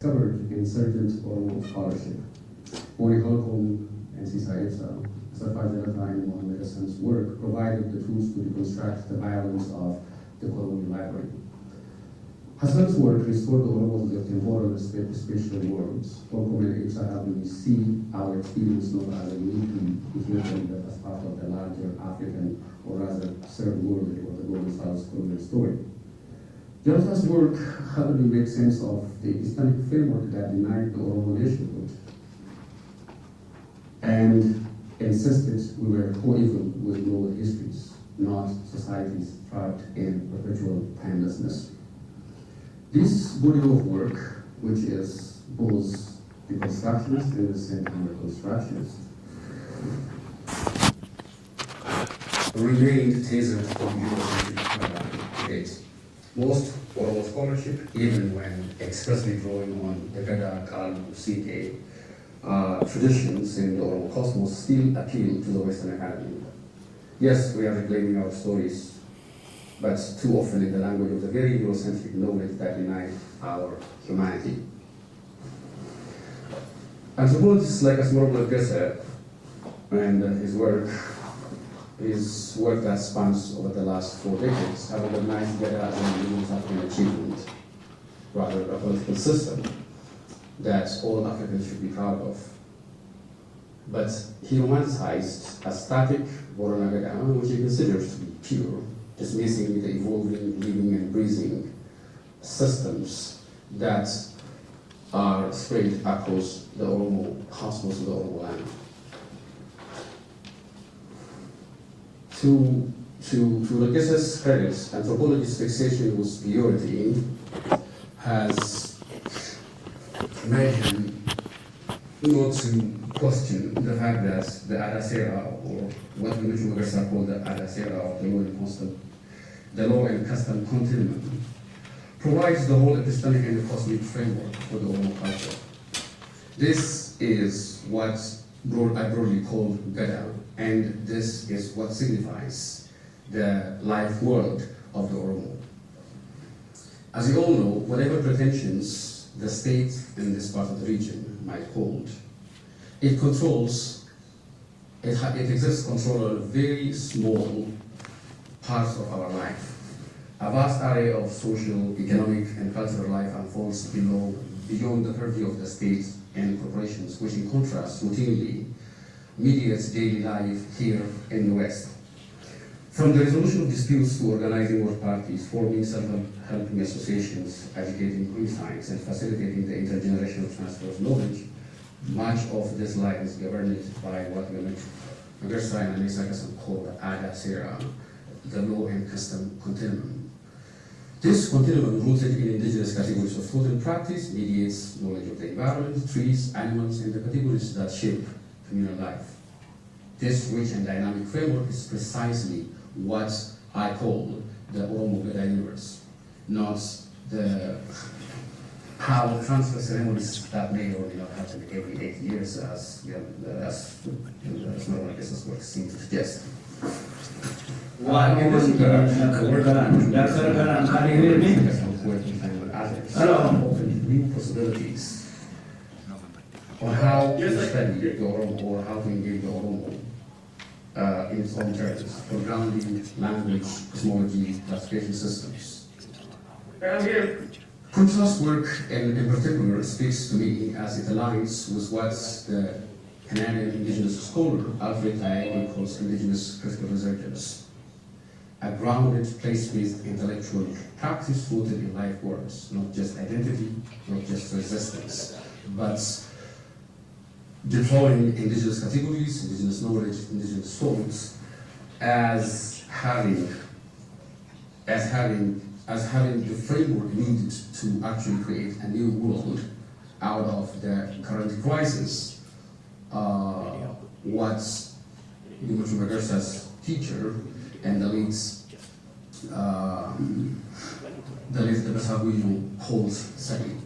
Covered insurgent Oromo scholarship. Moni Holcomb and Sisaetsa, Sarfaj Jalata and Mohammed Hassan's work provided the tools to reconstruct the violence of the colonial library. Hassan's work restored the Oromos of temporal and spatial worlds. Holcomb and Etsa helped me see our experience not as a uniquely Ethiopian, but as part of the larger African, or rather third world, or the global South colonial story. Jalata's work helped me make sense of the Islamic framework that denied the Oromo nationhood and insisted we were co-equal with global histories, not societies trapped in perpetual timelessness. This body of work, which is both deconstructionist and the same time reconstructionist, remained tethered to Eurocentric debate. Most Oromo scholarship, even when expressly drawing on the Gada, Kal, CK traditions in the Oromo cosmos, still appeal to the Western Academy. Yes, we are reclaiming our stories, but too often in the language of the very Eurocentric knowledge that denies our humanity. Anthropologists like Asmorobla Gesa and his work that spans over the last 4 decades have recognized Gada as an indigenous African achievement, rather a political system that all Africans should be proud of. But he romanticized a static Borona Gada, which he considers to be pure, dismissing the evolving, living and breathing systems that are spread across the Oromo cosmos of the Oromo land. To Lagessa's credit, anthropology's fixation with purity has made him not to question the fact that the Adasera, or what we Magarsa call the Adasera of the law and custom continuum, provides the whole epistemic and cosmic framework for the Oromo culture. This is what I broadly call Gada, and this is what signifies the life world of the Oromo. As you all know, whatever pretensions the state in this part of the region might hold, it exerts control over very small parts of our life. A vast array of social, economic, and cultural life unfolds beyond the purview of the state and corporations, which in contrast routinely mediates daily life here in the West. From the resolution of disputes to organizing work parties, forming self-helping associations, educating queenscience, and facilitating the intergenerational transfer of knowledge, much of this life is governed by what Magarsa and Anisakasan call the Ada Sera, the law and custom continuum. This continuum, rooted in indigenous categories of thought and practice, mediates knowledge of the environment, trees, animals, and the categories that shape communal life. This rich and dynamic framework is precisely what I call the Oromo Gada universe, not the how transfer ceremonies that may or may not happen every 8 years, as Guessa's work seems to suggest. Open new possibilities on how to study the Oromo, or how to engage the Oromo in its own terms, for grounding, language, cosmology, classification systems. Contrast work in particular speaks to me as it aligns with what the Canadian indigenous scholar Alfred Taegui calls indigenous critical resurgence, a grounded, place-based intellectual practice rooted in life words, not just identity, not just resistance, but deploying indigenous categories, indigenous knowledge, indigenous thoughts as having the framework needed to actually create a new world out of the current crisis. What Dimitri Magarsa's teacher and the late Basaguyo holds second.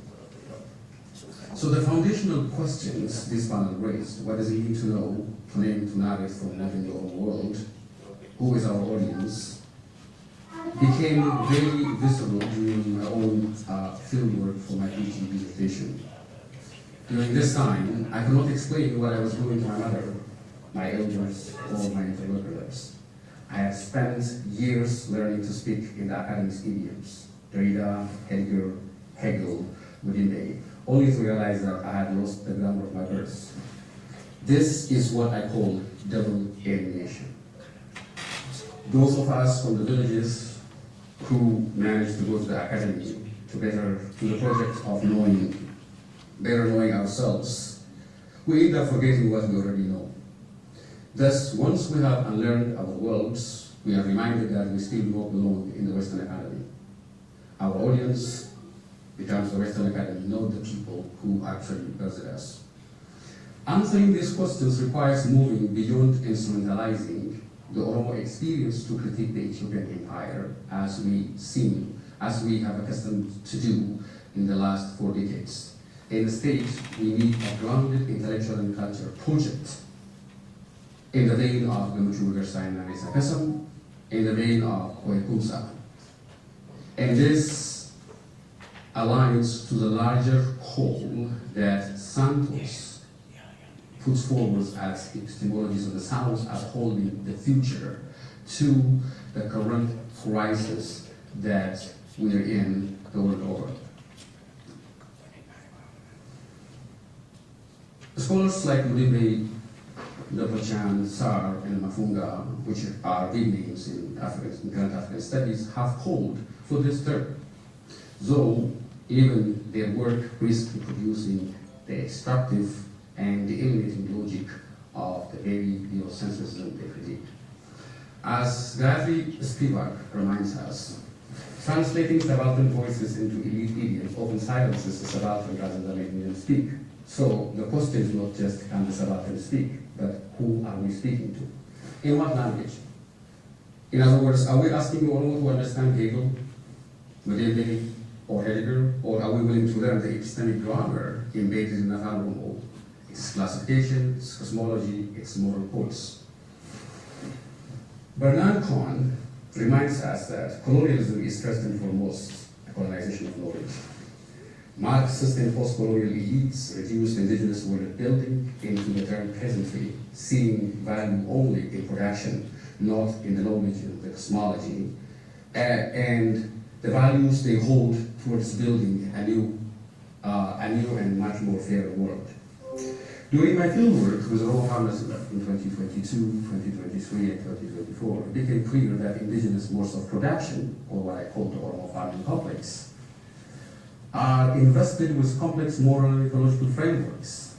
So the foundational questions this panel raised: what does it mean to know, to name, to narrate from living the whole world? Who is our audience? became very visible during my own field work for my PhD dissertation. During this time, I could not explain what I was doing to my mother, my elders, or my interlocutors. I had spent years learning to speak in the academic idioms, Derrida, Heidegger, Hegel, Mudimbe, only to realize that I had lost the grammar of my birth. This is what I call double alienation. Those of us from the villages who managed to go to the academy to the project of better knowing ourselves, we end up forgetting what we already know. Thus, once we have unlearned our worlds, we are reminded that we still don't belong in the Western Academy. Our audience becomes the Western Academy, not the people who actually birthed us. Answering these questions requires moving beyond instrumentalizing the Oromo experience to critique the Ethiopian empire as we have accustomed to do in the last 4 decades. Instead, we need a grounded intellectual and cultural project in the vein of Gamuchu Gersain and Isakasam, in the vein of Oekumsa. And this aligns to the larger call that Santos puts forward as epistemologies of the South as holding the future to the current crisis that we are in the world over. Scholars like Mudimbe, Dr. Chan, Sar, and Mafunga, which are big names in current African studies, have called for this term, though even their work risks reproducing the extractive and the alienating logic of the very neocentrism they critique. As Gayatri Spivak reminds us, translating subaltern voices into elite idioms often silences the subaltern rather than making them speak. So the question is not just can the subaltern speak, but who are we speaking to? In what language? In other words, are we asking Oromo to understand Hegel, Mudimbe, or Heidegger, or are we willing to learn the epistemic grammar embedded in Natal Oromo, its classification, its cosmology, its moral codes? Bernard Cohn reminds us that colonialism is first and foremost a colonization of knowledge. Marxist and post-colonial elites reduced indigenous world building into the term peasantry, seeing value only in production, not in the knowledge of the cosmology, and the values they hold towards building a new and much more fair world. During my fieldwork with Oromo farmers in 2022, 2023, and 2024, it became clear that indigenous modes of production, or what I call the Oromo farming complex, are invested with complex moral and ecological frameworks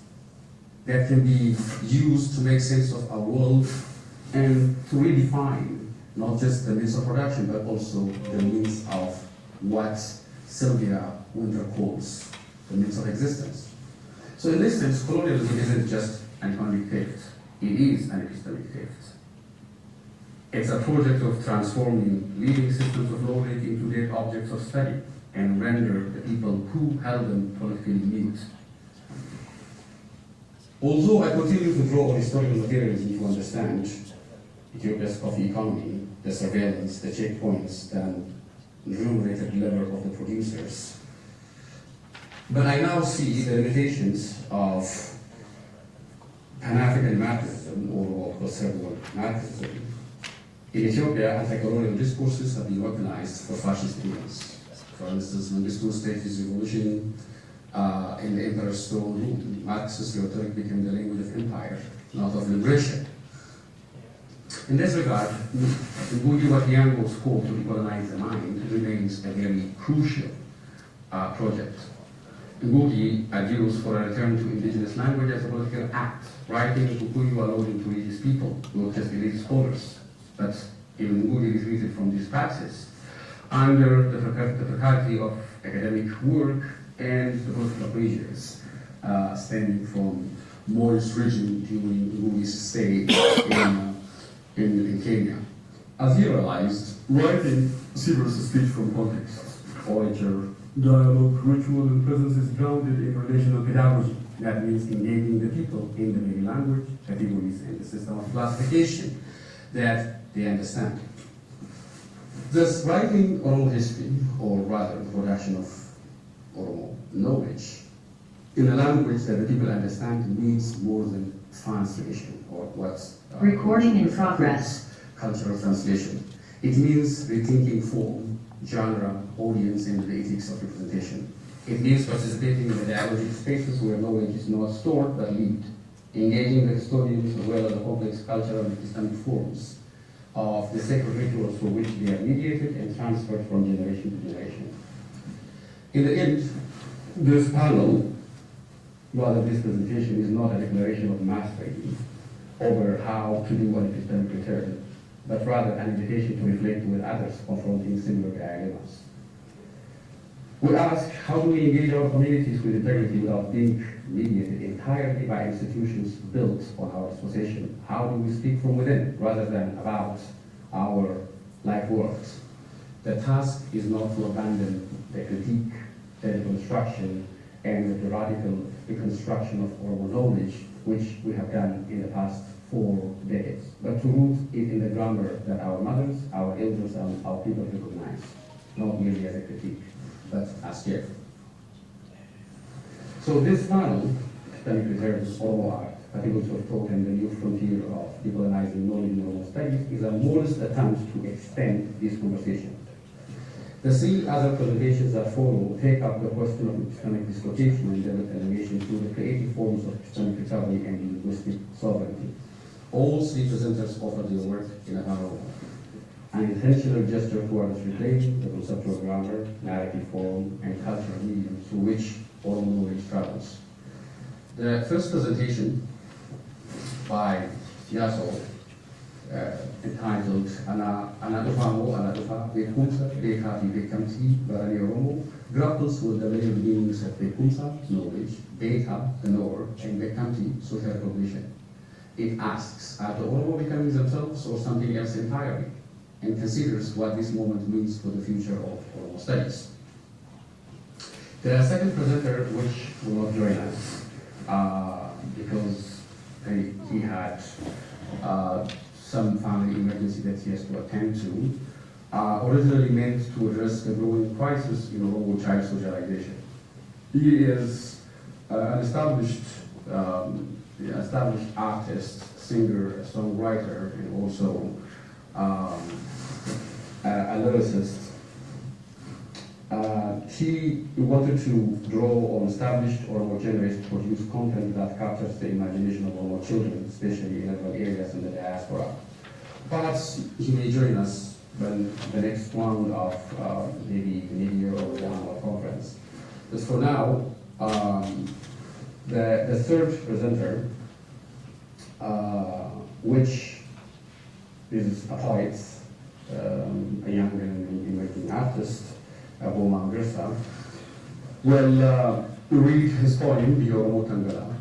that can be used to make sense of our world and to redefine not just the means of production, but also the means of what Sylvia Winter calls the means of existence. So in this sense, colonialism isn't just an economic theft, it is an epistemic theft. It's a project of transforming living systems of knowledge into their objects of study and render the people who held them politically mute. Although I continue to draw on historical materialism to understand Ethiopia's coffee economy, the surveillance, the checkpoints, the remunerated labor of the producers, but I now see the limitations of Pan-African Marxism or conservative Marxism. In Ethiopia, anti-colonial discourses have been weaponized for fascist aims. For instance, Mengistu staged his revolution in the emperor's throne room. Marxist rhetoric became the language of empire, not of liberation. In this regard, Ngugi wa Thiong'o's call to decolonize the mind remains a very crucial project. Ngugi argues for a return to indigenous language as a political act, writing Kikuyu allowed him to reach his people, not just elite scholars. But even Ngugi retreated from this practice under the precarity of academic work and the political pressures stemming from Moi's regime during Ngugi's stay in Kenya. As he realized, writing severs the speech from context. Orature, dialogue, ritual, and presence is grounded in relational pedagogy. That means engaging the people in the very language, categories, and the system of classification that they understand. Thus, writing Oromo history, or rather the production of Oromo knowledge, in a language that the people understand means more than translation, or what's recording in progress. Cultural translation. It means rethinking form, genre, audience, and the ethics of representation. It means participating in the dialogic spaces where knowledge is not stored but lived, engaging the historians as well as the complex cultural and epistemic forms of the sacred rituals for which they are mediated and transferred from generation to generation. In the end, this panel, rather this presentation, is not a declaration of mastery over how to do an epistemic return, but rather an invitation to reflect with others confronting similar dilemmas. We ask, how do we engage our communities with integrity without being mediated entirely by institutions built on our disposition? How do we speak from within rather than about our life works? The task is not to abandon the critique, the deconstruction, and the radical reconstruction of Oromo knowledge, which we have done in the past 4 decades, but to root it in the grammar that our mothers, our elders, and our people recognize, not merely as a critique, but as care. So this panel, that preserves Oromo art, categories of thought, and the new frontier of decolonizing knowledge in Oromo studies, is a modest attempt to extend this conversation. The 3 other presentations that follow take up the question of epistemic dislocation and determination through the creative forms of epistemic recovery and linguistic sovereignty. All 3 presenters offer their work in a panel, an intentional gesture towards reclaiming the conceptual grammar, narrative form, and cultural medium through which Oromo knowledge travels. The first presentation by Yaso, entitled Anadufa Bekumsa Bekafi Bekamti Barani Oromo, grapples with the layered meanings of Bekumsa, knowledge, Beka, the knower, and Bekamti, social recognition. It asks, are the Oromo becoming themselves or something else entirely? And considers what this moment means for the future of Oromo studies. The second presenter, which will not join us, because he had some family emergency that he has to attend to, originally meant to address the growing crisis in Oromo child socialization. He is an established artist, singer, songwriter, and also a lyricist. He wanted to draw on established Oromo genres to produce content that captures the imagination of Oromo children, especially in urban areas in the diaspora. Perhaps he may join us when the next round of maybe mid-year or the annual conference. But for now, the third presenter, which is a poet, a young and emerging artist, Boma Gersa, will read his poem, Oromo Tangala.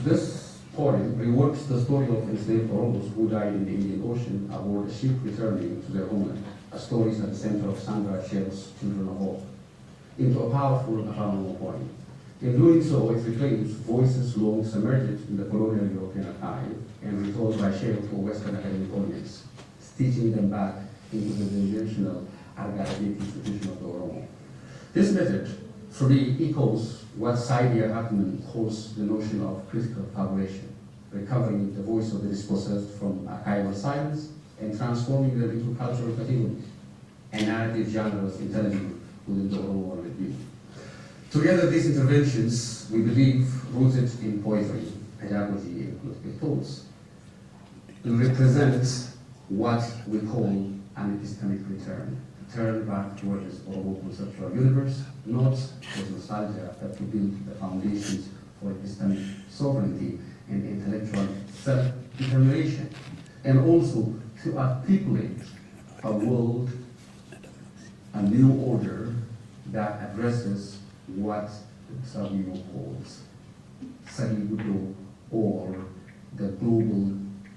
This poem reworks the story of enslaved Oromos who died in the Indian Ocean aboard a ship returning to their homeland, a story at the center of Sandra Shell's Children of Hope, into a powerful Oromo poem. In doing so, it reclaims voices long submerged in the colonial European archive and retold by Shell to a Western academic audience, stitching them back into the generational Argaic institution of the Oromo. This method, for me, echoes what Saidia Hartman calls the notion of critical collaboration, recovering the voice of the dispossessed from archival silence and transforming them into cultural categories and narrative genres intelligent within the Oromo worldview. Together, these interventions, we believe, rooted in poetry, pedagogy, and political thoughts, represent what we call an epistemic return back towards this Oromo conceptual universe, not as nostalgia, but to build the foundations for epistemic sovereignty and intellectual self-determination, and also to articulate a world, a new order that addresses what Savio calls Salibudo, or the global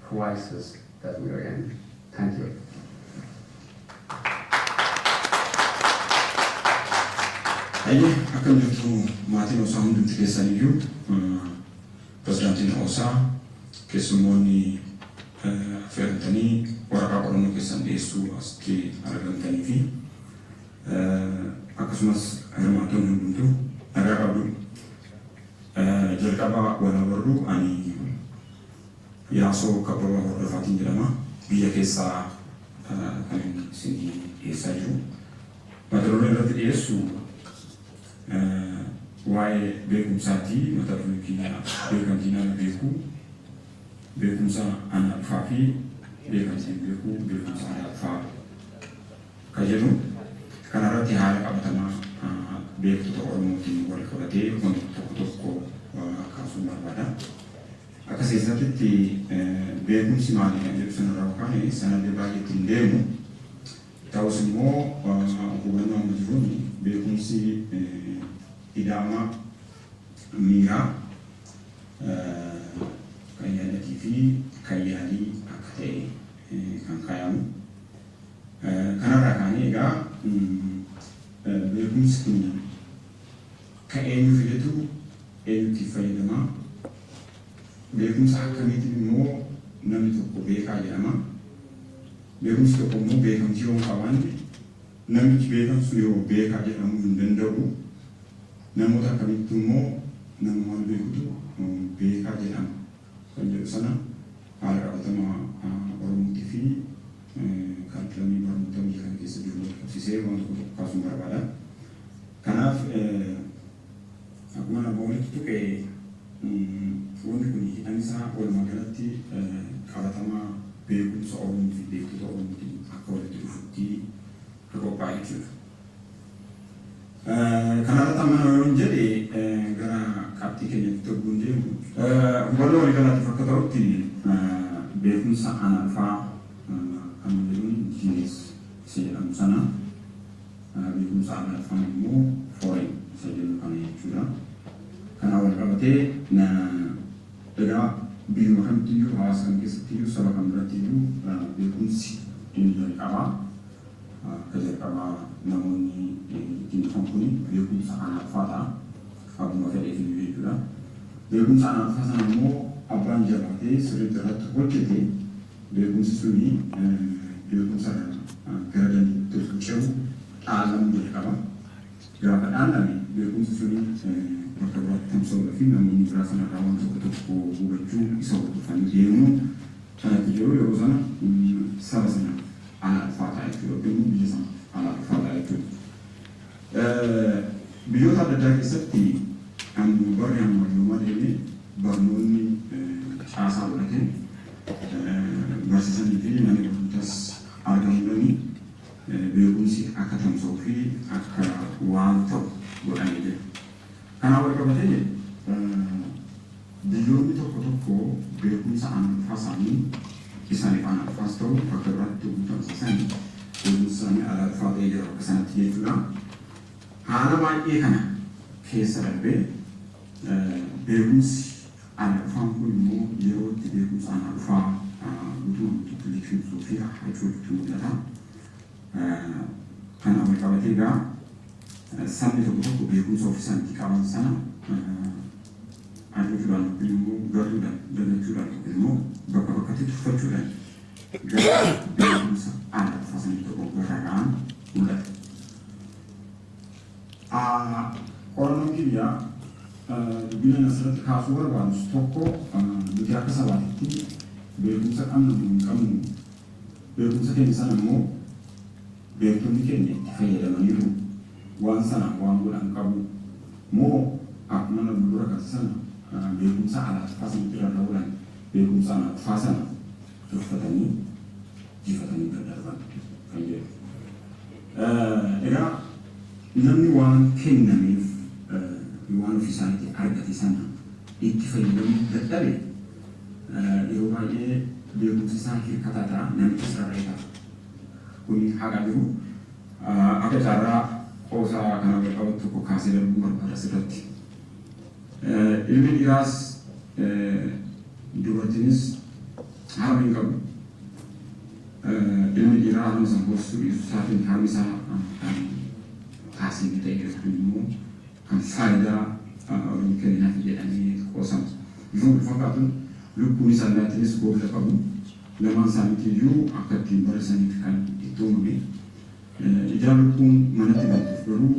crisis that we are in. Thank you. Ayo akan jirtu maatiin osaa hundumti keessaniyyuu pirezidaantiin OSA keessummoonni fe'amtanii waraqaa qorannoo keessan dhiyeessuu asitti argamtanii fi akkasumas hirmaattoonni hundumtuu nagaa qabdu. Jalqaba walaabarruu ani yaasoo kabbaba hordofaatiin jedhama. Biyya keessaa kan isin dhiyeessaa jiru. Mata dureen irratti dhiyeessu waa'ee beekumsaatii mata dureen keenya beekamtiin ana beekuu, beekumsa ana dhufaa fi beekamtiin beekuu, beekumsa ana dhufaa kan jedhu. Kana irratti haala qabatamaa beektota Oromootiin wal qabatee wantoota tokko tokko kaasuun barbaada. Akka keessatti beekumsi maali kan jedhu sanarraa yookaan sanadee baay'eetti hin deemu. Ta'us immoo hubannoo amma jiruun beekumsi ida'ama miiraa kan yaadatii fi kan yaalii akka ta'e kan kaayamu. Kanarraa kaanee egaa beekumsi kun kan eenyu fidetu eenyutti fayyadama. Beekumsa akkamiitiin immoo namni tokko beekaa jedhama. Beekumsi tokko immoo beekamtii yoo qabaanne namichi beekamsu yoo beekaa jedhamuu hin danda'u. Namoota akkamitti immoo nama waan beekutu beekaa jedhama kan jedhu sana haala qabatamaa Oromootii fi kaartilamii barnoota biyya kana keessa jiru wal qabsiisee wanta tokko kaasuun barbaada. Kanaaf akkuma nama walitti tuqee wanti kun hidhaan isaa walumaa galatti qabatamaa beekumsa Oromoo fi beektota Oromootiin akka walitti dhufutti qophaa'e jechuudha. Kanarratti amma yoo jedhe gara qabxii keenyatti tokkoon deemu hubannoo walii galaatiif akka ta'utti beekumsa analfaa kan jedhuun jinis isa jedhamu sana beekumsa analfaa immoo foreign isa jedhamu kana jechuudha. Kana wal qabatee egaa biyyuma kamittiyyuu hawaasa kam keessattiyyuu saba kam birattiyyuu beekumsi inni jalqabaa akka jalqabaa namoonni ittiin dhufan kun beekumsa analfaa ta'a. Akkuma fedheefiyyuu jechuudha. Beekumsa analfaa sana immoo abbaan jabaatee sirriitti irratti hojjete beekumsi suni beekumsa gara dandeettii cehu dhaalamuu jalqaba. Gaafa dhaalame beekumsi suni bakka biraatti tamsa'uudha fi namoonni biraa sanarraa waan tokko tokko hubachuu isa hordofanii deemuu kanatti jiru yeroo sana saba sana analfaa ta'a jechuudha. Yookiin biyya sana analfaa ta'a jechuudha. Biyyoota adda addaa keessatti kan barri ammayyooma deemee barnoonni caasaa godhatee barsiisanii fi namni gurguddaas argamanii beekumsi akka tamsa'uu fi akka waan ta'u godhanii jiru. Kanaan wal qabatee biyyoonni tokko tokko beekumsa analfaa isaanii isaaniif analfaas ta'u bakka biraatti tamsaasan beekumsa isaanii analfaa ta'ee jira akka sanatti jechuudha. Haala baay'ee kana keessa darbee beekumsi analfaan kun immoo yeroo itti beekumsa analfaa guutuu liqimsuu fi hacuutti mul'ata. Kana wal qabatee egaa sabni tokko tokko beekumsa ofiisaanitti qaban sana adeemsuudhaan yookiin immoo gatuudhaan dagachuudhaan yookiin immoo bakka bakkatti tuffachuudhaan gara beekumsa analfaa sanii tokko garaagaraan mul'ata. Qorannoon kiyyaa dubbina asirratti kaasuu barbaadus tokko nuti akka sabaatitti beekumsa qabnu hin qabnu beekumsa keenya sana immoo beektonni keenya itti fayyadamaniiru waan sana waan godhan qabu moo akkuma nama dura kasi sana beekumsa analfaa sanatti irra ta'uudhaan beekumsa analfaa sana tuffatanii jifatanii daddarban kan jedhu. Egaa namni waan kennameef waan ofiisaanitti argate sana itti fayyadamuu dadhabe yeroo baay'ee beekumsi isaa hirkataa ta'a namicha sirraa ta'a. Kun haqa jiru akka carraa OSA kana wal qabatu tokko kaasee darbuu barbaada asirratti. Ilmi dhiiraas dubartiinis haala hin qabu. Ilmi dhiiraa haala isaan boosisuu dhiisuu isaatiin haalli isaa taasifamee ta'e jechuun immoo kan faayidaa Oromoo kennaaf jedhamee qoosamu. Bifuma fakkaatuun lubbuun isaa allaattiinis boolla qabu lamaan isaaniitiyyuu akka ittiin barasaniif kan itti uumame. Ijaan kun manatti galtuuf garuu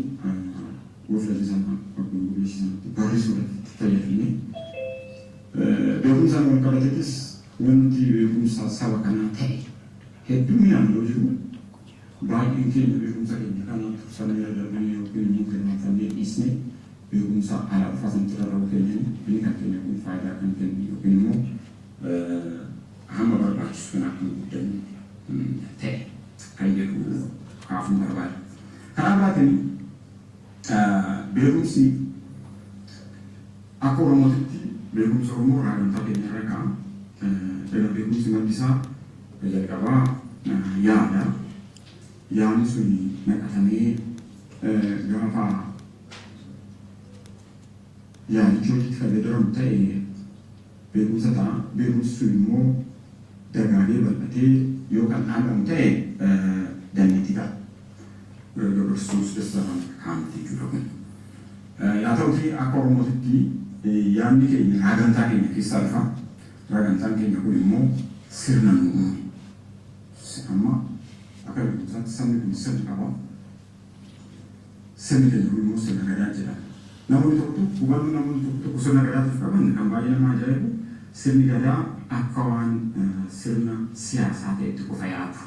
gooftaan sana akkuma beeksisanatti barreessuudhaaf fayyadamne. Beekumsaan wal qabateetis wanti beekumsa saba kanaa ta'e hedduminaan yoo jiru baay'een keenya beekumsa keenya kana tursanii yaadamanii yookiin immoo galmeeffannee dhiisnee beekumsa alaa dhufaasantti rarra'uu keenyaan inni kan keenya kun faayidaa kan kennu yookiin immoo hamma barbaachisu kan akka guddanne ta'e kan jedhu kaafuun barbaada. Karaa biraatiin beekumsi akka Oromootitti beekumsa Oromoo raagantaa keenya irra ka'a. Egaa beekumsi maddi isaa jalqabaa yaada. Yaadni sun naqatamee gaafa yaadichi hojiitti fayyadamu ta'e beekumsa ta'a. Beekumsi sun immoo dagaagee bal'atee yoo kan dhaabbamu ta'e dandeettii ta'a. Dabarsuus dasaraan kaa'amti jechuudha kun. Yaa ta'uti akka Oromootitti yaadni keenya raagantaa keenya keessaa dhufa. Raagantaan keenya kun immoo sirna nu uume. Amma akka beekumsaatti sabni kun sirna qaba. Sirni keenya kun immoo sirna gadaa jedhama. Namoonni tokko hubannoo namoonni tokko sirna gadaatiif qaban kan baay'ee nama ajaa'ibu sirni gadaa akka waan sirna siyaasaa ta'etti qofa yaadu.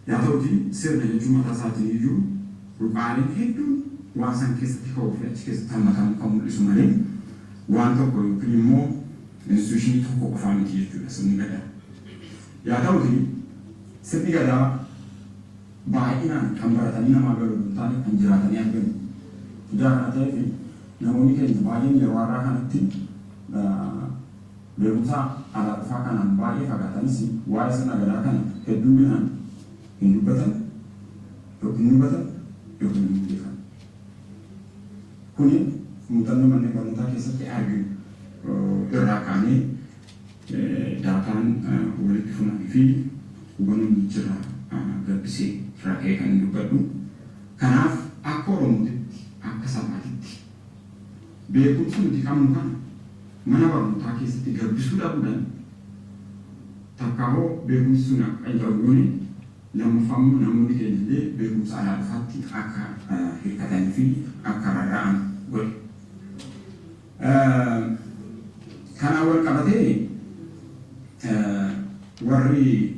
Yaa ta'uti sirna jechuun mataa isaatiin iyyuu rukaaleen hedduun waan san keessatti ka'uu fi achi keessatti hammatamu kan mul'isu malee waan tokko yookiin immoo instituushinii tokko qofaa miti jechuudha sirni gadaa. Yaa ta'uti sirni gadaa baay'inaan kan baratanii namaa galuu hin taane kan jiraatanii argamu. Ijaa kana ta'eef namoonni keenya baay'een yeroo har'aa kanatti beekumsa alaa dhufaa kanaan baay'ee fagaatanis waa'ee sirna gadaa kana hedduminaan hin dubbatan yookiin hin beekan. Kuni muuxannoo manneen barnootaa keessatti arginu irraa kaanee daataan walitti funanii fi hubannoon jira gabbisee irraa ka'ee kan dubbadhu. Kanaaf akka Oromootitti akka sabaatitti beekumsa nuti qabnu kana mana barnootaa keessatti gabbisuu dhabuudhaan takkaahoo beekumsi sun akka qayyabamuu lammaffaa immoo namoonni keenya illee beekumsa alaa dhufaatti akka hirkatanii fi akka rarra'an godhe. Kanaan wal qabatee warri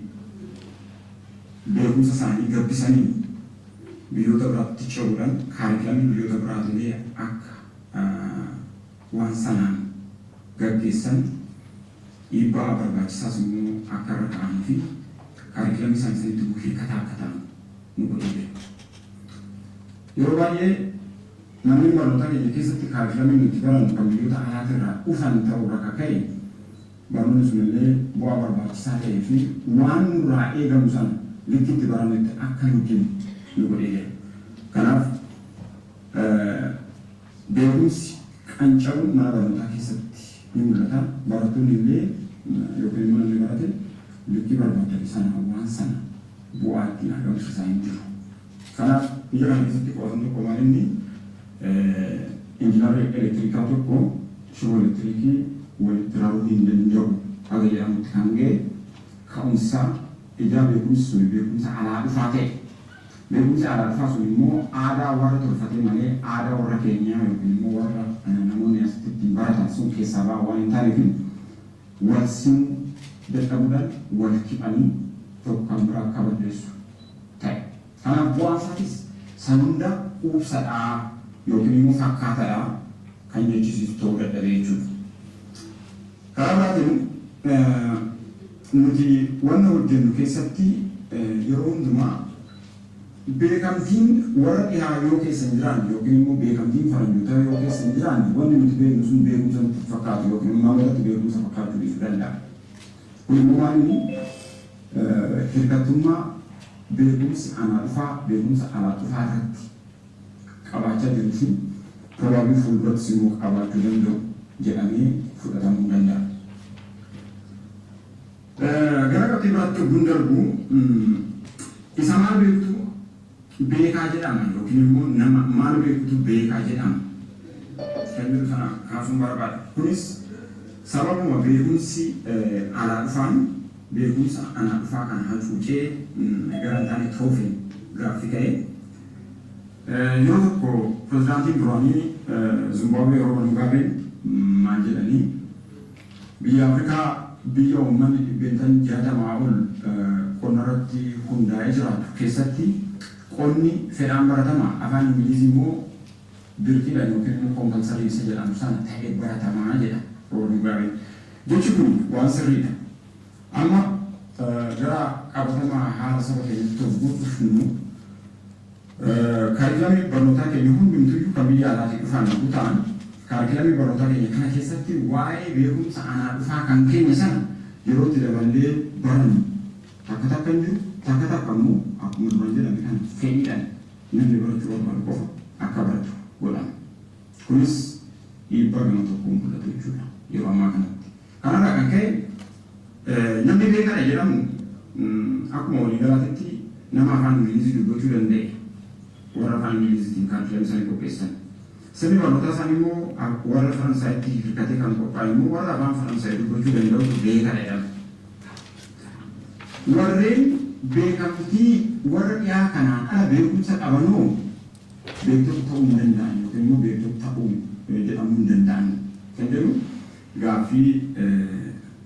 beekumsa isaanii gabbisanii biyyoota biraatti ce'uudhaan kaarikilamii biyyoota biraatillee akka waan sanaan gaggeessan dhiibbaa barbaachisaas immoo akka irra ta'anii fi kaarikilamii isaanii sanitti hirkataa akka ta'an nu godhee. Yeroo baay'ee namni barnoota keenya keessatti kaarikilamii nuti barannu kan biyyoota alaatirraa dhufan ta'uu akka ka'e barnoonni sun illee bu'aa barbaachisaa ta'ee fi waan nurraa eegamu sana likkitti barannetti akka nuti nu godhee. Kanaaf beekumsi qancaruun mana barnootaa keessatti ni mul'ata. Barattoonni illee yookiin immoo namni barate likkii barbaadame sana waan sana bu'aa ittiin argamsiisaa hin jiru. Kanaaf biyya kana keessatti qo'atan tokko maal inni injiinarii elektirikaa tokko shiboo elektirikii walitti raawwuu hin danda'u haga jedhamutti kan ga'e ka'umsa ijaa beekumsi sun beekumsa alaa dhufaa ta'e. Beekumsi alaa dhufaa sun immoo aadaa warra tolfatee malee aadaa warra keenyaa yookiin immoo warra namoonni asitti ittiin baratan sun keessaa ba'aa waan hin taaneef wal simuu dadhabuudhaan wal kiphanii tokko kan biraa akka balleessu ta'e. Kanaaf bu'aan isaatis san hunda quubsadhaa yookiin immoo fakkaataadhaa kan jechisiisu ta'uu dadhabee jechuudha. Karaa biraatiin nuti wanna hojjennu keessatti yeroo hundumaa beekamtiin warra dhihaa yoo keessa hin jiraanne yookiin immoo beekamtiin faranjootaa yoo keessa hin jiraanne wanni nuti beeknu sun beekumsa nutti fakkaatu yookiin immoo namootatti beekumsa fakkaatu dhiisuu danda'a. Kun immoo maal inni hirkattummaa beekumsi alaa dhufaa irratti qabaachaa jiruu fi probaabii fuulduratti immoo qabaachuu danda'u jedhamee fudhatamuu danda'a. Gara qabxii biraatti ogguun darbu isa maal beektu beekaa jedhama yookiin immoo nama maal beekutu beekaa jedhama. Kan jiru sana kaasuun barbaada. Kunis sababuma beekumsi alaa dhufaan beekumsa ana dhufaa kan halfuucee gara hin taane ta'uufi gaaffii ka'e. Yeroo tokko pirezidaantiin duraanii Zimbaabuwee Roobert Mugaabeen maal jedhanii biyya Afrikaa biyya uummanni dhibbeentan 60 ol qonna irratti hundaa'ee jiraatu keessatti qonni fedhaan baratama afaan Ingilizii immoo dirqiidhaan yookiin immoo kompansarii isa jedhamu sana ta'ee baratamaa jedha Roobert Mugaabeen. Jechi kun waan sirriidha. Amma gara qabatamaa haala saba keenyatti tokko dhufnu kaarikilamii barnootaa keenya hundumtuyyuu kan biyya alaatii dhufan yommuu ta'an kaarikilamii barnootaa keenya kana keessatti waa'ee beekumsa anaa dhufaa kan keenya sana yerootti daballee barannu takka takka hin jiru takka takka immoo akkuma duraan jedhame kan fedhiidhaan namni barachuu barbaadu qofa akka baratu godhama. Kunis dhiibbaa gama tokkoon mul'atu jechuudha yeroo ammaa kanatti. Kanarraa kan ka'e namni beekadha jedhamu akkuma waliigalaatti nama afaan Ingilizii dubbachuu danda'e warra afaan Ingiliziitiin kaarikilamii isaanii qopheessan. Sirni barnootaa isaanii immoo warra Faransaayatti hirkatee kan qophaa'e immoo warra afaan Faransaayii dubbachuu danda'utu beekadha jedhama. Warreen beekamtii warra dhiyaa kanaan ala beekumsa qabanoo beektota ta'uu hin danda'an yookiin immoo beektota ta'uu jedhamuu hin danda'an kan jedhu gaaffii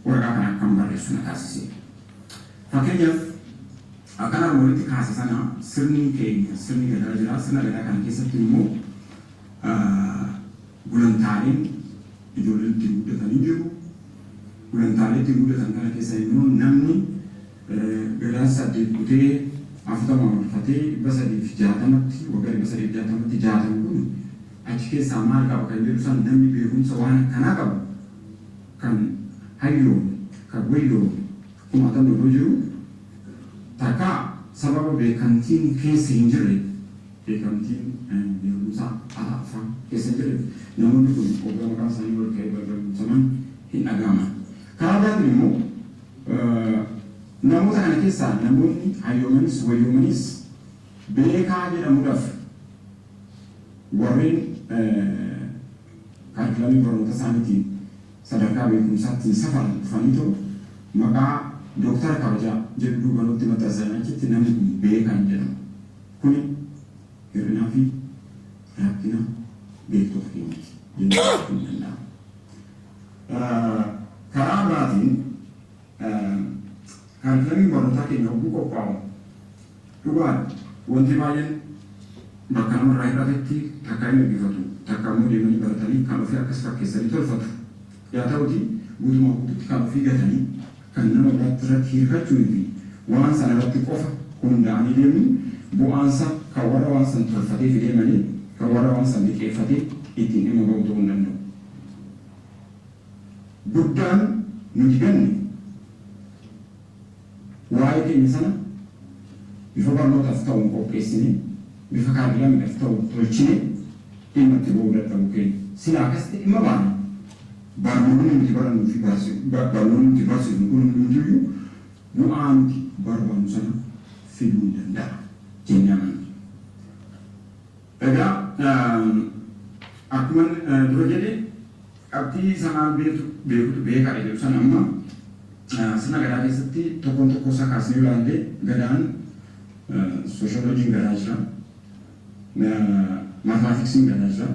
waraqaa kana akkam barreessu na taasise. Fakkeenyaaf akkana walitti kaase sana sirni keenya sirni gadaa jira sirna gadaa kana keessatti immoo gulantaaleen ijoolleen ittiin guddatanii jiru. Gulantaalee ittiin guddatan kana keessa immoo namni gadaan 8 kutee 40 marfatee 360tti waggaa 360tti 60 kun achi keessaa maal qaba kan jedhu san namni beekumsa waan akkanaa qabu kan hayyoo kan wayyoo kumatan yeroo jiru takka sababa beekamtiin keessa hin jirre beekamtiin beekumsa alaafaa keessa hin jirre namoonni kun hoggaa maqaa isaanii wal ka'ee barbaadamsaman hin dhagahaman. Karaa biraatiin immoo namoota kana keessaa namoonni hayyoomanis wayyoomanis beekaa jedhamuudhaaf warreen kaarikilamii barnoota isaaniitiin sadarkaa beekumsaatti safaran dhufanii ta'u maqaa Dooktara kabajaa jedhu duubatti maxxansan achitti namni kun beekan jedhamu. Kuni hir'inaa fi rakkina beektota keenyaati jechuu hin danda'amu. Karaa biraatiin kaarikilamii barnootaa keenya hogguu qophaa'u dhugaan wanti baay'een bakka namarraa hir'atetti takka hin eebbifatu takka immoo deemanii baratanii kan ofii akkas fakkeessanii tolfatu. Yaa ta'uti guutumaa guutuutti kan ofii gatanii kan nama biraatti irratti hirkachuu fi waan sana irratti qofa hundaa'anii deemu bu'aansa kan warra waan san tolfatee fidee malee kan warra waan san liqeeffatee ittiin dhimma ba'u ta'uu hin danda'u. Guddaan nuti ganne waa'ee keenya sana bifa barnootaaf ta'uun qopheessine bifa kaarikulamiidhaaf ta'u tolchine dhimma itti ba'uu dadhabu keenya. Sila akkasitti dhimma baana. Barnoonni nuti barannuu fi barnoonni nuti barsiifnu kun hundiyyuu bu'aa nuti barbaannu sana fiduu hin danda'a jennee amanna. Egaa akkuma dura jedhe qabxii sanaan beekutu beekaadha jedhu sana amma sirna gadaa keessatti tokkoon tokko isaa kaasnee ilaallee gadaan sooshooloojiin gadaa jira, maatimaatiksiin gadaa jira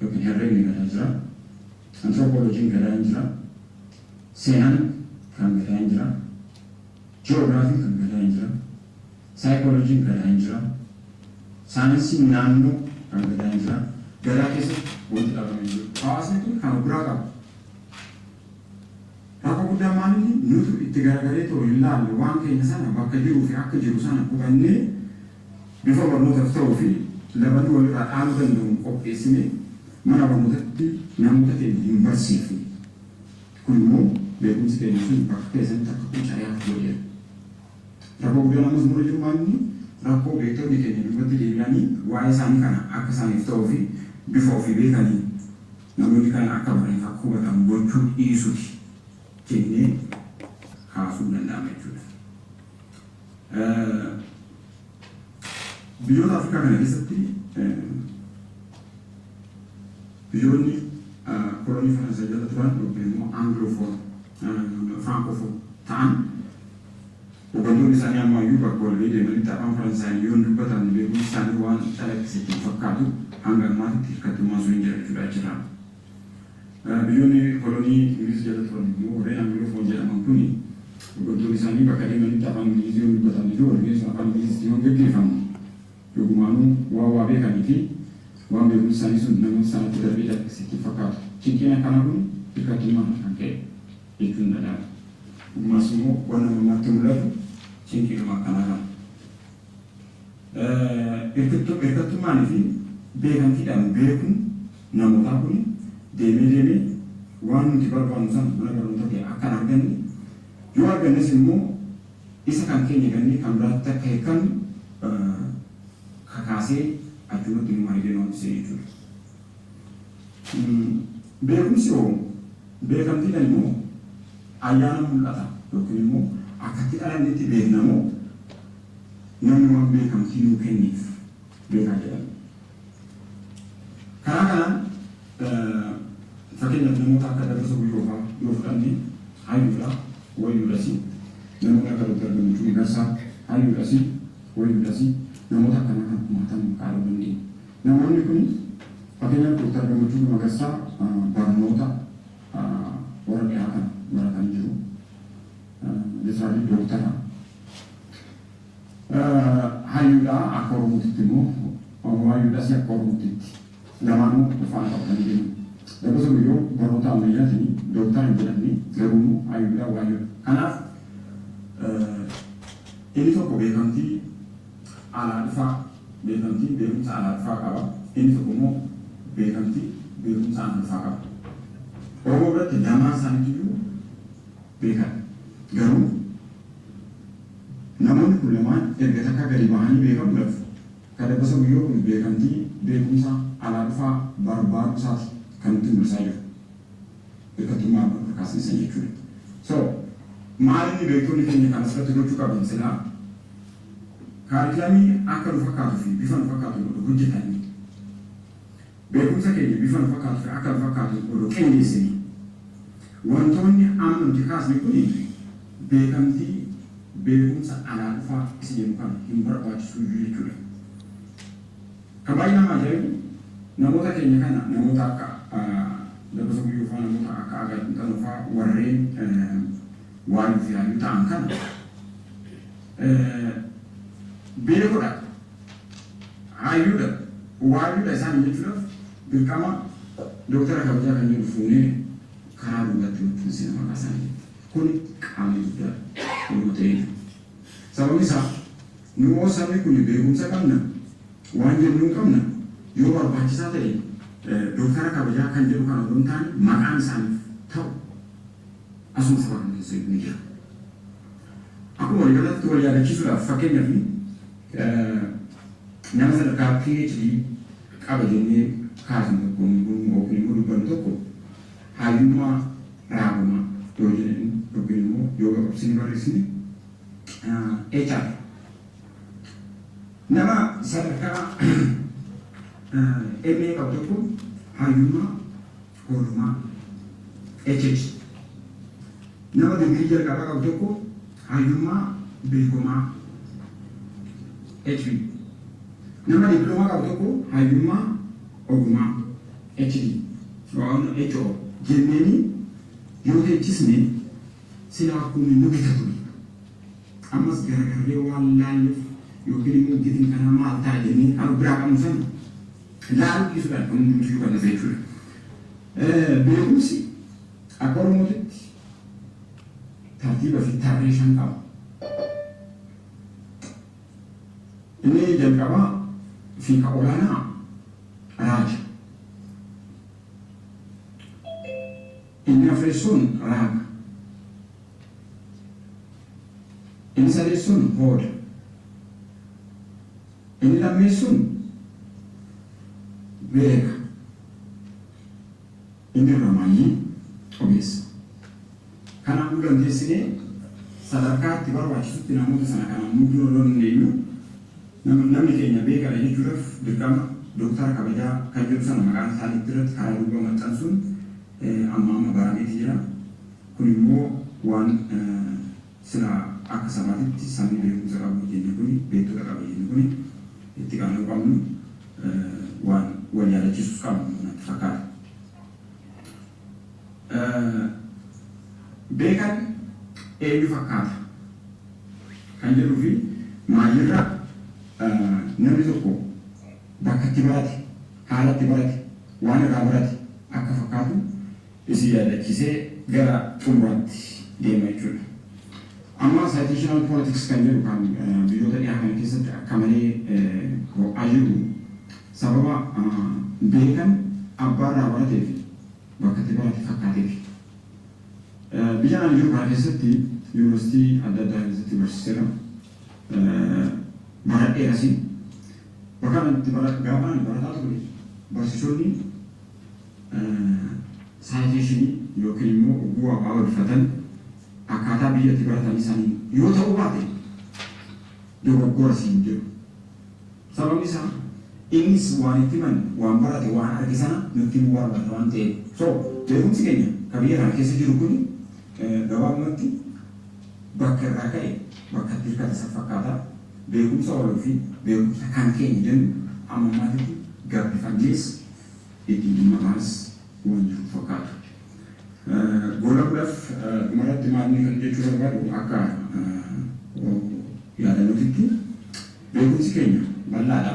yookiin herreegni gadaa jira. Anthropologiin gadaa jira, seenaan kan gadaa jira, ji'oogiraafiin kan gadaa jira, saayikooloojiin gadaa jira, saayinsiin naannoo kan gadaa jira. Gadaa keessatti wanti dhabamee jiru. Hawaasni kun kan biraa qaba. Rakkoo guddaa maalinni nuti itti garagalee ta'u hin laalle waan keenya sana bakka jiruu fi akka jiru sana hubannee bifa barnootaaf ta'uu fi labalii walirraa dhaaluu danda'uun qopheessine mana barnootatti namoota keenya hin barsiifne. Kun immoo beekumsi keenya sun bakka keessatti akka quncaa'ee godheera. Rakkoo guddaa namas mura jiru maalinni rakkoo beektonni keenya dubbatti deebi'anii waa'ee isaanii kana akka isaaniif ta'uu fi bifa ofii beekanii namoonni kana akka baraniif akka hubatan gochuu dhiisuuti jennee kaasuu danda'ama jechuudha. Biyyoota Afrikaa kana keessatti biyyoonni kolonii Faransaay jala turan yookiin immoo Anglophone, Francophone ta'an Ogantoonni isaanii amma iyyuu bakka walgahii deemanitti afaan Faransaayii yoo dubbatan beekuun isaanii waan calaqqisiitti fakkaatu hanga ammaatti hirkattummaa sun hin jira jechuudha jira. Biyyoonni kolonii Ingiliz jala turan immoo warreen Angiloofoon jedhaman kuni ogantoonni isaanii bakka deemanitti afaan Ingilizii yoo dubbatan iyyuu walgahii sun afaan Ingiliziitiin yoo gaggeeffamu yogumaanuu waa beekanii fi waan beekuun isaanii sun namoota isaanitti darbee calaqqisiitti fakkaatu. Cinqeen akkanaa kun hirkattummaa kan ka'e jechuun danda'ama. Ammas immoo waan namatti mul'atu cinqinuma akkanaa kana. Hirkattummaanii fi beekamtiidhaan beekuun namootaa kun deemee waan nuti barbaannu sana mana barnootaa ta'e akka arganne yoo argannes immoo isa kan keenya gannee kan biraatti akka hiikannu kakaasee achumatti nu marii deemamsee jechuudha. Beekumsi hoo beekamtiidhaan immoo ayyaana mul'ata yookiin immoo akkatti dhalannetti beeknamoo namni waan beekamtii nuu kenniif beekaa jedhama. Karaa kanaan fakkeenyaaf namoota akka Dabbasoo Guyyoo yoo fudhanne hayyuudha wayyuudhasi namoota akka Dr. Gammachuu Egarsaa hayyuudhasi wayyuudhasi namoota akkanaa kan kumaatan kaa'uu dandeenya. Namoonni kun fakkeenyaaf Dr. Gammachuu Egarsaa barnoota warra dhiyaa kana baratan jiru. Literally doktara. Hayyuudha akka Oromootitti immoo hayyuudhas akka Oromootitti lamaanuu ufaan qabatanii deemu. Dabbasoo Guyyoo barnoota ammayyaatiin doktara hin jedhamne garuu hayyuudha waayyuudha. Kanaaf inni tokko beekamtii alaa dhufaa beekamtii beekumsa alaa dhufaa qaba. Inni tokko immoo beekamtii beekumsa alaa dhufaa qaba. Oromoo biratti lamaan isaaniitu beekan. Garuu namoonni kun lamaan erga takka gadi bahanii beekamuudhaaf kan Dabbasoo Guyyoo kun beekamtii beekumsa alaa dhufaa barbaadu isaati kan nutti mul'isaa jiru. Hirkattummaa kaasnisan jechuudha. So maal inni beektonni keenya kan asirratti gochuu qaban silaa kaarikilamii akka nu fakkaatuu fi bifa nu fakkaatu godhu hojjetanii beekumsa keenya bifa nu fakkaatuu fi akka nu fakkaatu godhu qindeessanii wantoonni amma nuti kaasne kuni beekamtii beekumsa alaa dhufaa isa jedhu kan hin barbaachisu jechuudha. Kan baay'ee nama ajaa'ibu namoota keenya kana namoota akka Dabbasoo Guyyoo fa'aa namoota akka Agaaduu fa'aa warreen waan fi hayyuu ta'an kana beekuudha hayyuudha waayyuudha isaan jechuudhaaf dirqama doktara kabajaa kan jedhu fuunee karaa duubatti nutti sina maqaa isaanii kun qaamni guddaa yoo ta'e sababni isaa nu sabni kun beekumsa qabna waan jennuu qabna yoo barbaachisaa ta'e doktara kabajaa kan jedhu kana odoo hin taane maqaan isaaniif ta'u asuma saba kan keessa ni jira. Akkuma waliigalatti wal yaadachiisuudhaaf fakkeenyaaf nama sadarkaa PhD qaba jennee kaasnu tokko yookiin immoo dubbannu tokko hayyummaa raagumaa yoo jedhan yookiin immoo yoo gabaabsine barreessine HR nama sadarkaa MA qabu tokko hayyummaa oolmaa HH nama digrii jalqabaa qabu tokko hayyummaa beekomaa HB nama diploomaa qabu tokko hayyummaa ogumaa HD HO jenneeni yoo teechisne silaa kun nu bitatu ammas garagarree waan laalluuf yookiin immoo gitiin kana maal ta'a jennee kan biraa qabnu sana laaluu dhiisuudhaan kan hundi kan ta'e jechuudha. Beekumsi akka Oromootitti tartiiba fi tarree shan qaba. Inni jalqabaa fi ka olaanaa raaja. Inni afreessuun raaga. Inni sadeessuun hooda. Inni lammeessuun beeka. Inni ramayyii ogeessa. Kanaaf nu dandeessinee sadarkaa itti barbaachisutti namoota sana kanaan nu dura dandeenyu namni keenya beekadha jechuudhaaf dirqama doktara kabajaa kan jedhu sana maqaan isaaniitti irratti karaa duuba maxxansuun amma barameeti jira. Kun immoo waan sila akka sabaatitti sabni beekumsa qabu jenne kuni beektota qaba jenne kuni itti qaamuu qabnu waan wal yaadachiisuuf qabnu natti fakkaata. Beekan eenyu fakkaata kan jedhuu fi maalirra namni tokko bakka itti barate haala itti barate waan irraa barate akka fakkaatu isin yaadachiisee gara xumuraatti deema jechuudha. Amma citational politics kan jedhu kan biyyoota dhiyaa kana keessatti akka malee ho'aa jiru sababa beekan abbaa irraa barateef bakka itti barate fakkaateef. Biyya ani jiru kana keessatti yuunivarsiitii adda addaa keessatti barsiiseera. Baradhee asii bakka itti gaafa ani barataa ture barsiisonni saayitiishinii yookiin immoo bu'aa waa oolfatan akkaataa biyyatti baratan isaanii yoo ta'uu baate dogoggora siin jedhu. Sababni isaa innis waan itti himan waan barate waan arge sana nutti himuu barbaada waan ta'eef. So beekumsi keenya kan biyya kana keessa jiru kun gabaabumatti bakka irraa ka'e bakka itti hirkata isa fakkaata. Beekumsa waloo fi beekumsa kan keenya jennu amma maatiitti gabbifannees ittiin dhimma baas waan jiru fakkaatu. Goolaaf dhumarratti maalni kan jechuu barbaadu akka yaadannootitti beekumsi keenya bal'aadha,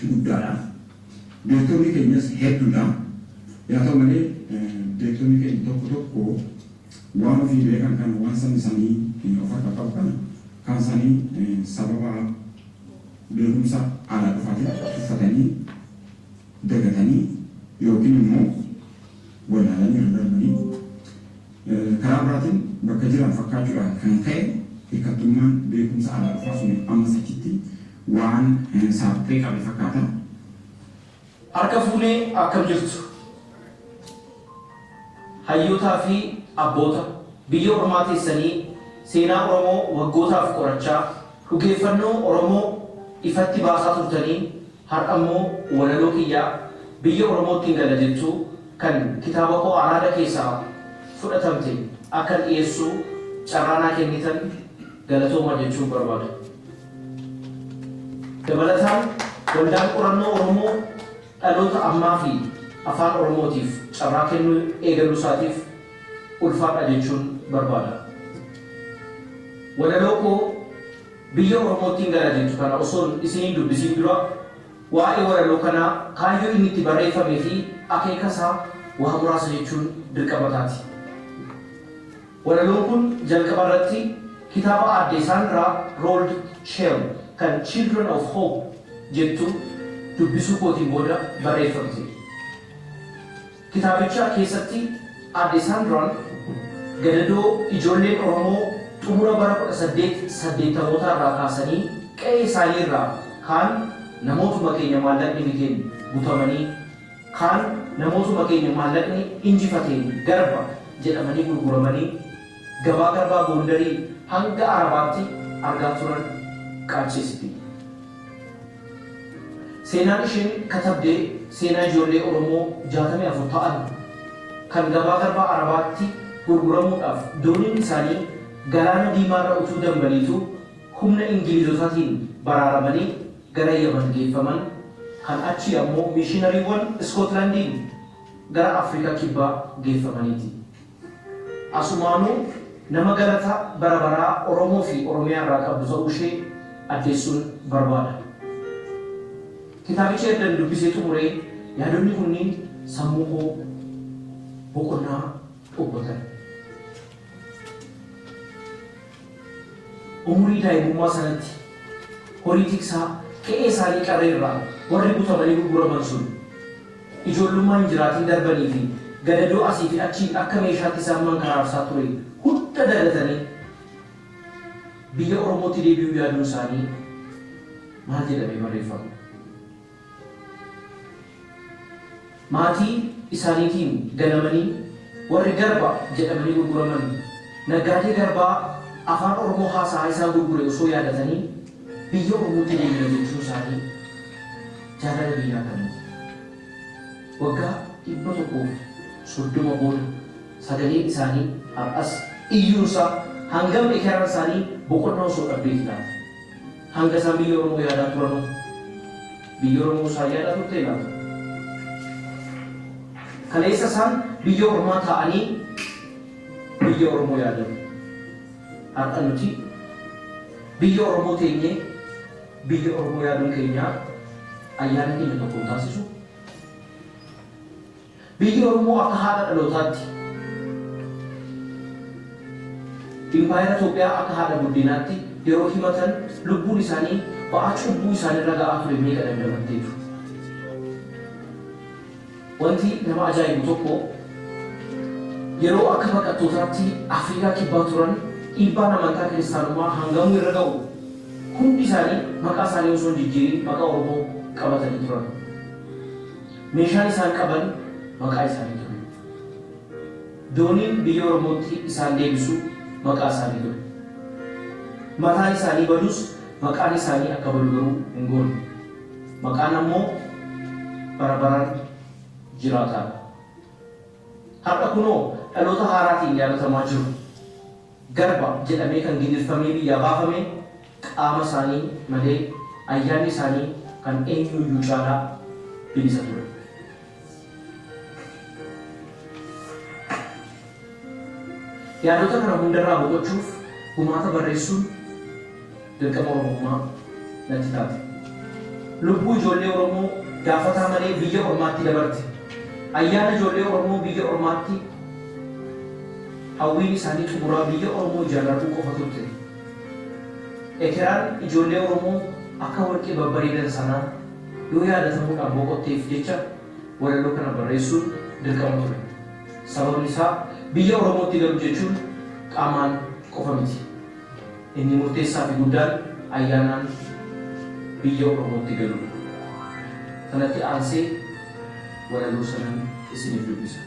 guddaadha. Beektonni keenyas hedduudha. Yaa ta'u malee beektonni keenya tokko tokko waan ofii beekan kana waan sabni isaanii of harka qabu kana kan isaanii sababa beekumsa aadaa dhufaatiin uffatanii dagatanii yookiin immoo walaalanii darbanii karaa biraatiin bakka jiran fakkaachuudhaan kan ka'e hirkattummaan beekumsa aadaa dhufaa sun ammas achitti waan saaphee qabe fakkaata. Harka fuunee akkam jirtu hayyootaa fi abboota biyya ormaa teessanii seenaa Oromoo waggootaaf qorachaa dhugeeffannoo Oromoo ifatti baasaa turtanii har'a immoo walaloo kiyyaa biyya Oromootiin gala jettu kan kitaaba koo araada keessaa fudhatamte akka dhiyeessu carraanaa kennitan galatooma jechuun barbaada. Dabalataan waldaan qorannoo Oromoo dhaloota ammaa fi afaan Oromootiif carraa kennuu eegaluu isaatiif ulfaadha jechuun barbaada. Walaloo koo biyya Oromootiin gala jettu kana osoo isiniin dubbisiin dura waa'ee walaloo kanaa kaayyoo inni itti barreeffamee fi akeeka isaa waa muraasa jechuun dirqamataati. Walaloon kun jalqaba irratti kitaaba aadde Saandiraa Roald Shell kan Children of Hope jettu dubbisuu kootiin booda barreeffamte. Kitaabicha keessatti aadde Saandiraan gadadoo ijoolleen Oromoo xumura bara 1880 irraa kaasanii qe'ee isaanii irraa kaan namootuma keenya maallaqni biteen butamanii kaan namootuma keenya maallaqni injifateen garba jedhamanii gurguramanii gabaa garbaa Gondarii hanga Arabaatti argaa turan qaanceessiti. Seenaan isheen katabdee seenaa ijoollee Oromoo 64 ta'an kan gabaa garbaa Arabaatti gurguramuudhaaf dooniin isaanii galaana diimaarra utuu dambaliitu humna Ingilizotaatiin baraaramanii gara Yaman geeffaman kan achi ammoo mishinariiwwan Iskootlaandiin gara Afrikaa kibbaa geeffamaniiti. Asumaanuu nama galata bara baraa Oromoo fi Oromiyaa irraa qabdu ta'uu ishee addeessuun barbaada. Kitaabicha erga dubbisee xumuree yaadonni kunniin sammuu koo boqonnaa dhobbatan. Umurii daa'imummaa sanatti horii tiksaa qe'ee isaanii qarree irraa warri butamanii gurguraman sun ijoollummaa hin jiraatiin darbanii fi gadadoo asii fi achiin akka meeshaatti isaan mankaraarsaa ture hunda dagatanii biyya Oromootti deebi'uu yaaduun isaanii maal jedhamee barreeffama. Maatii isaaniitiin ganamanii warri garba jedhamanii gurguraman naggaadee garbaa afaan Oromoo haasaa isaa gurgure osoo yaadatanii biyya Oromootti deebi'an jechuun isaanii jaalala biyyaa kamiiti. Waggaa 130 booda sagaleen isaanii har'as iyyuunsaa hangam ekeran isaanii boqonnaa osoo dhabdeeti laata. Hanga isaan biyya Oromoo yaadaa turan biyya Oromoo isaan yaadaa turte laata. Kaleessa isaan biyya Oromoo ta'anii biyya Oromoo yaadan. Har'a nuti biyya Oromoo teenyee biyya Oromoo yaaduun keenyaa ayyaana keenya tokkoon taasisu. Biyya Oromoo akka haadha dhalootaatti Impaayera Itoophiyaa akka haadha guddinaatti yeroo himatan lubbuun isaanii ba'aa cubbuu isaanirra ga'aa ture meeqa dandamatteetu. Wanti nama ajaa'ibu tokko yeroo akka baqattootaatti Afrikaa kibbaa turan dhiibbaan amantaa kiristaanummaa hangamuu irra ga'u hundi isaanii maqaa isaanii osoo hin jijjiirin maqaa Oromoo qabatanii turan. Meeshaan isaan qaban maqaa isaanii ture. Dooniin biyya Oromootti isaan deebisu maqaa isaanii ture. Mataan isaanii badus maqaan isaanii akka badu garuu hin goone. Maqaan ammoo bara baraan jiraataadha. Har'a kunoo dhaloota haaraatiin yaadatamaa jiru. Garba jedhamee kan gidirfamee biyyaa baafame qaama isaanii malee ayyaanni isaanii kan eenyuyyuu caalaa bilisa ture. Yaadota kana hundarraa boqochuuf gumaata barreessuun dirqama Oromummaa natti taate. Lubbuu ijoollee Oromoo gaafataa malee biyya Ormaatti dabarte. Ayyaana ijoollee Oromoo biyya Ormaatti hawwiin isaanii xumuraa biyya Oromoo ijaarratuu qofa turte. Ekeraan ijoollee Oromoo akka warqee babbareedan sanaa yoo yaadatamuudhaan boqotteef jecha walaloo kana barreessuun dirqama ture. Sababni isaa biyya Oromootti galu jechuun qaamaan qofa miti. Inni murteessaa fi guddaan ayyaanaan biyya Oromootti galudha. Kanatti aansee walaloo sanan isiniif dubbisa.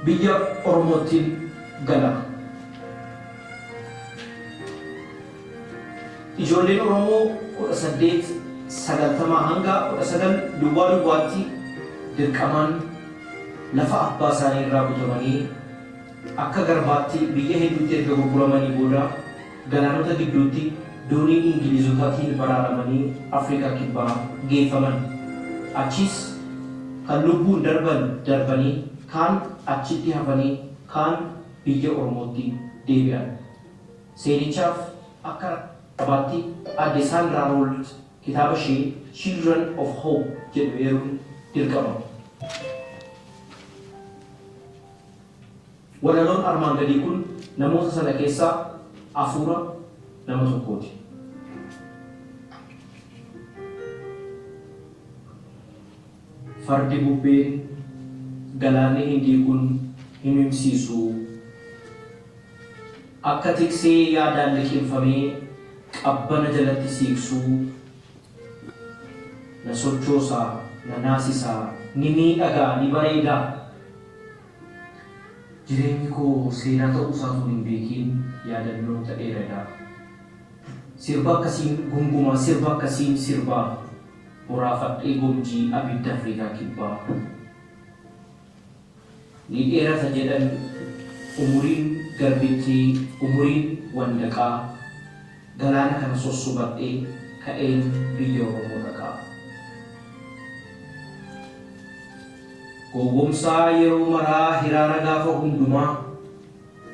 Biyya Oromootti gala. Ijoolleen Oromoo 1890 hanga 19 duwwaatti dirqamaan lafa abbaa isaanii irraa butamanii akka garbaatti biyya hedduutti erga gurguramanii booda galaanota gidduutti doonii Ingilizotaatiin baraaramanii Afrikaa kibbaa geeffaman. Achis kan lubbuun darbanii kaan achitti hafanii kaan biyya Oromootti deebi'an. Seenichaaf akka Abati adde Sandra Rold kitaaba ishee Children of Hope jedhu eeruun dirqama. Walaloon armaan gadii kun namoota sana keessaa hafuura nama tokkooti. Fardi bubbeen galaanni hindii kun hin himsiisu. Akka tiksee yaadaan liqimfamee qabbana jalatti siiqsuu na sochoosaa na naasisaa ni miidhagaa ni bareedaa. Jireenyi koo seenaa ta'uu isaatu hin beekiin yaadannoo ta'eeradha. Sirba akkasiin gungumaa sirba akkasiin sirbaa boraafadhee gomjii abidda Afrikaa kibbaa. Ni dheerata jedhan umuriin garbittii umuriin wandaqaa galaana kana sossubadhee ka'een biyya Oromoo dhaqaa. Gowwoomsaa yeroo maraa hiraara gaafa hundumaa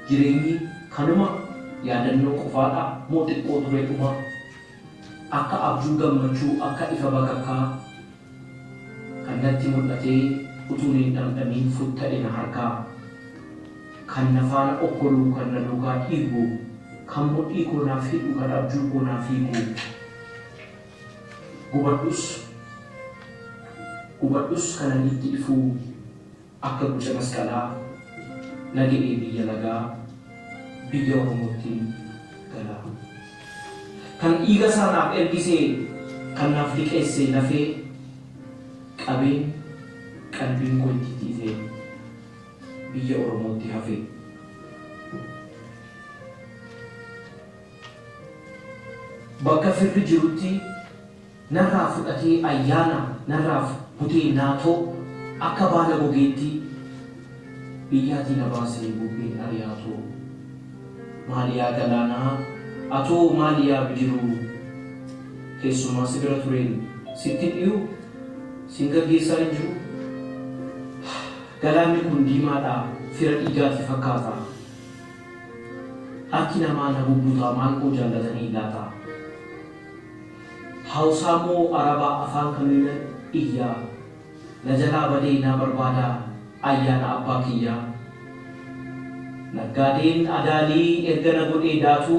jireenyi kanuma yaadannoo qofaadha moo xiqqoo tureedhuma. Akka abjuu gammachuu akka ifa bakakkaa kan natti mul'atee utuun hin dhamdhamiin futta'e na harkaa. Kan na faana okkoluu kan na duukaa dhiigu kan mudhii koo naaf hidhu kan abjuu koo naaf hiiku. Gubadhus kanan itti dhufuu akka guca masqalaa naga'ee biyya lagaa biyya Oromootti galaa. Kan dhiiga isaa naaf ergisee kan naaf liqeessee lafee qabeen qalbiin koo itti tiisee biyya Oromootti hafee. bakka firri jirutti narraa fudhatee ayyaana narraa butee naatoo akka baala gogeetti biyyaatii na baasee bubbeen ari'aatoo maaliyaa galaanaa atoo maaliyaa bidiruu keessumaa si bira tureen sitti dhiyuu sin gaggeessaa hin jiru galaanni kun diimaadhaa fira dhiigaatti fakkaata akki namaa na bubbutaa maal koo jaallatanii laata hawsaa moo arabaa afaan kamiin iyyaa na jalaa badee naa barbaadaa ayyaana abbaa kiyyaa naggaadeen adaalii erga na godhee daatu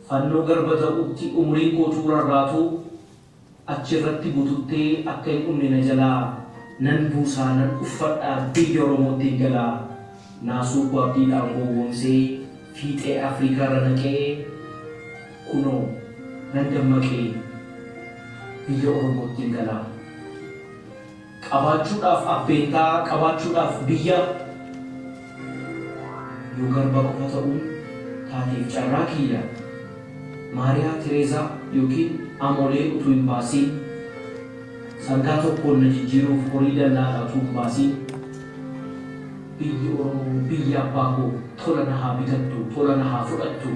fannoo garba ta'utti umriin kootuu rarraatu achirratti bututtee akka hin dhumne na jalaa nan buusaa nan uffadhaa biyya Oromootti galaa naasuu abdiidhaan gowwoomsee fiixee Afrikaa irra naqee kunoo nan dammaqee biyya Oromootti galaa qabaachuudhaaf abbeentaa qabaachuudhaaf biyya yoo garba qofa ta'uun taateef carraa kiyya Maariyaa Tereezaa yookiin Amolee utuu hin baasiin sangaa tokkoon na jijjiiruuf horii dallaadhaa utuu hin baasiin biyyi Oromoo biyya abbaa koo tola na haa bitattu tola na haa fudhattu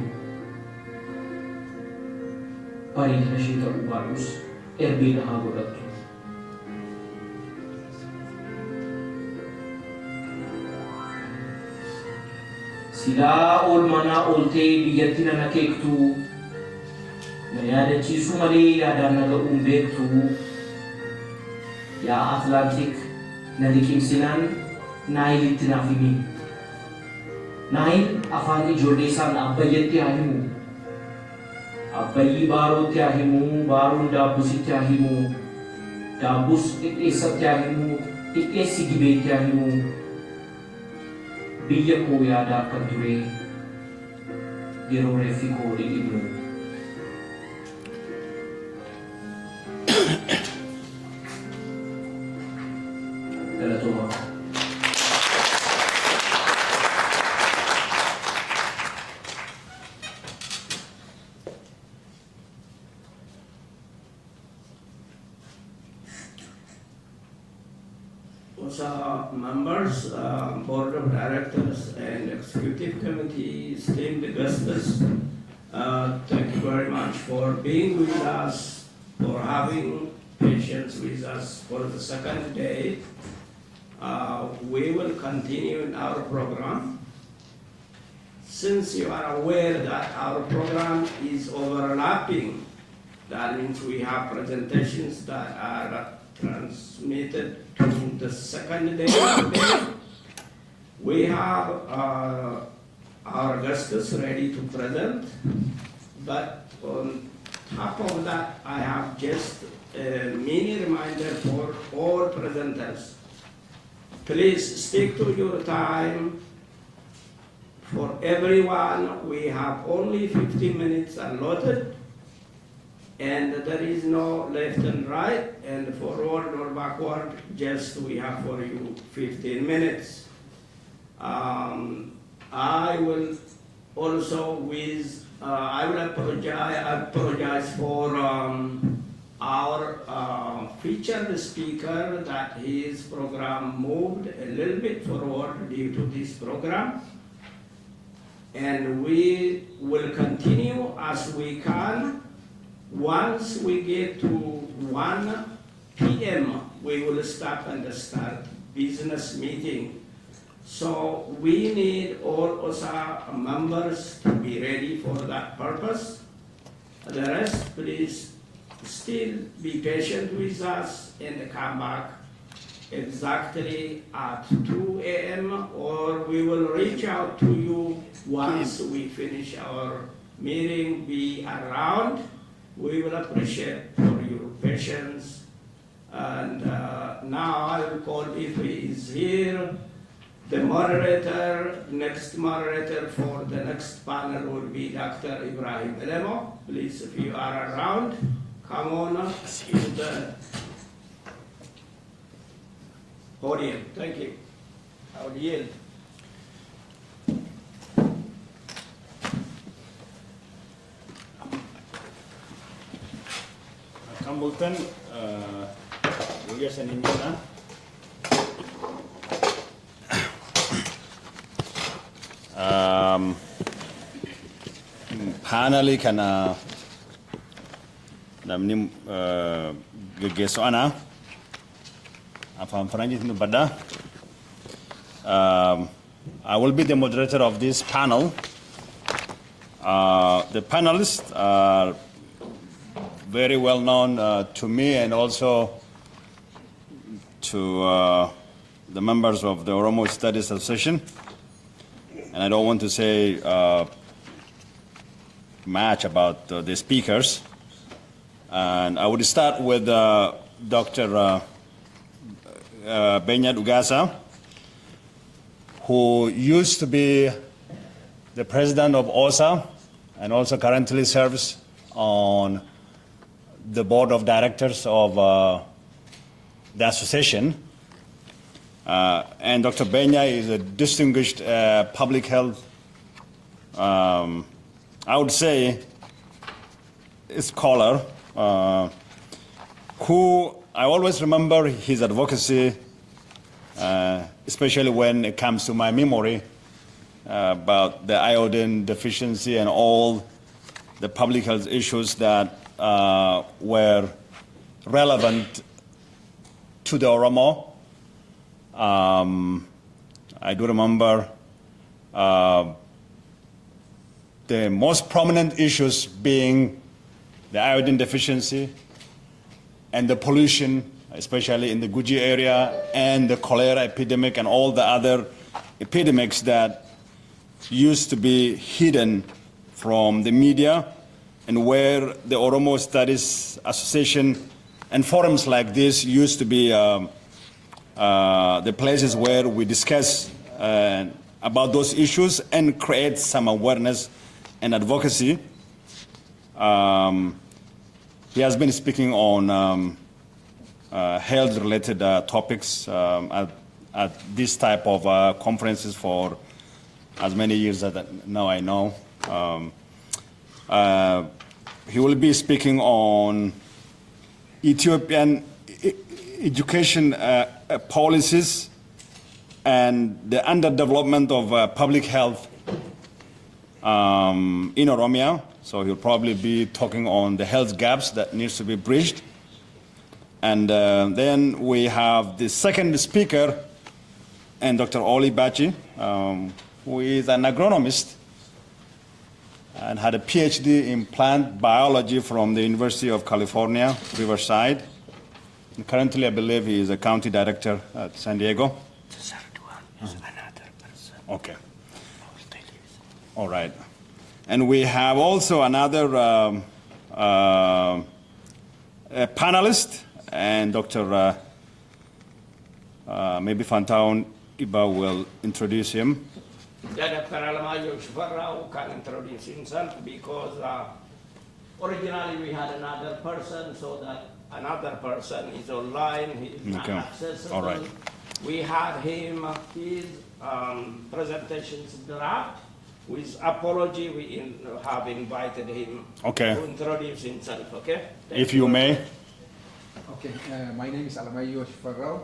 bareedina ishee ta'uu baadhus erbee na haa godhattu. Silaa oolmanaa ooltee biyyatti nan akeektu na yaadachiisu malee yaadaan na ga'uun beektu yaa Atlaantik na liqimsinaan naayilitti naaf himi naayil afaan ijoollee isaan abbayyetti haa himu abbayyii baarootti haa himu baaroon daabbusitti haa himu daabbus dhidheessatti haa himu dhidheessi gibeetti haa himu biyya koo yaadaa akkan ture yeroo reeffi koo dhidhimu galatoomaa. OSA members, board of directors, and executive committee, esteemed guests, thank you very much for being with us, for having patience with us for the second day. We will continue in our program. Since you are aware that our program is overlapping, that means we have presentations that are transmitted to the second day. We have our guests ready to present, but on top of that, I have just a mini reminder for all presenters. Please stick to your time. For everyone, we have only 15 minutes allotted, and there is no left and right, and forward or backward, just we have for you 15 minutes. I will also I will apologize for our featured speaker that his program moved a little bit forward due to this program. And we will continue as we can. Once we get to 1 p.m., we will stop and start business meeting. So we need all OSA members to be ready for that purpose. The rest, please still be patient with us and come back exactly at 2 a.m. or we will reach out to you once we finish our meeting. Be around. We will appreciate for your patience. And now I will call, if he is here, the moderator, next moderator for the next panel will be Dr. Ibrahim Elemo. Please, if you are around, come on to the podium. Thank you. I will yield. Hamilton, Julius and Indiana. Paneli kana namni gegeso ana afam Faranjit nu bada. I will be the moderator of this panel. The panelists are very well known to me and also to the members of the Oromo Studies Association. And I don't want to say much about the speakers. And I would start with Dr. Benyat Ugasa, who used to be the president of OSA and also currently serves on the board of directors of the association. And Dr. Benya is a distinguished public health, I would say, scholar, who I always remember his advocacy, especially when it comes to my memory about the iodine deficiency and all the public health issues that were relevant to the Oromo. I do remember the most prominent issues being the iodine deficiency and the pollution, especially in the Guji area, and the cholera epidemic and all the other epidemics that used to be hidden from the media, and where the Oromo Studies Association and forums like this used to be the places where we discuss about those issues and create some awareness and advocacy. He has been speaking on health-related topics at this type of conferences for as many years as now I know. He will be speaking on Ethiopian education policies and the underdevelopment of public health in Oromia. So he'll probably be talking on the health gaps that needs to be bridged. And then we have the second speaker, and Dr. Oli Bachi, who is an agronomist and had a PhD in plant biology from the University of California, Riverside. And currently, I believe he is a county director at San Diego. The third one is another person. Okay. All right. And we have also another panelist, and Dr. Maybe Fantaun Iba will introduce him. Yeah, Dr. Alamayo Shifarrao can introduce himself because originally we had another person, so that another person is online, he is not accessible. All right. We had him, his presentations draft. With apology, we have invited him to introduce himself, okay? If you may. Okay, my name is Alamayo Shifarrao.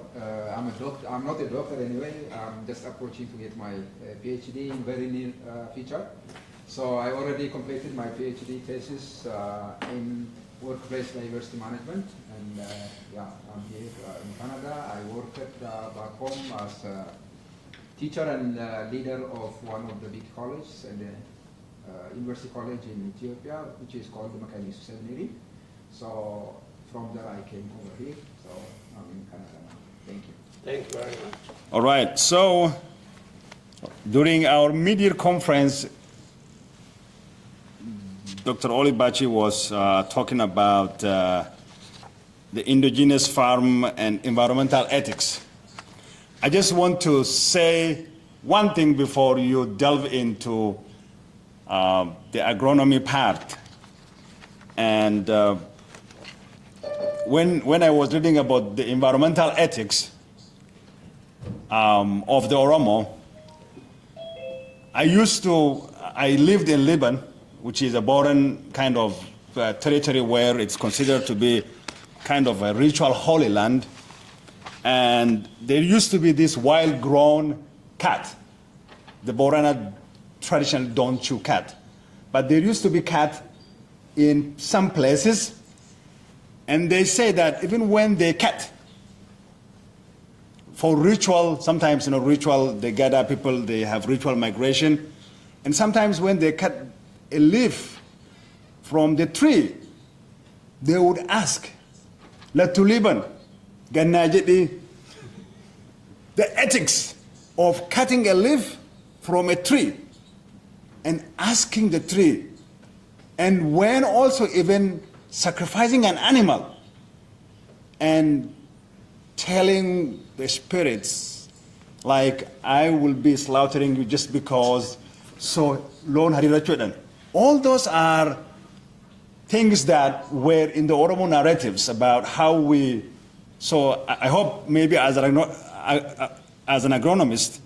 I'm a doctor. I'm not a doctor anyway. I'm just approaching to get my PhD in very near future. So I already completed my PhD thesis in workplace diversity management, and yeah, I'm here in Canada. I worked back home as a teacher and leader of one of the big colleges and the university college in Ethiopia, which is called the Mechanics Seminary. So from there I came over here. So I'm in Canada now. Thank you. Thank you very much. All right. So during our mid-year conference, Dr. Oli Bachi was talking about the indigenous farm and environmental ethics. I just want to say one thing before you delve into the agronomy part. And when I was reading about the environmental ethics of the Oromo, I lived in Liban, which is a border kind of territory where it's considered to be kind of a ritual holy land. And there used to be this wild-grown cat. The Borana traditional don't chew cat. But there used to be cat in some places, and they say that even when they cat, for ritual, sometimes, ritual, they gather people, they have ritual migration, and sometimes when they cut a leaf from the tree, they would ask, Latuliban, Ganajeti, the ethics of cutting a leaf from a tree and asking the tree, and when also even sacrificing an animal and telling the spirits, like, I will be slaughtering you just because, so, Lon Harirachudan. All those are things that were in the Oromo narratives about how we, so I hope maybe as an agronomist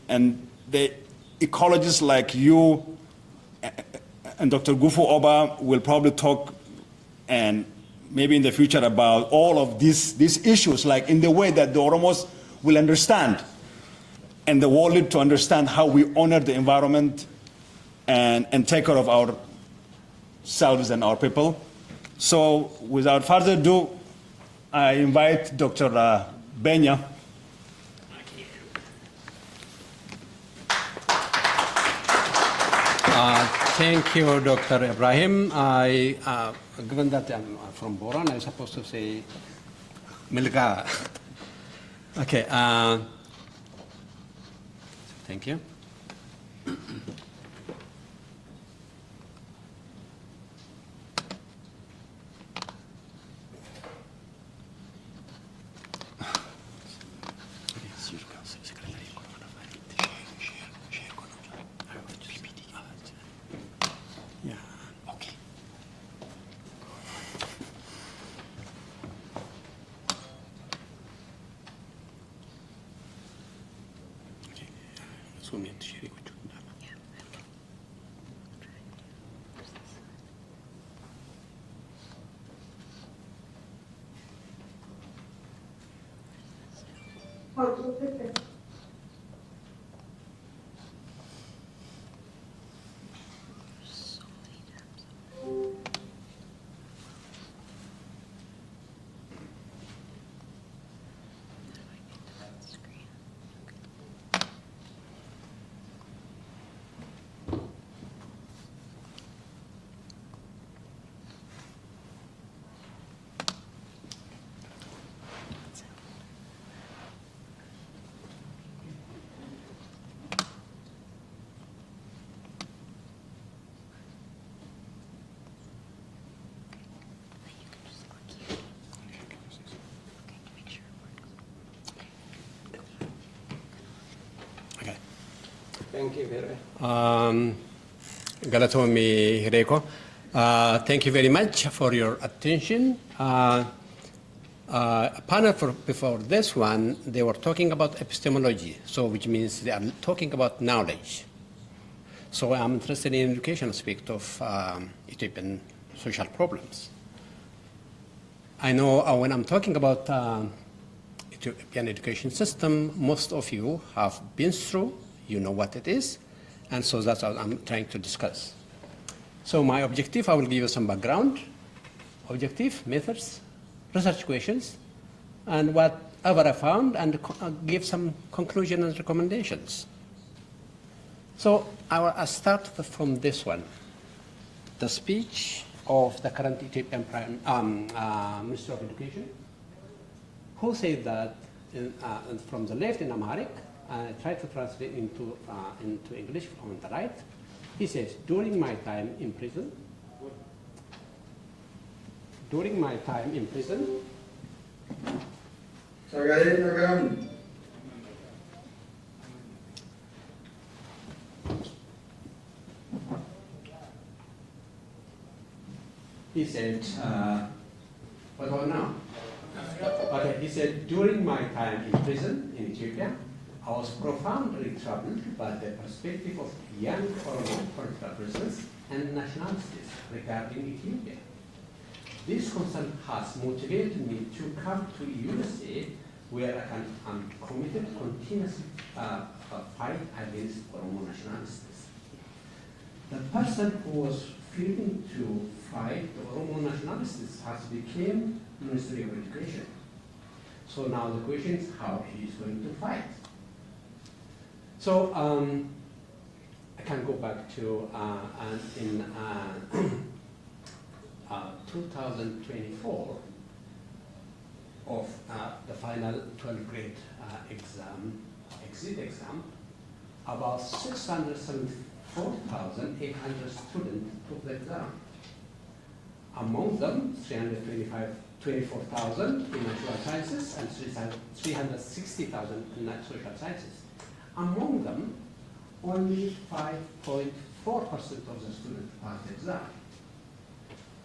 and the ecologists like you and Dr. Gufu Oba will probably talk and maybe in the future about all of these issues, like in the way that the Oromos will understand and the world to understand how we honor the environment and take care of ourselves and our people. So without further ado, I invite Dr. Benya. Thank you, Dr. Ibrahim. Given that I'm from Boran, I'm supposed to say Milga. Okay. Thank you. Thank you very Galatomi Hireko. Thank you very much for your attention. A panel before this one, they were talking about epistemology, so which means they are talking about knowledge. So I'm interested in education aspect of Ethiopian social problems. I know when I'm talking about Ethiopian education system, most of you have been through, you know what it is, and so that's what I'm trying to discuss. So my objective, I will give you some background, objective, methods, research questions, and whatever I found, and give some conclusion and recommendations. So I'll start from this one, the speech of the current Ethiopian Minister of Education, who said that from the left in Amharic, I try to translate into English on the right. He says, during my time in prison, he said, what about now? Okay, he said, during my time in prison in Ethiopia, I was profoundly troubled by the perspective of young Oromo political prisoners and nationalities regarding Ethiopia. this concern has motivated me to come to USA, where I'm committed to continuous fight against Oromo nationalists. The person who was feeling to fight the Oromo nationalists has become Ministry of Education. So now the question is how he is going to fight. So I can go back to in 2024 of the final 12th grade exit exam, about 674,800 students took the exam. Among them, 24,000 in natural sciences and 360,000 in social sciences. Among them, only 5.4% of the students passed the exam.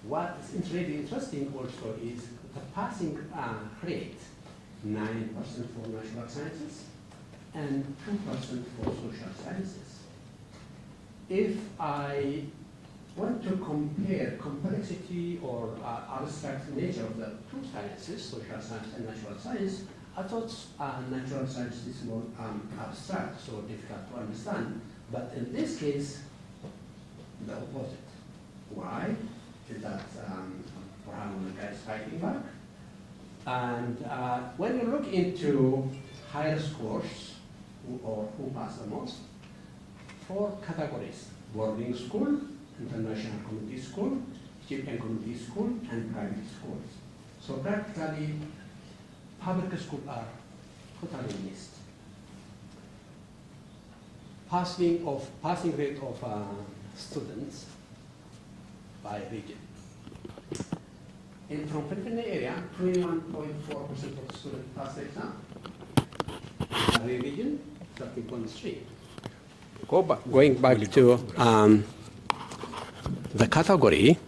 What is really interesting also is the passing rate, 9% for natural sciences and 2% for social sciences. If I want to compare complexity or abstract nature of the two sciences, social science and natural science, I thought natural science is more abstract, so difficult to understand. But in this case, the opposite. Why? Is that Oromo is fighting back. And when you look into higher scores, who pass the most, 4 categories: boarding school, international community school, Ethiopian community school, and private schools. So practically, public schools are totally missed. Passing rate of students by region. In from Pennsylvania area, 21.4% of students pass the exam. Every region, 13.3. Going back to the category,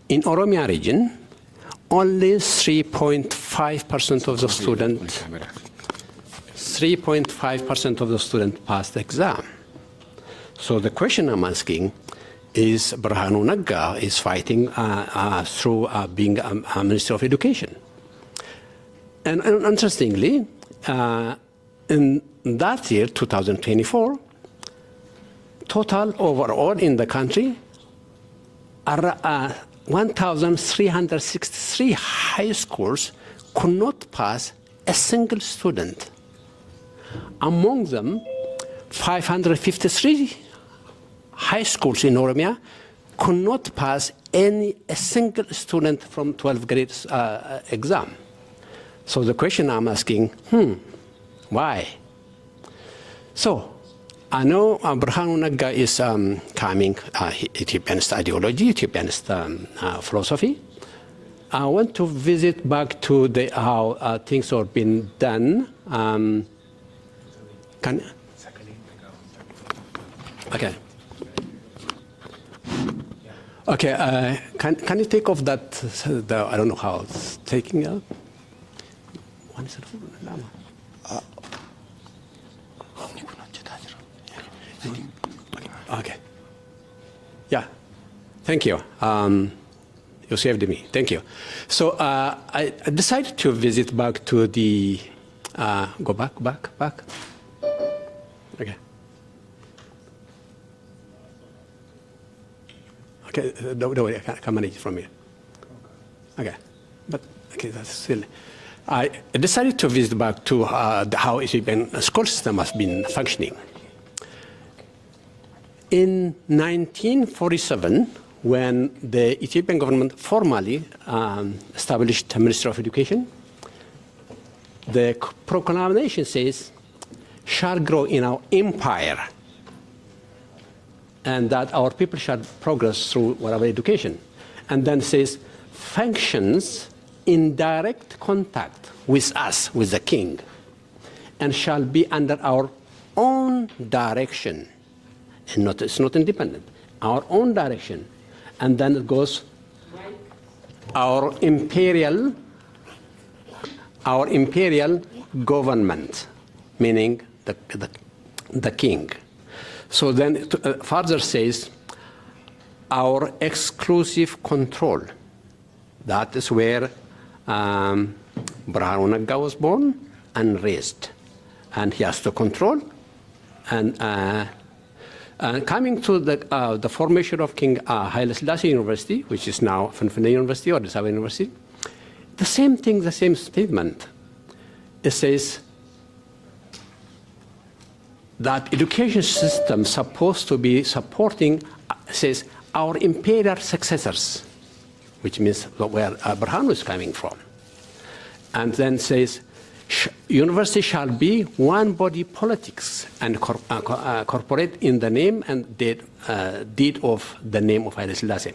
in Oromia region, only 3.5% of the students, 3.5% of the students passed the exam. So the question I'm asking is, Birhanu Nagga is fighting through being a Minister of Education. And interestingly, in that year, 2024, total overall in the country are 1,363 high schools could not pass a single student. Among them, 553 high schools in Oromia could not pass a single student from 12th grade exam. So the question I'm asking, why? So I know Birhanu Nagga is coming Ethiopianist ideology, Ethiopianist philosophy. I want to visit back to how things are being done. Okay. Okay. Can you take off that? I don't know how it's taking out. Okay. Yeah. Thank you. You saved me. Thank you. So I decided to visit back to the. Go back. Okay. Okay. Don't worry. I can manage from here. Okay. But okay, that's still. I decided to visit back to how Ethiopian school system has been functioning. In 1947, when the Ethiopian government formally established a Ministry of Education, the proclamation says, shall grow in our empire, and that our people shall progress through whatever education. And then says, functions in direct contact with us, with the king, and shall be under our own direction. And it's not independent, our own direction. And then it goes, our imperial government, meaning the king. So then it further says, our exclusive control That is where Brahanu Nagga was born and raised. And he has to control. And coming to the formation of King Haile Selassie University, which is now Funfune University or Desawa University, the same thing, the same statement. It says that education system supposed to be supporting, says, our imperial successors, which means where Brahanu is coming from. And then says, university shall be one body politics and corporate in the name and deed of the name of Haile Selassie.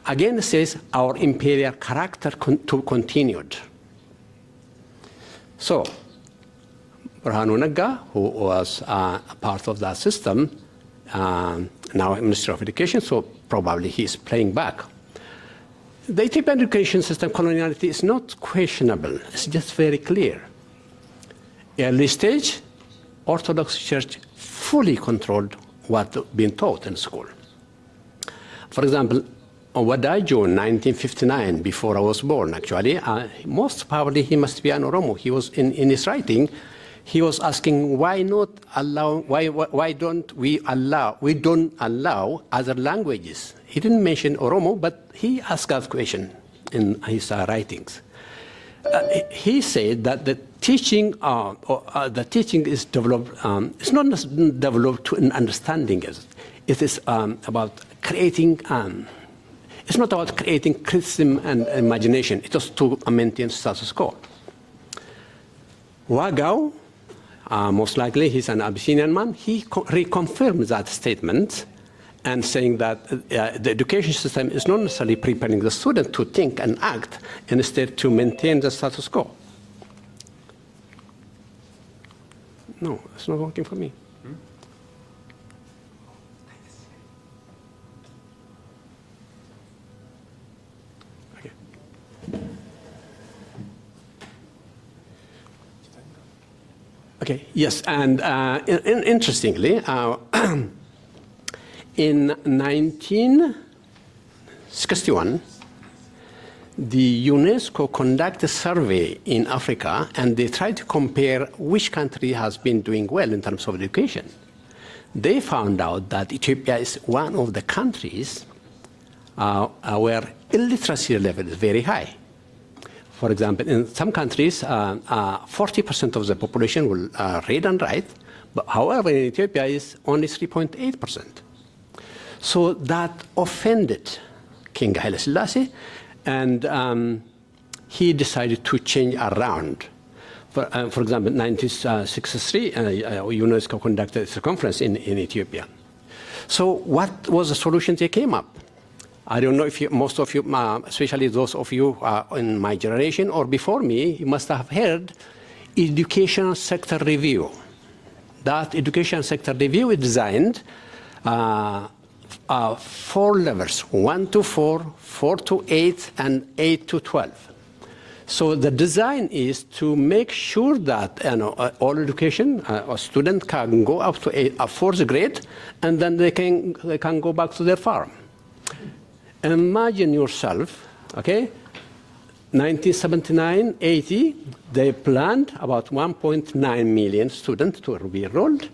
Again, it says our imperial character continued. So, Brahanu Nagga, who was a part of that system, now Minister of Education, so probably he's playing back. The Ethiopian education system coloniality is not questionable, it's just very clear. Early stage, Orthodox Church fully controlled what being taught in school. For example, Wadajo in 1959, before I was born, actually, most probably he must be an Oromo. He was in his writing, he was asking why not allow, why don't we don't allow other languages. He didn't mention Oromo, but he asked that question in his writings. He said that the teaching is developed. It's not developed to an understanding. It is about creating. It's not about creating criticism and imagination. It is to maintain status quo. Wagau, most likely he's an Abyssinian man. He reconfirmed that statement and saying that the education system is not necessarily preparing the student to think and act, and instead to maintain the status quo. No, it's not working for me. Okay. Okay, yes, and interestingly, in 1961, the UNESCO conducted a survey in Africa, and they tried to compare which country has been doing well in terms of education. They found out that Ethiopia is one of the countries where illiteracy level is very high. For example, in some countries, 40% of the population will read and write, but however, in Ethiopia is only 3.8%. So that offended King Haile Selassie, and he decided to change around. For example, in 1963, UNESCO conducted a conference in Ethiopia. So what was the solution they came up? I don't know if most of you, especially those of you in my generation or before me, you must have heard educational sector review. That education sector review is designed 4 levels, 1 to 4, 4 to 8, and 8 to 12. So the design is to make sure that all education, a student can go up to a 4th grade, and then they can go back to their farm. Imagine yourself, okay, 1979-80, they planned about 1.9 million students to be enrolled.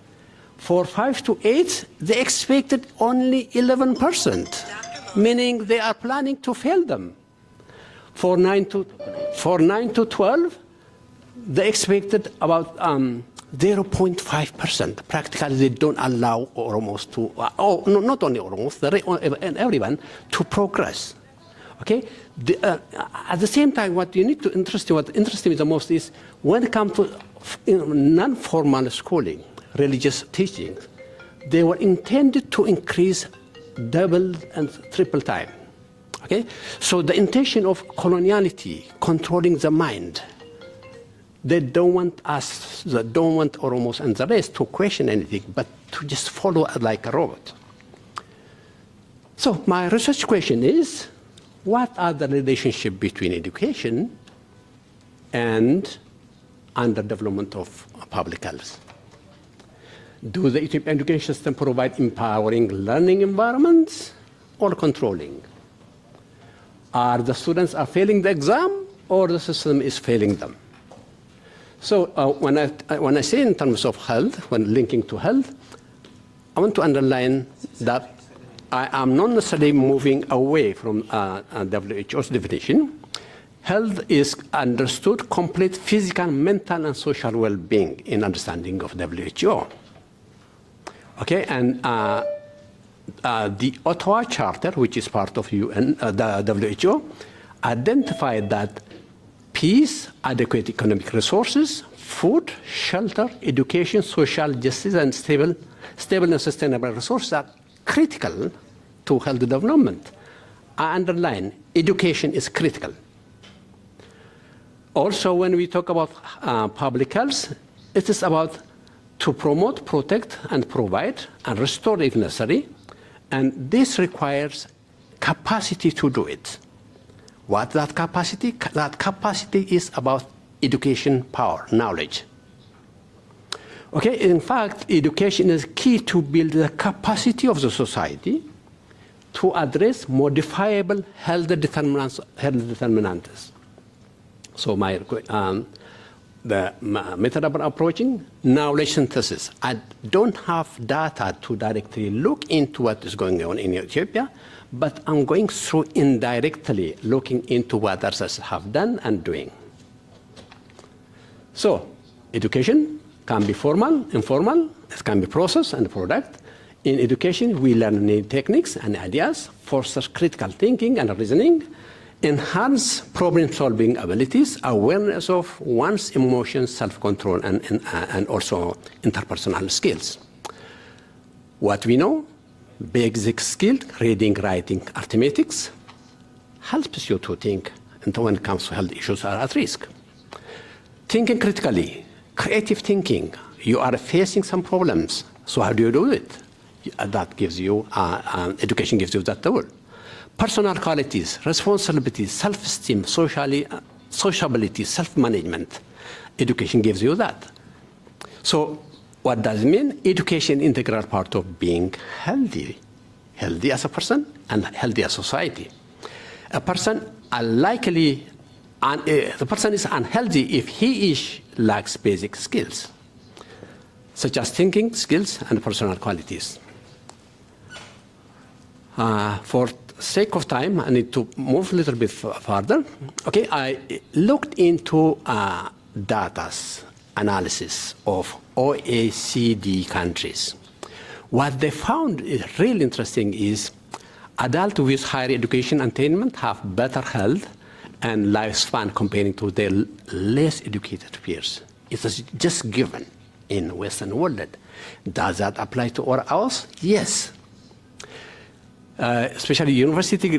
For 5 to 8, they expected only 11%, meaning they are planning to fail them. For 9 to 12, they expected about 0.5%. Practically, they don't allow Oromos to, not only Oromos, and everyone to progress. Okay. At the same time, what interests me the most is when it comes to non-formal schooling, religious teachings, they were intended to increase double and triple time. Okay? So the intention of coloniality, controlling the mind, they don't want us, they don't want Oromos and the rest to question anything, but to just follow like a robot. So my research question is, what are the relationship between education and underdevelopment of public health? Do the Ethiopian education system provide empowering learning environments or controlling? Are the students are failing the exam or the system is failing them? So when I say in terms of health, when linking to health, I want to underline that I am not necessarily moving away from WHO's definition. Health is understood complete physical, mental, and social well-being in understanding of WHO. Okay, and the Ottawa Charter, which is part of UN, the WHO, identified that peace, adequate economic resources, food, shelter, education, social justice, and stable and sustainable resources are critical to health development. I underline, education is critical. Also, when we talk about public health, it is about to promote, protect, and provide, and restore if necessary, and this requires capacity to do it. What that capacity? That capacity is about education power, knowledge. Okay, in fact, education is key to build the capacity of the society to address modifiable health determinants. So the method of approaching knowledge synthesis. I don't have data to directly look into what is going on in Ethiopia, but I'm going through indirectly looking into what others have done and doing. So education can be formal, informal, it can be process and product. In education, we learn new techniques and ideas, foster critical thinking and reasoning, enhance problem-solving abilities, awareness of one's emotions, self-control, and also interpersonal skills. What we know, basic skill, reading, writing, arithmetics, helps you to think when it comes to health issues are at risk. Thinking critically, creative thinking, you are facing some problems, so how do you do it? That gives you, education gives you that tool. Personal qualities, responsibilities, self-esteem, sociability, self-management. Education gives you that. So what does it mean? Education is an integral part of being healthy. Healthy as a person and healthy as a society. A person the person is unhealthy if he lacks basic skills, such as thinking skills and personal qualities. For sake of time, I need to move a little bit further. Okay, I looked into data analysis of OECD countries. What they found is really interesting is adults with higher education attainment have better health and lifespan comparing to their less educated peers. It is just given in Western world. Does that apply to all ours? Yes. Especially university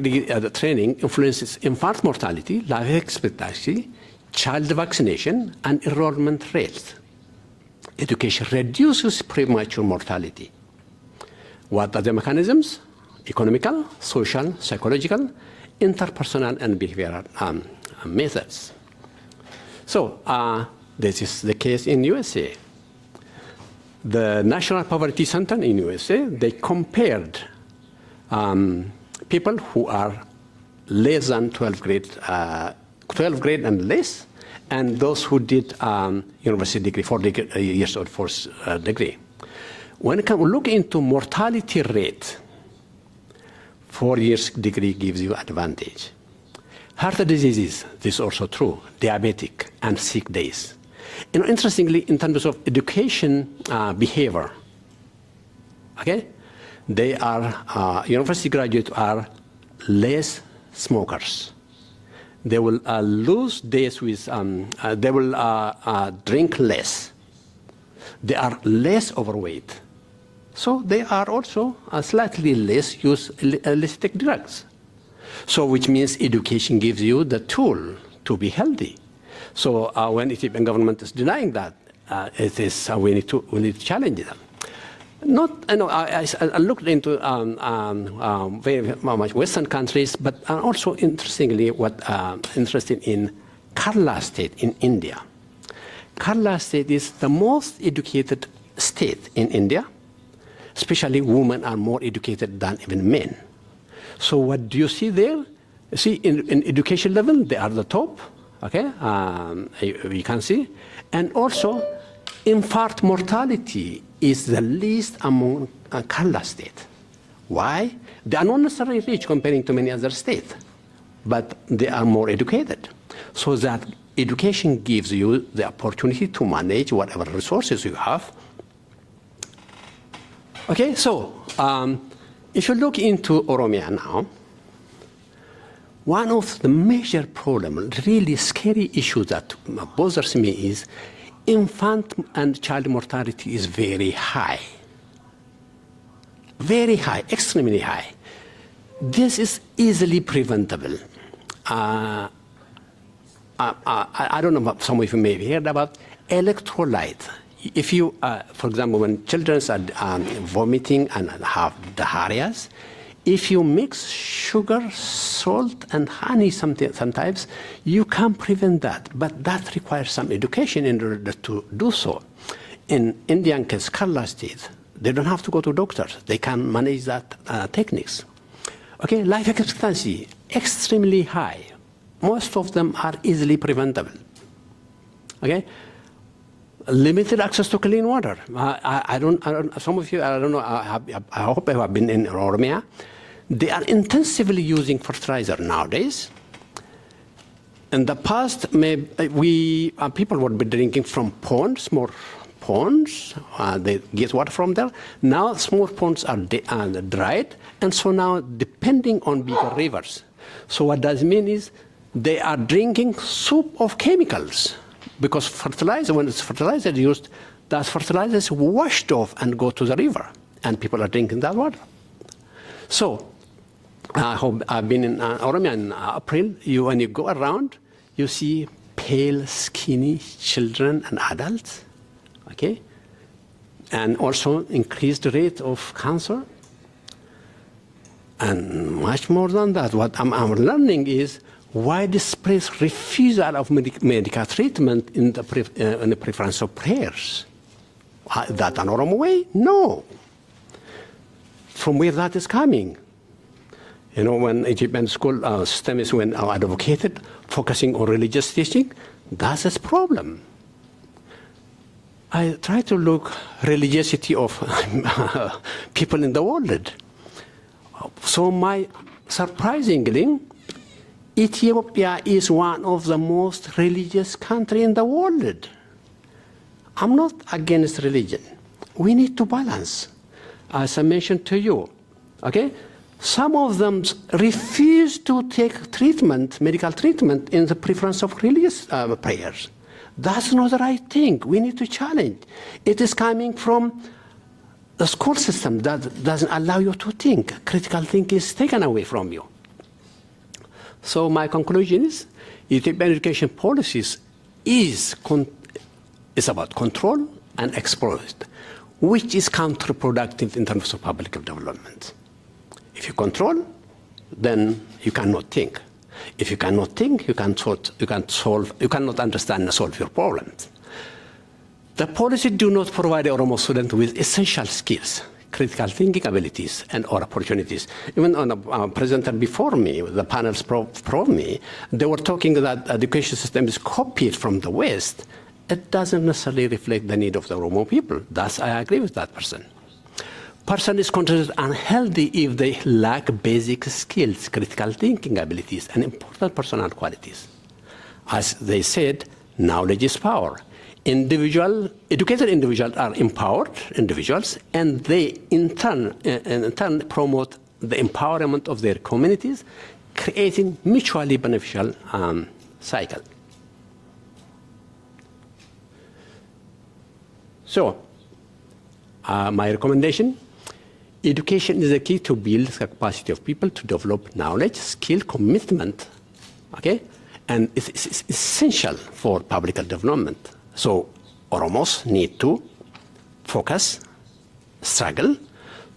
training influences infant mortality, life expectancy, child vaccination, and enrollment rates. Education reduces premature mortality. What are the mechanisms? Economical, social, psychological, interpersonal, and behavioral methods. So this is the case in USA. The National Poverty Center in USA, they compared people who are less than 12th grade and less, and those who did university degree, 4 years old first degree. When we look into mortality rate, 4 years degree gives you advantage. Heart diseases, this is also true, diabetic and sick days. You know, interestingly, in terms of education behavior, okay, they are, university graduates are less smokers. They will lose days with, they will drink less. They are less overweight. So they are also slightly less use illicit drugs. So which means education gives you the tool to be healthy. So when Ethiopian government is denying that, it is, we need to challenge them. Not, I know, I looked into very much Western countries, but also interestingly, interested in Kerala state in India. Kerala state is the most educated state in India. Especially women are more educated than even men. So what do you see there? See, in education level, they are the top, okay? We can see. And also, infant mortality is the least among Kerala state. Why? They are not necessarily rich comparing to many other states, but they are more educated. So that education gives you the opportunity to manage whatever resources you have. Okay, so if you look into Oromia now, one of the major problems, really scary issue that bothers me is infant and child mortality is very high. Very high, extremely high. This is easily preventable. I don't know, some of you may have heard about electrolyte. If you, for example, when children are vomiting and have diarrheas, if you mix sugar, salt, and honey sometimes, you can prevent that. But that requires some education in order to do so. In Indian case, Kerala state, they don't have to go to doctors. They can manage that techniques. Okay, life expectancy, extremely high. Most of them are easily preventable. Okay? Limited access to clean water. I don't, some of you, I don't know, I hope you have been in Oromia. They are intensively using fertilizer nowadays. In the past, people would be drinking from ponds, more ponds. They get water from there. Now, small ponds are dried, and so now depending on bigger rivers. So what does it mean is they are drinking soup of chemicals. Because fertilizer, when it's fertilizer used, that fertilizer is washed off and go to the river, and people are drinking that water. So, I've been in Oromia in April. When you go around, you see pale, skinny children and adults, okay? And also increased rate of cancer. And much more than that, what I'm learning is widespread refusal of medical treatment in the preference of prayers. That an Oromo way? No. From where that is coming? You know, when Egyptian school system is when advocated, focusing on religious teaching, that's a problem. I try to look religiosity of people in the world. So surprisingly, Ethiopia is one of the most religious countries in the world. I'm not against religion. We need to balance, as I mentioned to you. Okay? Some of them refuse to take treatment, medical treatment, in the preference of religious prayers. That's not the right thing. We need to challenge. It is coming from the school system that doesn't allow you to think. Critical thinking is taken away from you. So my conclusion is, Ethiopian education policies is about control and exploit, which is counterproductive in terms of public development. If you control, then you cannot think. If you cannot think, you cannot understand and solve your problems. The policy do not provide Oromo students with essential skills, critical thinking abilities, and or opportunities. Even on a presenter before me, the panels before me, they were talking that education system is copied from the West. It doesn't necessarily reflect the need of the Oromo people. Thus, I agree with that person. Person is considered unhealthy if they lack basic skills, critical thinking abilities, and important personal qualities. As they said, knowledge is power. Educated individuals are empowered individuals, and they in turn promote the empowerment of their communities, creating mutually beneficial cycle. So, my recommendation, education is the key to build the capacity of people to develop knowledge, skill, commitment, okay? And it's essential for public development. So Oromos need to focus, struggle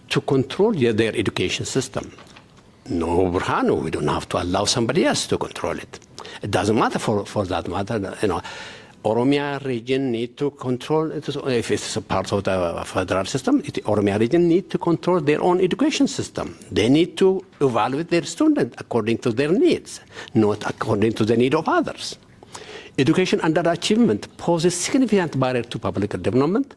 to control their education system. No, Burhanu, we don't have to allow somebody else to control it. It doesn't matter for that matter, you know. Oromia region need to control, if it's a part of the federal system, Oromia region need to control their own education system. They need to evaluate their students according to their needs, not according to the need of others. Education underachievement poses significant barrier to public development.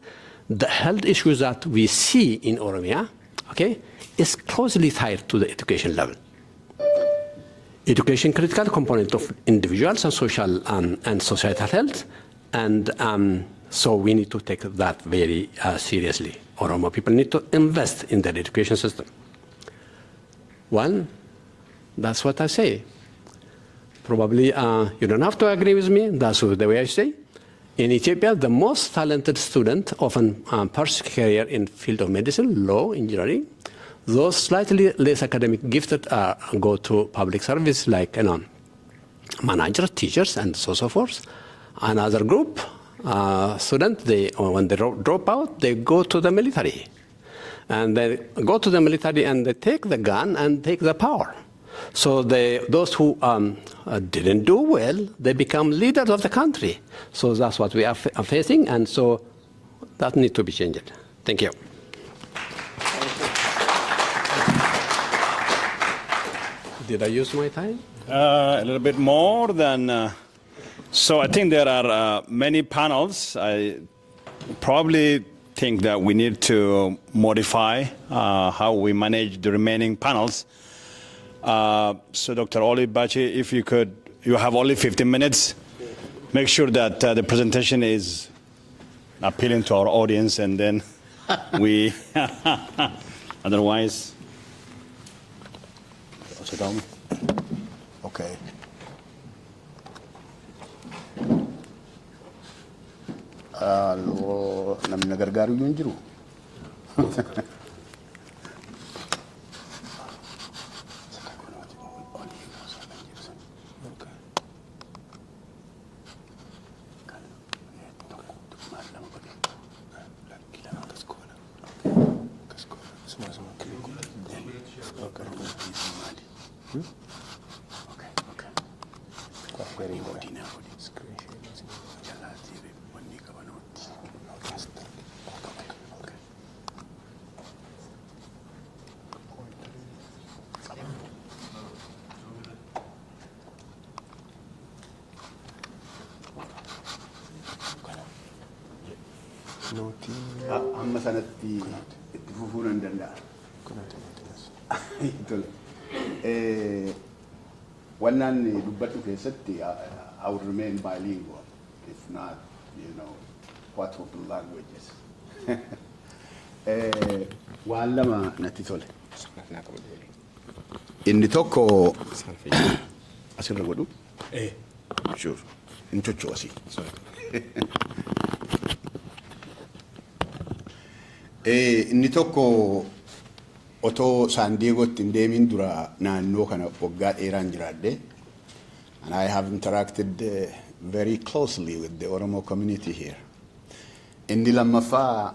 The health issues that we see in Oromia, okay, is closely tied to the education level. Education critical component of individuals and social and societal health, and so we need to take that very seriously. Oromo people need to invest in their education system. Well, that's what I say. Probably you don't have to agree with me, that's the way I say. In Ethiopia, the most talented student often pursue career in field of medicine, law, engineering. Those slightly less academic gifted go to public service like managers, teachers, and so forth. Another group, students, when they drop out, they go to the military. And they go to the military and they take the gun and take the power. So those who didn't do well, they become leaders of the country. So that's what we are facing, and so that needs to be changed. Thank you. Did I use my time? A little bit more than. So I think there are many panels. I probably think that we need to modify how we manage the remaining panels. So Dr. Oli Bachi, if you could, you have only 15 minutes. Make sure that the presentation is appealing to our audience, and then we, otherwise. Okay. Namni gargaaru iyyuu hin jiru. Amma sanatti itti fufuun hin danda'a. Wannaan dubbadhu keessatti I would remain bilingual, if not, quadruple languages. Waan lama natti tole. Inni tokko asirra godhu? Sure. Hin chochoosii. Inni tokko otoo San Diegotti hin deemin dura naannoo kana waggaa dheeraan jiraadhe, and I have interacted very closely with the Oromo community here. Inni lammaffaa,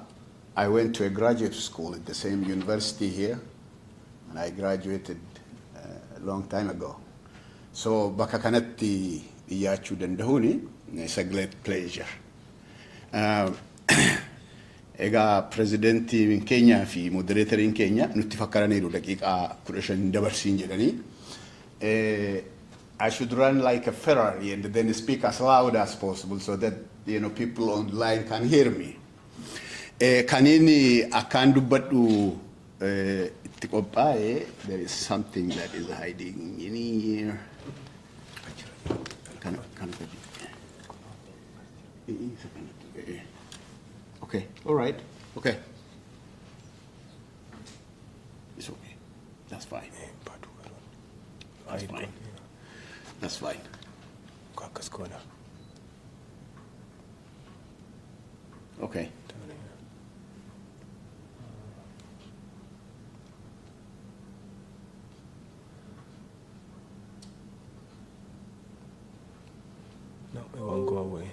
I went to a graduate school at the same university here, and I graduated a long time ago. So bakka kanatti dhiyaachuu danda'uuni, it's a great pleasure. Ega presidenti in Kenya fi moderator in Kenya nutti fakkaraniiru daqiiqaa 15 dabarsiin jedhanii. I should run like a Ferrari and then speak as loud as possible so that people online can hear me. Kanini akkaan dubbadhu itti qophaa'e, there is something that is hiding in here. Okay, all right, okay. It's okay, that's fine. That's fine. That's fine. Okay. No, it won't go away.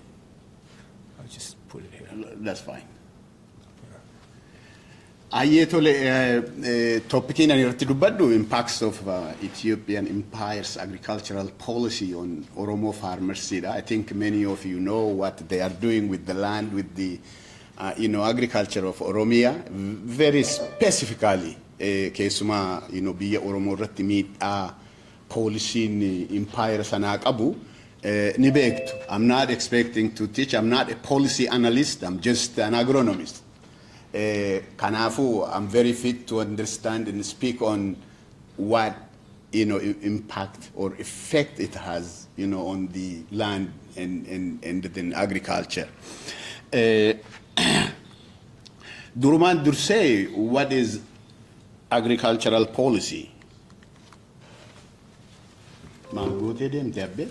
I'll just put it here. That's fine. Ayyetole topikiin ani irratti dubbadhu impacts of Ethiopian empire's agricultural policy on Oromo farmers. I think many of you know what they are doing with the land, with the agriculture of Oromia, very specifically. Keessumaa biyya Oromoo irratti miidhaa poolisiin empire sanaa qabu ni beektu. I'm not expecting to teach. I'm not a policy analyst. I'm just an agronomist. Kanafu, I'm very fit to understand and speak on what impact or effect it has on the land and then agriculture. Durumaan dursee, what is agricultural policy? Mangoote deemte abbe?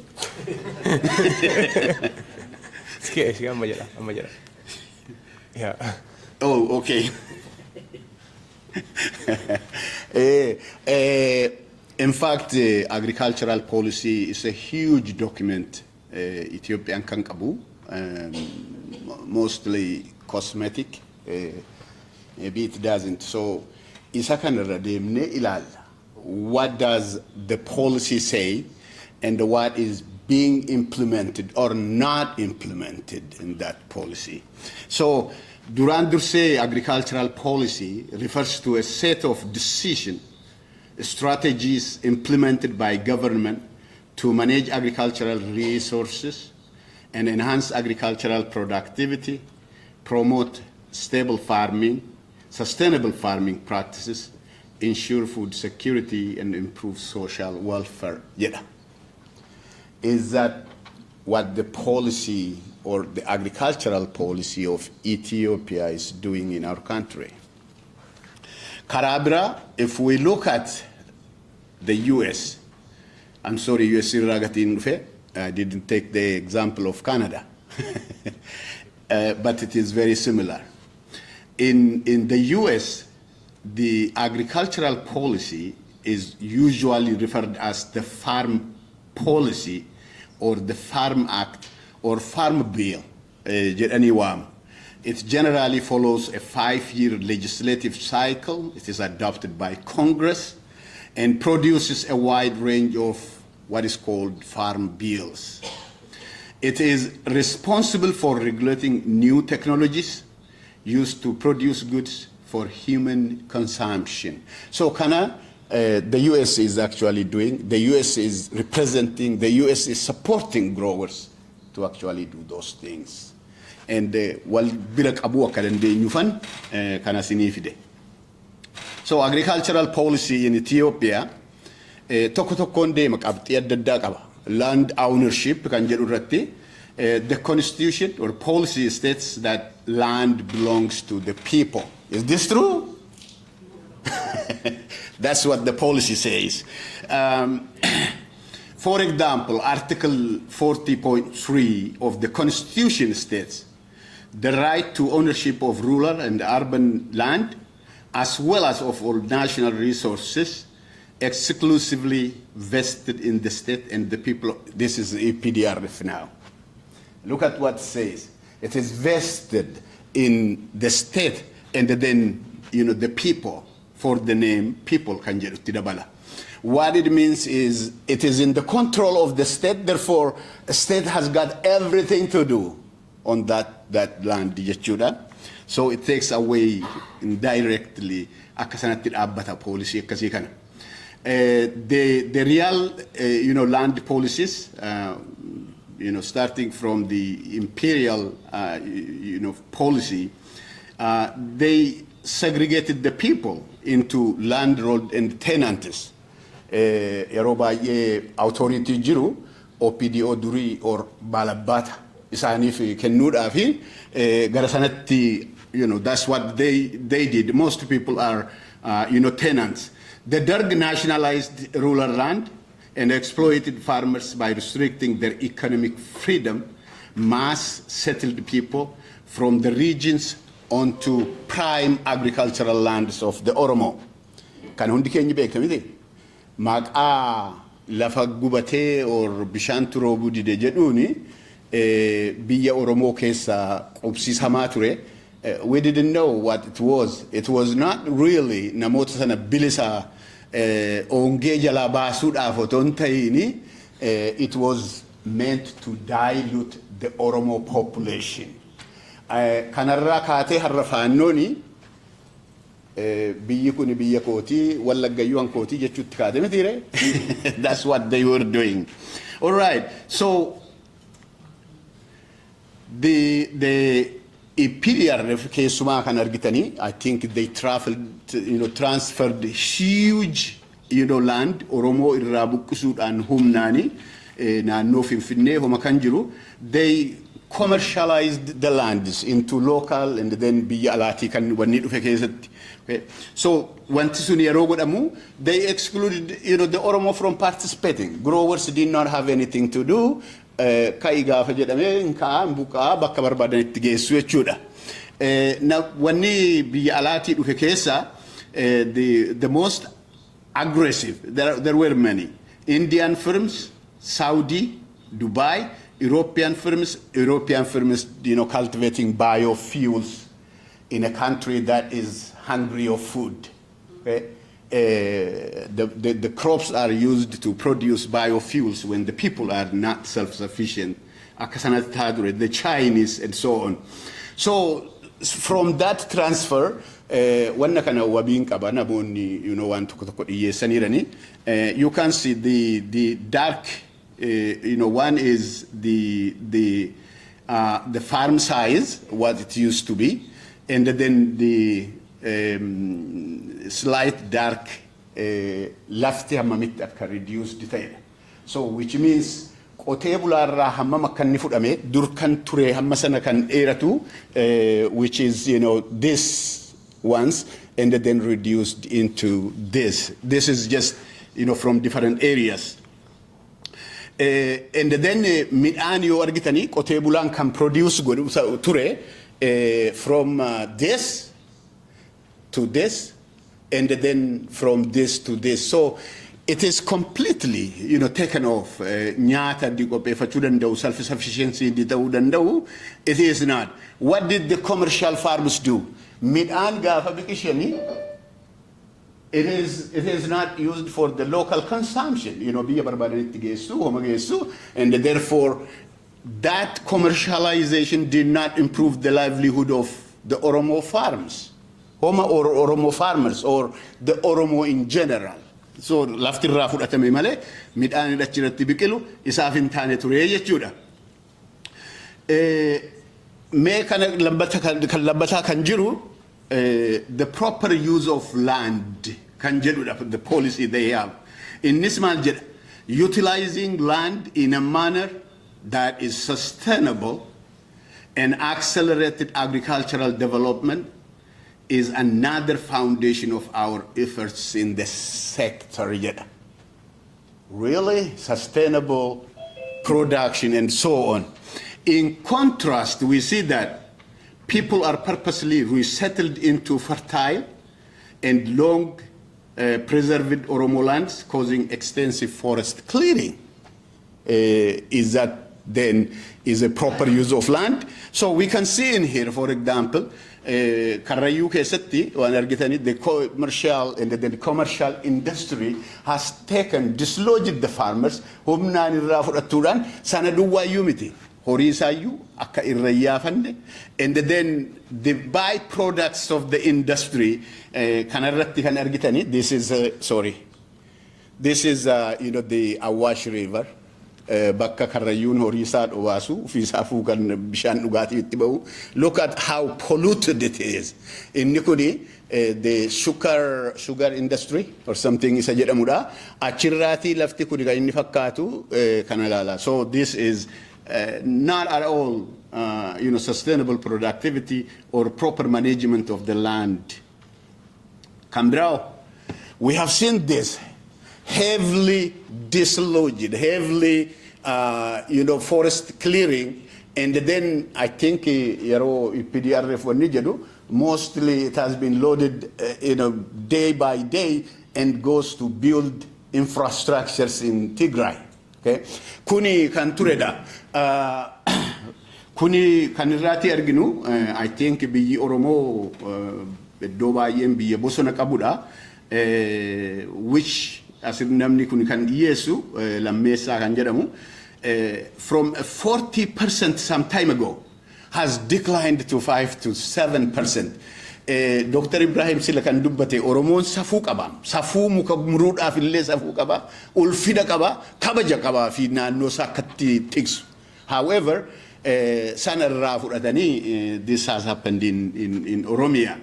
Iski amma jedha. Yeah. Oh, okay. In fact, agricultural policy is a huge document Ethiopian kan qabu, mostly cosmetic. Maybe it doesn't. So, isa kanarra deemne ilaalla. What does the policy say and what is being implemented or not implemented in that policy? So, duraan dursee agricultural policy refers to a set of decision strategies implemented by government to manage agricultural resources and enhance agricultural productivity, promote stable farming, sustainable farming practices, ensure food security, and improve social welfare. Yeah. Is that what the policy or the agricultural policy of Ethiopia is doing in our country? Karabra, if we look at the US, I'm sorry, US Ragatin, I didn't take the example of Canada, but it is very similar. In the US, the agricultural policy is usually referred as the farm policy or the Farm Act or Farm Bill. It generally follows a 5-year legislative cycle. It is adopted by Congress and produces a wide range of what is called farm bills. It is responsible for regulating new technologies used to produce goods for human consumption. So the US is actually doing, the US is representing, the US is supporting growers to actually do those things. And wal bira qabu akka dandeenyufan kana sinifide. So agricultural policy in Ethiopia tokko tokkoon deema qabxii adda addaa qaba. Land ownership kan jedhu irratti the constitution or policy states that land belongs to the people. Is this true? That's what the policy says. For example, Article 40.3 of the Constitution states the right to ownership of rural and urban land, as well as of all national resources, exclusively vested in the state and the people. This is EPDRF now. Look at what it says. It is vested in the state and then, the people, for the name people kan jedhutti dabala. What it means is it is in the control of the state, therefore the state has got everything to do on that land jechuudha. So it takes away indirectly akka sanatti dhaabbata policy akkasii kana. The real land policies starting from the imperial policy, they segregated the people into landlord and tenants. Yeroo baay'ee authority jiru OPDO durii or balabbata isaaniif kennuudhaafi gara sanatti that's what they did. Most people are tenants. The Derg nationalized rural land and exploited farmers by restricting their economic freedom, mass settled people from the regions onto prime agricultural lands of the Oromo. Kan hundi keenya beekta miti? Maqaa lafa gubatee or bishaantu roobuu dide jedhuuni biyya Oromoo keessa qubsiisamaa ture we didn't know what it was. It was not really namoota sana bilisa ongee jalaa baasuudhaaf otoo hin ta'ini, it was meant to dilute the Oromo population. Kanarraa kaatee har'a faannooni biyyi kuni biyya kootii wallaggayyuu kootii jechuutti kaate mitiire. That's what they were doing. All right, so the PDRF keessumaa kan argitanii, I think they transferred huge land Oromoo irraa buqqisuudhaan humnaani naannoo Finfinnee homa kan jiru. They commercialized the lands into local and then biyya alaatii kan wanni dhufe keessatti. Okay. So wanti sun yeroo godhamu, they excluded the Oromo from participating. Growers did not have anything to do. Kai gaafa jedhame nkaa buqaa bakka barbaadanitti geessu jechuudha. Na wanni biyya alaatii dhufe keessa the most aggressive, there were many. Indian firms, Saudi, Dubai, European firms cultivating biofuels in a country that is hungry of food. Okay? The crops are used to produce biofuels when the people are not self-sufficient. The Chinese and so on. So from that transfer, wanna kana wabiin qaba namoonni waan tokko tokko dhiyyeessanirani. You can see the dark, one is the farm size, what it used to be, and then the slight dark lafti hammamitti akka reduced ta'edha. So which means qotee bulaarraa hammam akka inni fudhame dur kan ture hamma sana kan dheeratu, which is this once, and then reduced into this. This is just from different areas. And then midhaan yoo argitanii qotee bulaan kan produce godhu ture from this to this, and then from this to this. So it is completely, taken off. Nyaata diqopheeffachuu danda'u, self-sufficiency ta'uu danda'u. It is not. What did the commercial farmers do? Midhaan gaafa biqishanii, it is not used for the local consumption. Biyya barbaadanitti geessu, homa geessu, and therefore that commercialization did not improve the livelihood of the Oromo farms. Homa or Oromo farmers, or the Oromo in general. So lafti irraa fudhatame malee midhaan achirratti biqilu isaaf hin taane ture jechuudha. Mee kana lambataa kan jiru, the proper use of land kan jedhudha, the policy they have. Innis maal jedha? Utilizing land in a manner that is sustainable and accelerated agricultural development is another foundation of our efforts in the sector. Really sustainable production and so on. In contrast, we see that people are purposely resettled into fertile and long preserved Oromo lands, causing extensive forest clearing. Is that then is a proper use of land? So we can see in here, for example, Karrayyuu keessatti waan argitanii, the commercial and the commercial industry has dislodged the farmers, humnaan irraa fudhachuudhaan sana duwwaayyuu miti. Horii isaayyuu akka irra yaafanne, and then the byproducts of the industry kanarratti kan argitanii, this is the Awash River. Bakka Karrayyuun horii isaa dhowaasu ofiisaafuu kan bishaan dhugaatii itti ba'u. Look at how polluted it is. Inni kuni the sugar industry or something isa jedhamudha. Achirraatii lafti kuni kan inni fakkaatu kana ilaala. So this is not at all sustainable productivity or proper management of the land. Kambrao, we have seen this heavily dislodged, heavily forest clearing, and then I think PDRF mostly it has been loaded day by day and goes to build infrastructures in Tigray. Okay, kuni kan tureda Kuni kan irraati arginu, I think biyyi Oromoo iddoo baay'een biyya bosona qabudha. Which as namni kun kan dhiyeessu lammeessaa kan jedhamu from 40% some time ago has declined to 5 to 7%. Dr. Ibrahim sila kan dubbate Oromoon safuu qaba. Safuu muka muruudhaaf illee safuu qaba. Ulfina qaba. Kabaja qaba fi naannoo isaa akkatti tiksu. However, sanarraa fudhatanii this has happened in Oromia.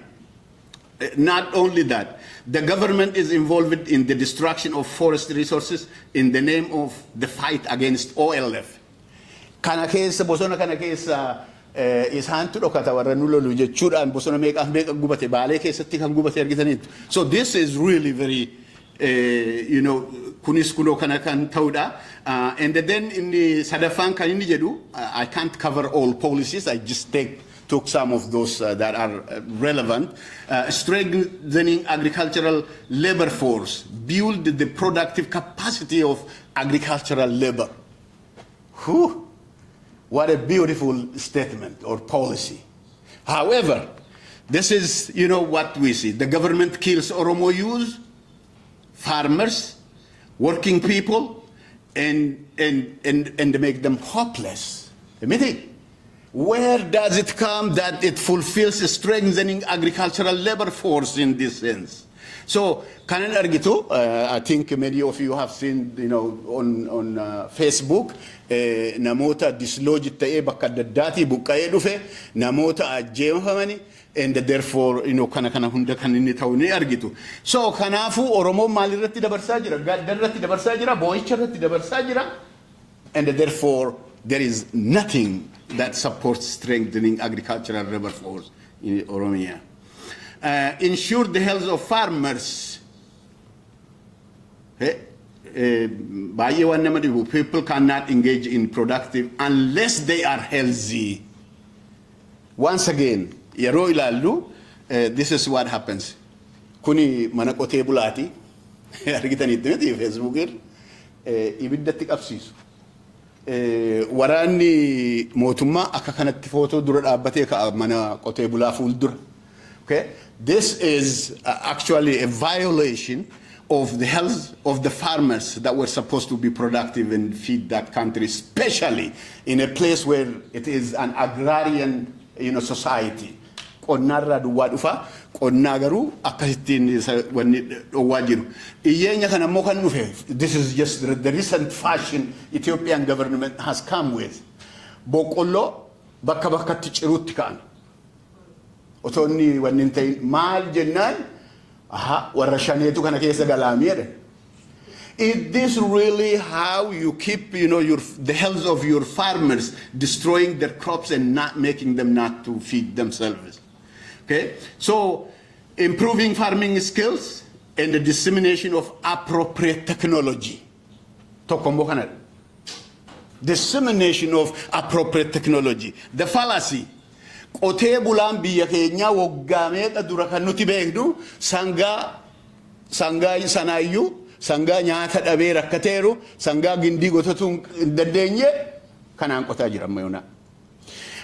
Not only that, the government is involved in the destruction of forest resources in the name of the fight against OLF. Kana keessa bosona kana keessa isaantu dhokata warra nu lolu jechuudhaan bosona meeqa gubate baalee keessatti kan gubate argitaniitu. So this is really very kunis kunoo kana kan ta'udha. And then in the sadaffaan kan inni jedhu, I can't cover all policies, I just took some of those that are relevant. Strengthening agricultural labor force, build the productive capacity of agricultural labor. Whew. What a beautiful statement or policy. However, this is, what we see. The government kills Oromo youth, farmers, working people, and make them hopeless. Where does it come that it fulfills strengthening agricultural labor force in this sense? So, kanan argitu, I think many of you have seen, on Facebook, namota dislodged ta'e bakka daddati buqqa'ee dhufe, namota ajjeefamani, and therefore, kana hunda kan inni ta'u ni argitu. So, kanaafuu Oromoon maalirratti dabarsaa jira? Gaddarratti dabarsaa jira, boo'icharratti dabarsaa jira, and therefore, there is nothing that supports strengthening agricultural labor force in Oromia. Ensure the health of farmers. People cannot engage in productive unless they are healthy. Once again, yeroo ilaallu, this is what happens. Kuni mana qotee bulaati. Argitanitti miti Facebookir ibiddatti qabsiisu. Waraanni mootummaa akka kanatti footoo dura dhaabbatee ka'a mana qotee bulaa fuuldura. Okay? This is actually a violation of the health of the farmers that were supposed to be productive and feed that country, especially in a place where it is an agrarian, society. Qonnarra duwwaa dhufa, qonnaa garuu akkasittiin wanni dhowwaa jiru. Iyyeenya kana immoo kan dhufe, this is just the recent fashion Ethiopian government has come with. Boqqolloo bakka bakkatti ciruutti ka'an. Otoo inni wanni hin ta'in maal jennaan, warra shaneetu kana keessa galaamiidha. Is this really how you keep, the health of your farmers, destroying their crops and not making them not to feed themselves? Okay, so improving farming skills and the dissemination of appropriate technology. Dissemination of appropriate technology. The fallacy. Qotee bulaan biyya keenya waggaa meeqa dura kan nuti beeknu sangaa sanaayyuu sangaa nyaata dhabee rakkateeru sangaa gindii gotatuu hin dandeenye kanaan qotaa jira ammayyoona.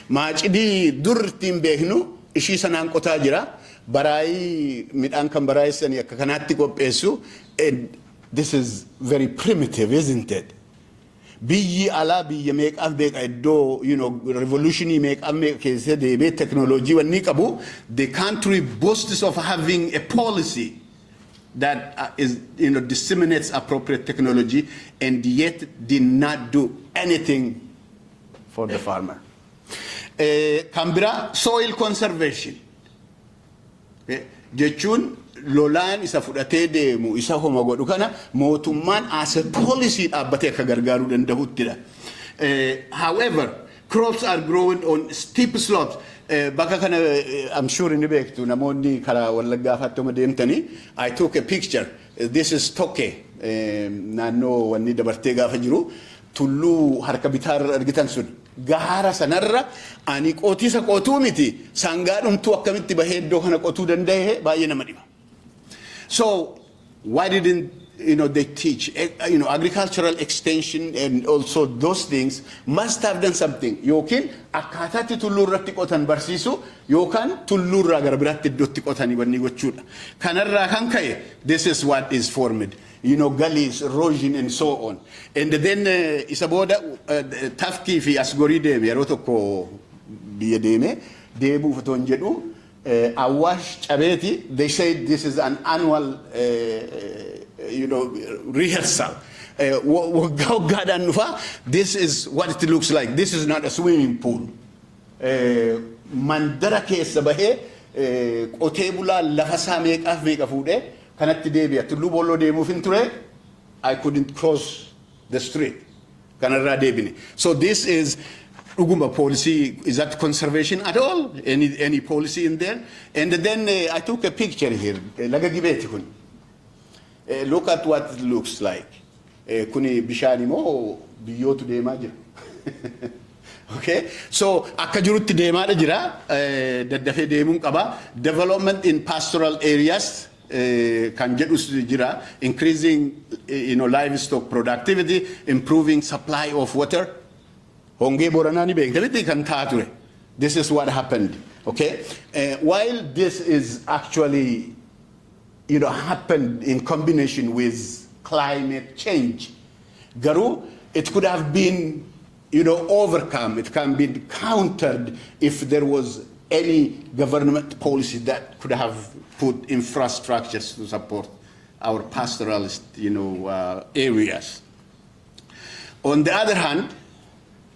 Maacidii dur ittiin beeknu ishii sanaan qotaa jira baraayii midhaan kan baraayessanii akka kanaatti qopheessu. This is very primitive, isn't it? Biyyi alaa biyya meeqaaf beeka iddoo revolutionii meeqaaf keessa deemee technology wanni qabu. The country boasts of having a policy that disseminates appropriate technology and yet did not do anything for the farmer. Kambira, soil conservation. Jechuun lolaan isa fudhatee deemu isa homa godhu kana mootummaan as a policy dhaabbatee akka gargaaruu danda'uttidha. However, crops are growing on steep slopes. Bakka kana I'm sure inni beektu namoonni karaa Wallaggaa fattuma deemtanii. I took a picture. This is Tokke. Naannoo wanni dabartee gaafa jiru tulluu harka bitaarra argitan sun. Gaara sanarra ani qotiisa qotuu miti sangaa dhumtuu akkamitti bahee iddoo kana qotuu danda'e baay'ee nama dhiba. So why didn't they teach, agricultural extension and also those things must have done something. Yookiin akkaataatti tulluu irratti qotan barsiisu yookaan tulluu irraa gara biraatti iddootti qotanii wanni gochuudha. Kanarraa kan ka'e, this is what is formed. Gullies, erosion and so on. And then isa booda tafkii fi asgorii deeme yeroo tokko biyya deebuuf otoo hin jedhu Awash Chabeti, they said this is an annual rehearsal. This is what it looks like. This is not a swimming pool. Mandara keessa bahee qotee bulaa lafa isaa meeqa fuudhee kanatti deebi'a. Tulluu Booloo deemuuf hin ture. I couldn't cross the street. Kanarraa deebine. So this is Ugumba policy. Is that conservation at all? Any policy in there? And then I took a picture here. Laga Gibeti kun. Look at what it looks like. Kuni bishaani moo biyyootu deemaa jira. Okay, so akka jirutti deemaadha jira. Daddafee deemuun qaba. Development in pastoral areas. Kan jedhus jira. Increasing livestock productivity, improving supply of water. Honge Boranani beektamiti kan taa ture. This is what happened. Okay, while this is actually happened in combination with climate change, Garu, it could have been overcome. It can be countered if there was any government policy that could have put infrastructures to support our pastoralist areas. On the other hand,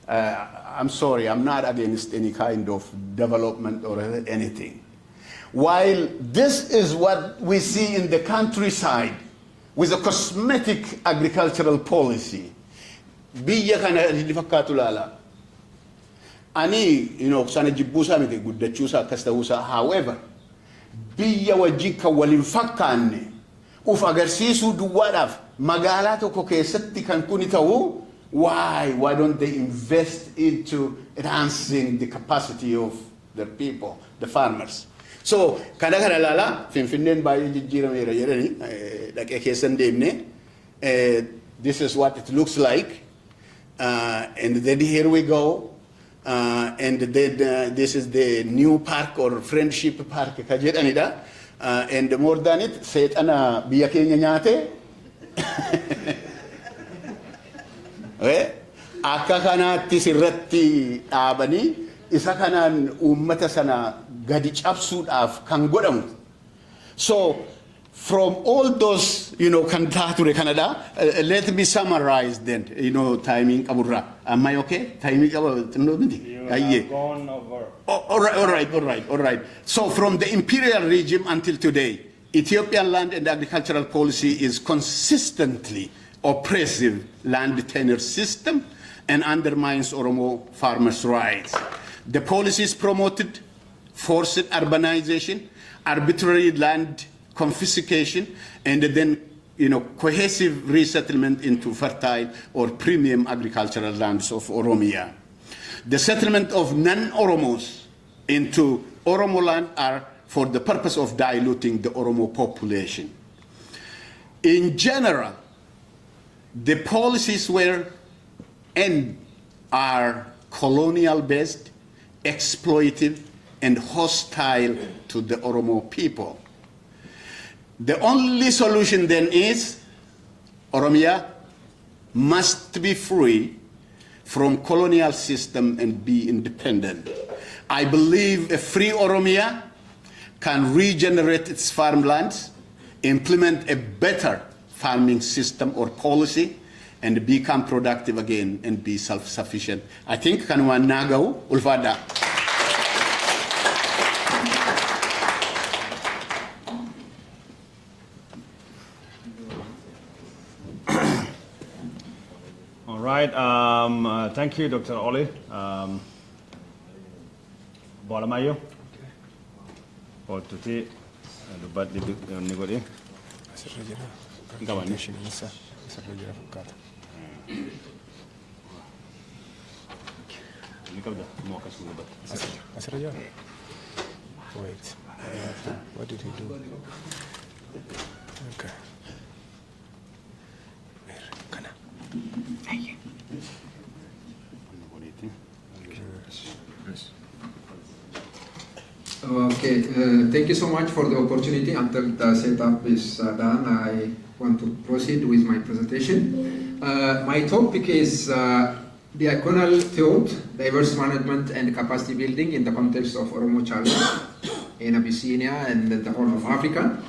I'm sorry, I'm not against any kind of development or anything. While this is what we see in the countryside with a cosmetic agricultural policy, biyya kana hindi fakkaatu laala. Ani, sana jibbuusaa miti guddachuusaa akkas ta'uusaa. However, biyya wajjin kan waliin fakkaanne uf agarsiisuu duwwaadhaaf magaalaa tokko keessatti kan kuni ta'uu. Why don't they invest into enhancing the capacity of their people, the farmers? So, kana lala, Finfinneen baay'ee jijjiirameera jedhanii dhaqee keessan deemne. This is what it looks like. And then here we go. And then this is the new park or friendship park ka jedhanidha. And more than it, seexana biyya keenya nyaate. Akka kanaatti sirratti dhaabanii isa kanaan uummata sana gadi cabsuudhaaf kan godhamu. So from all those kan taature kanadha, let me summarize then timing qaburra. Am I okay? Timing qabu xinnoo miti. You have gone over. All right. So from the imperial regime until today, Ethiopian land and agricultural policy is consistently oppressive land tenure system and undermines Oromo farmers' rights. The policies promoted forced urbanization, arbitrary land confiscation, and then cohesive resettlement into fertile or premium agricultural lands of Oromia. The settlement of non-Oromos into Oromo land are for the purpose of diluting the Oromo population. In general, the policies were and are colonial-based, exploitive, and hostile to the Oromo people. The only solution then is Oromia must be free from colonial system and be independent. I believe a free Oromia can regenerate its farmlands, implement a better farming system or policy, and become productive again and be self-sufficient. I think kanuman nagaw ulfada. All right. Thank you, Dr. Oli. Bolamayo. For today, the bad nigodi. Gawani. Wait. What did he do? Okay. Okay, thank you so much for the opportunity. Until the setup is done, I want to proceed with my presentation. My topic is diagonal thought, diverse management and capacity building in the context of Oromo challenge in Abyssinia and the Horn of Africa.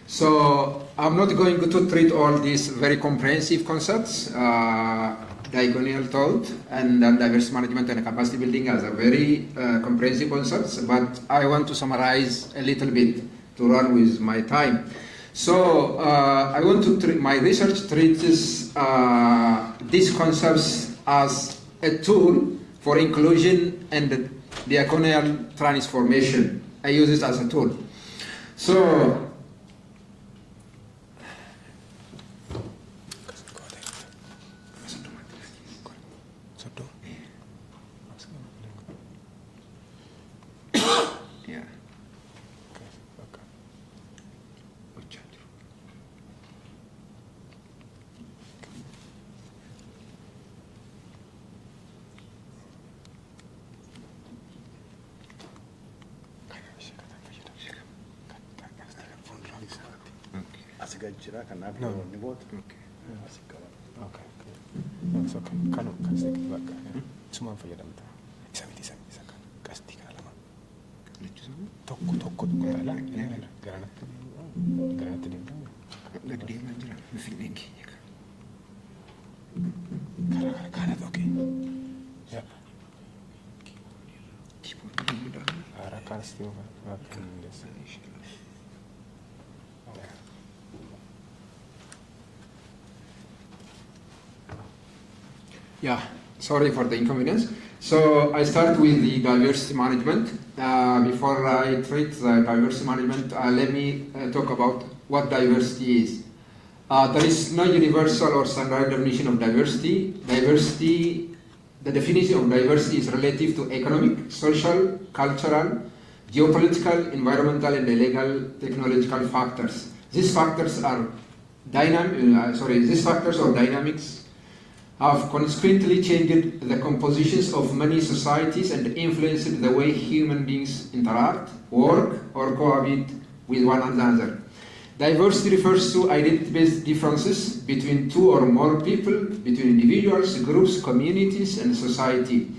So I'm not going to treat all these very comprehensive concepts, diagonal thought and diverse management and capacity building as a very comprehensive concepts, but I want to summarize a little bit to run with my time. So I want to treat, my research treats these concepts as a tool for inclusion and diagonal transformation. I use it as a tool. So yeah. Asii jira kanaaf ni boota. Okay. It's okay. Kanu kasih bakka. Cuma fayyadamta. Isa miti isa kan kasti kana lama. Tokko tala. Garanatti deemta. Deemaa jira. Finfinneen keenya Kana okay. Ya. Ara kasti bakka. Yeah, sorry for the inconvenience. So I start with the diversity management. Before I treat the diversity management, let me talk about what diversity is. There is no universal or standard definition of diversity. The definition of diversity is relative to economic, social, cultural, geopolitical, environmental, and legal technological factors. These factors or dynamics have consequently changed the compositions of many societies and influenced the way human beings interact, work, or cohabit with one another. Diversity refers to identity-based differences between two or more people, between individuals, groups, communities, and society.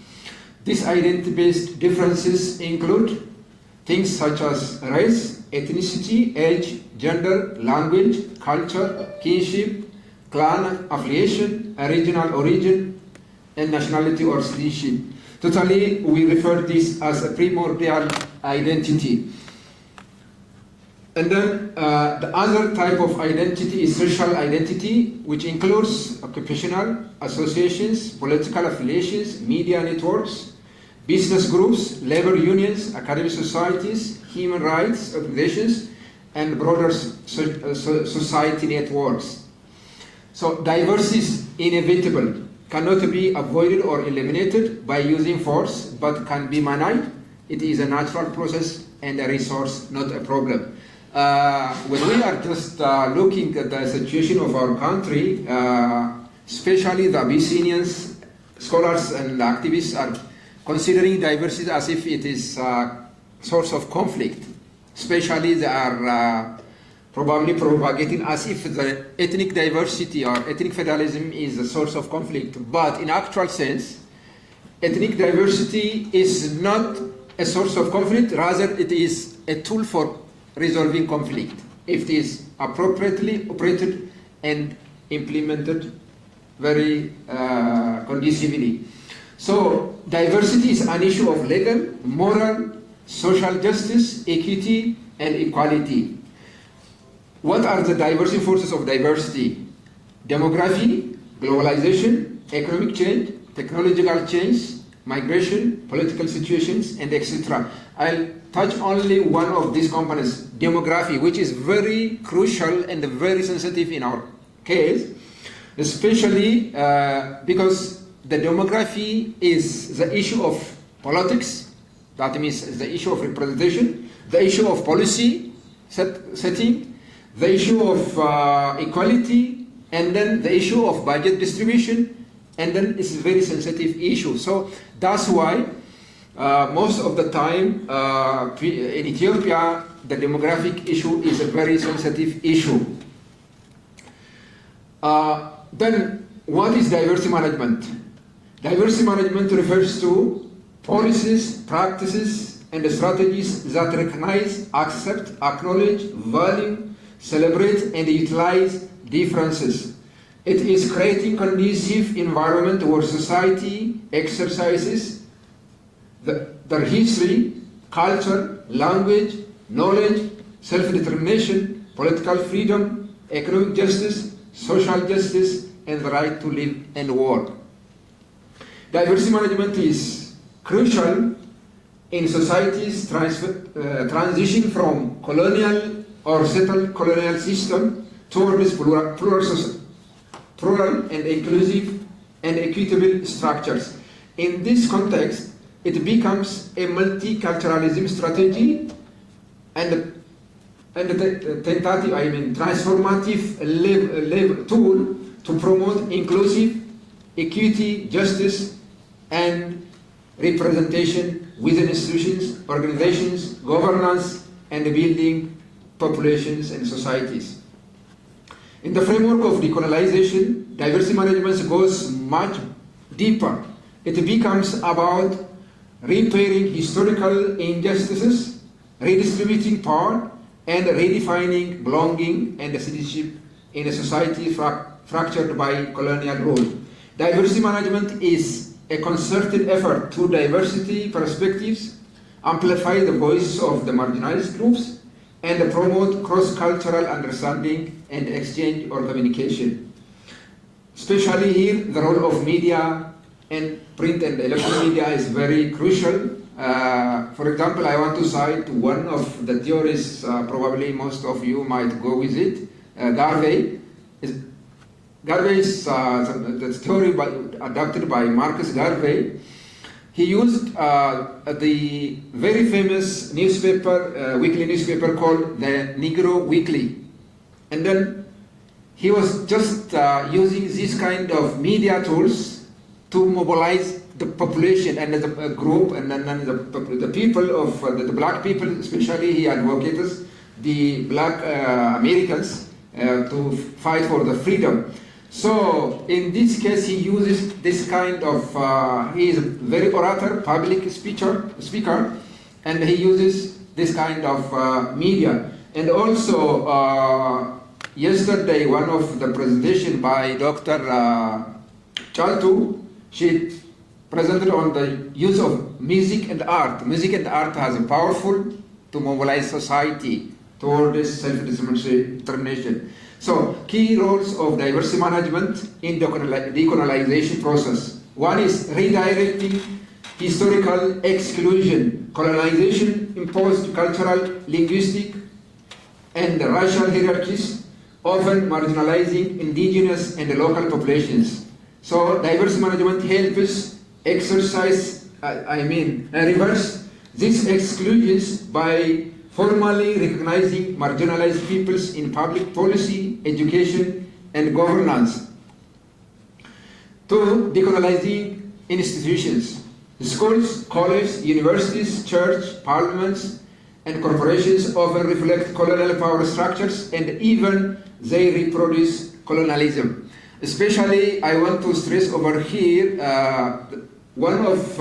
These identity-based differences include things such as race, ethnicity, age, gender, language, culture, kinship, clan affiliation, regional origin, and nationality or citizenship. Totally, we refer this as a primordial identity. And then the other type of identity is social identity, which includes occupational associations, political affiliations, media networks, business groups, labor unions, academic societies, human rights organizations, and broader society networks. So diversity is inevitable, cannot be avoided or eliminated by using force, but can be managed. It is a natural process and a resource, not a problem. When we are just looking at the situation of our country, especially the Abyssinians, scholars and activists are considering diversity as if it is a source of conflict. Especially they are probably propagating as if the ethnic diversity or ethnic federalism is a source of conflict. But in actual sense, ethnic diversity is not a source of conflict, rather it is a tool for resolving conflict if it is appropriately operated and implemented very conducively. So diversity is an issue of legal, moral, social justice, equity, and equality. What are the diversity forces of diversity? Demography, globalization, economic change, technological change, migration, political situations, and etc. I'll touch only one of these components, demography, which is very crucial and very sensitive in our case, especially because the demography is the issue of politics, that means the issue of representation, the issue of policy setting, the issue of equality, and then the issue of budget distribution, and then it's a very sensitive issue. So that's why Most of the time in Ethiopia, the demographic issue is a very sensitive issue. Then what is diversity management? Diversity management refers to policies, practices, and strategies that recognize, accept, acknowledge, value, celebrate, and utilize differences. It is creating conducive environment where society exercises their history, culture, language, knowledge, self-determination, political freedom, economic justice, social justice, and the right to live and work. Diversity management is crucial in society's transition from colonial or settled colonial system towards plural and inclusive and equitable structures. In this context, it becomes a multiculturalism strategy and transformative tool to promote inclusive, equity, justice, and representation within institutions, organizations, governance, and building populations and societies. In the framework of decolonization, diversity management goes much deeper. It becomes about repairing historical injustices, redistributing power, and redefining belonging and citizenship in a society fractured by colonial rule. Diversity management is a concerted effort to diversity perspectives, amplify the voices of the marginalized groups, and promote cross-cultural understanding and exchange or communication. Especially here, the role of media and print and electronic media is very crucial. For example, I want to cite one of the theories, probably most of you might go with it, Garvey. Garvey is the theory adopted by Marcus Garvey. He used the very famous newspaper, weekly newspaper called the Negro Weekly. And then he was just using this kind of media tools to mobilize the population and the group and then the people of the black people, especially he advocates the black Americans to fight for the freedom. So in this case, he uses this kind of, he is a very orator, public speaker, and he uses this kind of media. And also, yesterday, one of the presentation by Dr. Chaltu, she presented on the use of music and art. Music and art has a powerful to mobilize society toward this self-determination. So, key roles of diversity management in the decolonization process. One is redirecting historical exclusion. Colonization imposed cultural, linguistic, and racial hierarchies, often marginalizing indigenous and local populations. So, diversity management helps reverse these exclusions by formally recognizing marginalized peoples in public policy, education, and governance. Two, decolonizing institutions. Schools, colleges, universities, church, parliaments, and corporations often reflect colonial power structures and even they reproduce colonialism. Especially, I want to stress over here, one of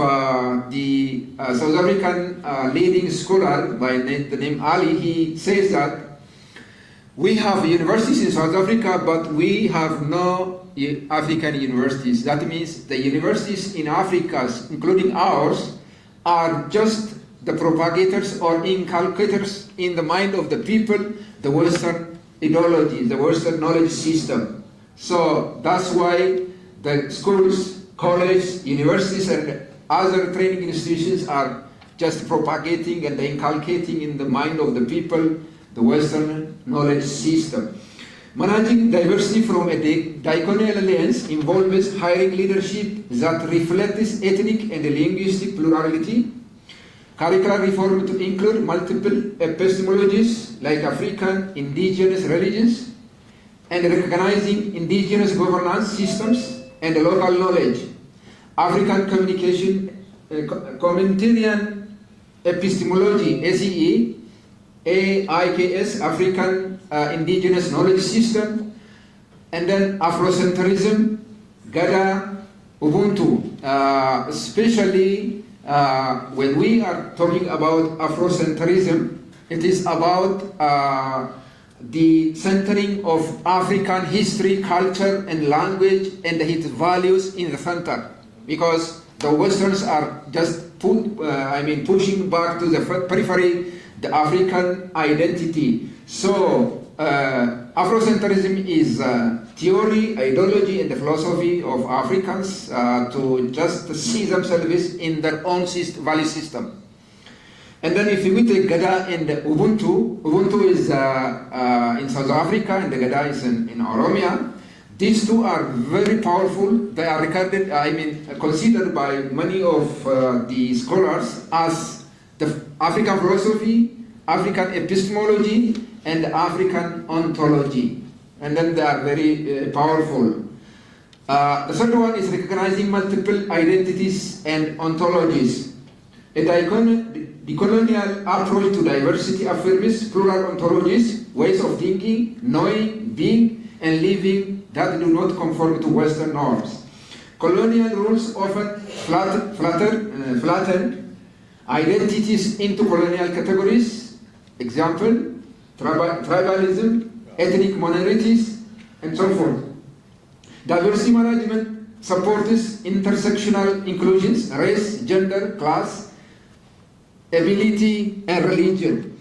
the South African leading scholar by the name Ali, he says that we have universities in South Africa, but we have no African universities. That means the universities in Africa, including ours, are just the propagators or inculcators in the mind of the people, the Western ideology, the Western knowledge system. So that's why the schools, colleges, universities, and other training institutions are just propagating and inculcating in the mind of the people the Western knowledge system. Managing diversity from a decolonial lens involves hiring leadership that reflects ethnic and linguistic plurality, curricular reform to include multiple epistemologies like African, indigenous religions, and recognizing indigenous governance systems and local knowledge, African communication communitarian epistemology, ACE, AIKS, African Indigenous Knowledge System, and then Afrocentrism, Gada, Ubuntu, especially when we are talking about Afrocentrism, it is about the centering of African history, culture, and language, and its values in the center. Because the Westerns are just pushing back to the periphery the African identity. So Afrocentrism is theory, ideology, and the philosophy of Africans to just see themselves in their own value system. And then if we take Gada and Ubuntu, Ubuntu is in South Africa and the Gada is in Oromia. These two are very powerful. They are regarded, considered by many of the scholars as the African philosophy, African epistemology, and African ontology. And then they are very powerful. The third one is recognizing multiple identities and ontologies. A decolonial approach to diversity affirms plural ontologies, ways of thinking, knowing, being, and living that do not conform to Western norms. Colonial rules often flatten identities into colonial categories. Example, tribalism, ethnic minorities, and so forth. Diversity management supports intersectional inclusions, race, gender, class, ability, and religion.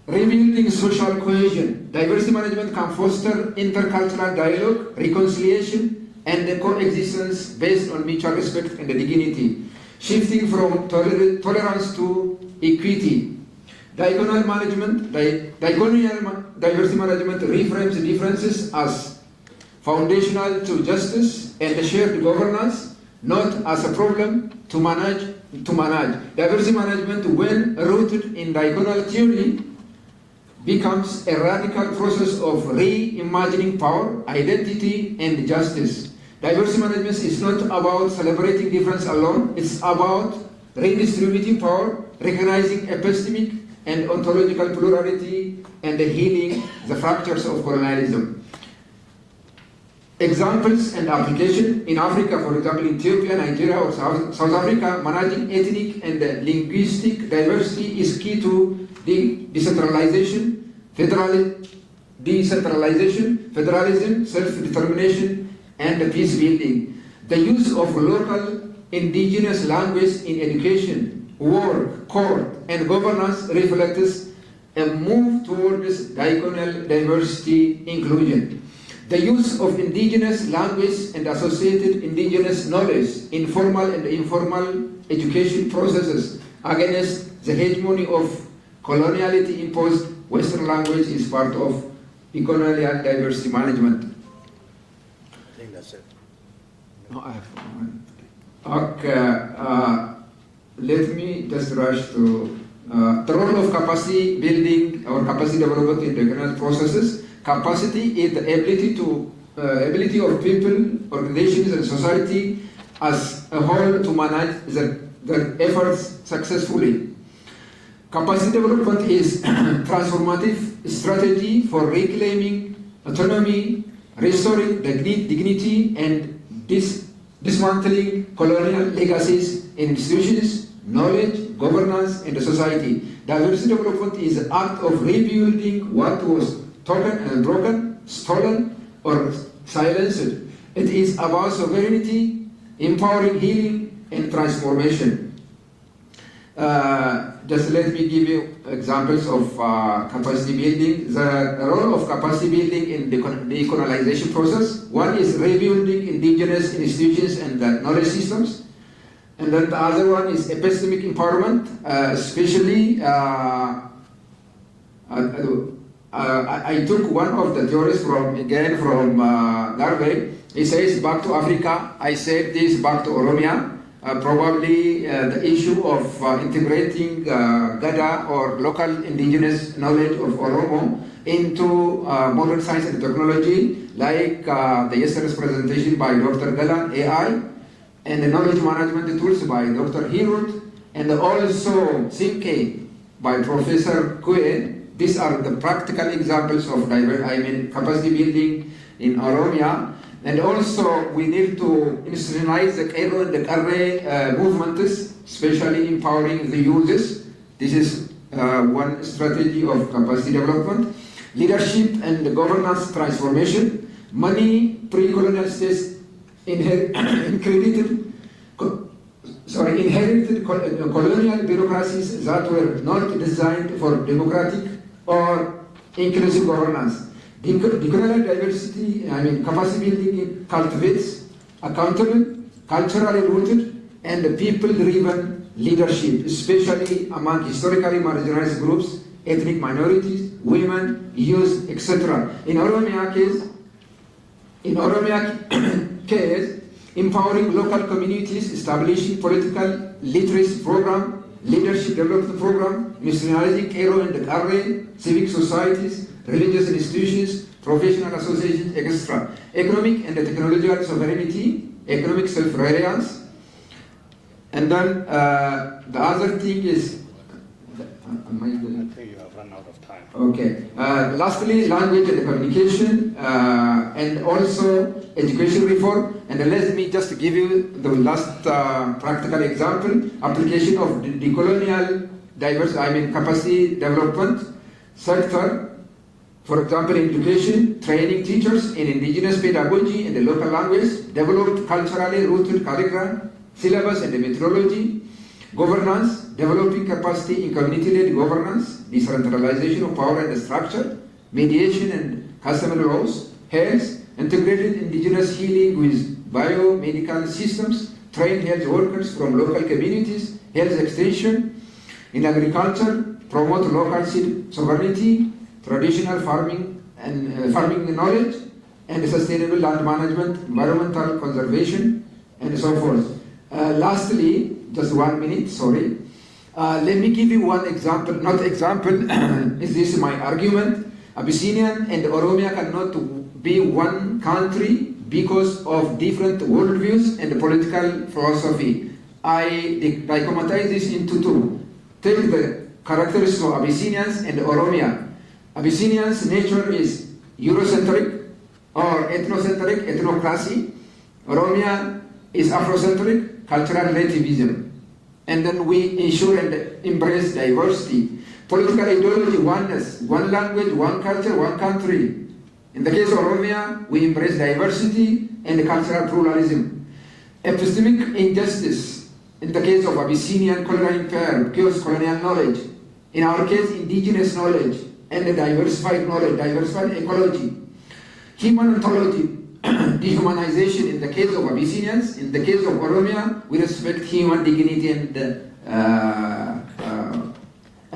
Rebuilding social cohesion. Diversity management can foster intercultural dialogue, reconciliation, and coexistence based on mutual respect and dignity. Shifting from tolerance to equity. Diagonal diversity management reframes differences as foundational to justice and shared governance, not as a problem to manage. Diversity management, when rooted in diagonal theory, becomes a radical process of reimagining power, identity, and justice. Diversity management is not about celebrating difference alone, it's about redistributing power, recognizing epistemic and ontological plurality, and healing the fractures of colonialism. Examples and application in Africa, for example, in Ethiopia, Nigeria, or South Africa, managing ethnic and linguistic diversity is key to decentralization, federalism, self-determination, and peace building. The use of local indigenous language in education, work, court, and governance reflects a move towards diagonal diversity inclusion. The use of indigenous language and associated indigenous knowledge in formal and informal education processes against the hegemony of coloniality imposed Western language is part of decolonial diversity management. I think that's it. No, I have one. Okay, let me just rush to the role of capacity building or capacity development in regional processes. Capacity is the ability of people, organizations, and society as a whole to manage their efforts successfully. Capacity development is transformative strategy for reclaiming autonomy, restoring dignity, and dismantling colonial legacies in institutions, knowledge, governance, and society. Diversity development is an act of rebuilding what was taken and broken, stolen, or silenced. It is about sovereignty, empowering healing, and transformation. Just let me give you examples of capacity building. The role of capacity building in the decolonization process. One is rebuilding indigenous institutions and knowledge systems. And then the other one is epistemic empowerment, especially I took one of the theories from Garvey. He says back to Africa. I said this back to Oromia. Probably the issue of integrating Gada or local indigenous knowledge of Oromo into modern science and technology, like the yesterday's presentation by Dr. Galan, AI, and the knowledge management tools by Dr. Hirut, and also Simke by Professor Kue. These are the practical examples of capacity building in Oromia. And also we need to institutionalize the Cairo and the Karre movements, especially empowering the youths. This is one strategy of capacity development. Leadership and governance transformation. Many pre-colonial states inherited colonial bureaucracies that were not designed for democratic or inclusive governance. Decolonial diversity, capacity building cultivates accountable, culturally rooted, and people-driven leadership, especially among historically marginalized groups, ethnic minorities, women, youth, etc. In Oromia case, empowering local communities, establishing political literacy program, leadership development program, institutionalizing Cairo and the Karre, civic societies, religious institutions, professional associations, etc. Economic and technological sovereignty, economic self-reliance. And then the other thing is, I think you have run out of time. okay. Lastly, language and communication, and also education reform. And let me just give you the last practical example: application of the decolonial capacity development sector. For example, education, training teachers in indigenous pedagogy and the local language, developed culturally rooted curriculum, syllabus and methodology, governance, developing capacity in community-led governance, decentralization of power and structure, mediation and customary laws, health, integrated indigenous healing with biomedical systems, train health workers from local communities, health extension, in agriculture, promote local seed sovereignty, traditional farming and farming knowledge, and sustainable land management, environmental conservation, and so forth. Lastly, just 1 minute, sorry. Let me give you one example, not example, this is my argument. Abyssinian and Oromia cannot be one country because of different worldviews and political philosophy. I dichotomize this into two. Take the characteristics of Abyssinians and Oromia. Abyssinians' nature is Eurocentric or ethnocentric, ethnocracy. Oromia is Afrocentric, cultural relativism. And then we ensure and embrace diversity. Political ideology, oneness, one language, one culture, one country. In the case of Oromia, we embrace diversity and cultural pluralism. Epistemic injustice, in the case of Abyssinian colonial empire, because colonial knowledge. In our case, indigenous knowledge and diversified knowledge, diversified ecology. Human ontology, dehumanization in the case of Abyssinians. In the case of Oromia, we respect human dignity and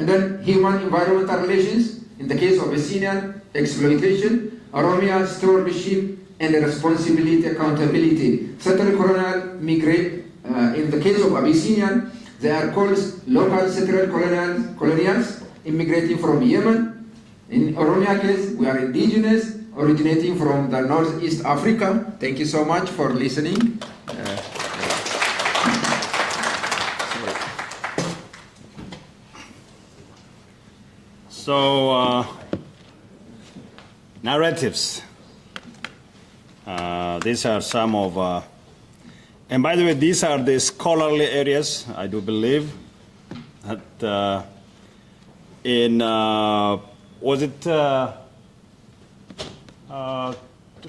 then human environmental relations. In the case of Abyssinian, exploitation. Oromia, stewardship and responsibility, accountability. Settled colonial migrate. In the case of Abyssinian, they are called local settled colonials immigrating from Yemen. In Oromia case, we are indigenous, originating from the Northeast Africa. Thank you so much for listening. So, narratives. These are some of, and by the way, these are the scholarly areas, I do believe, that in, was it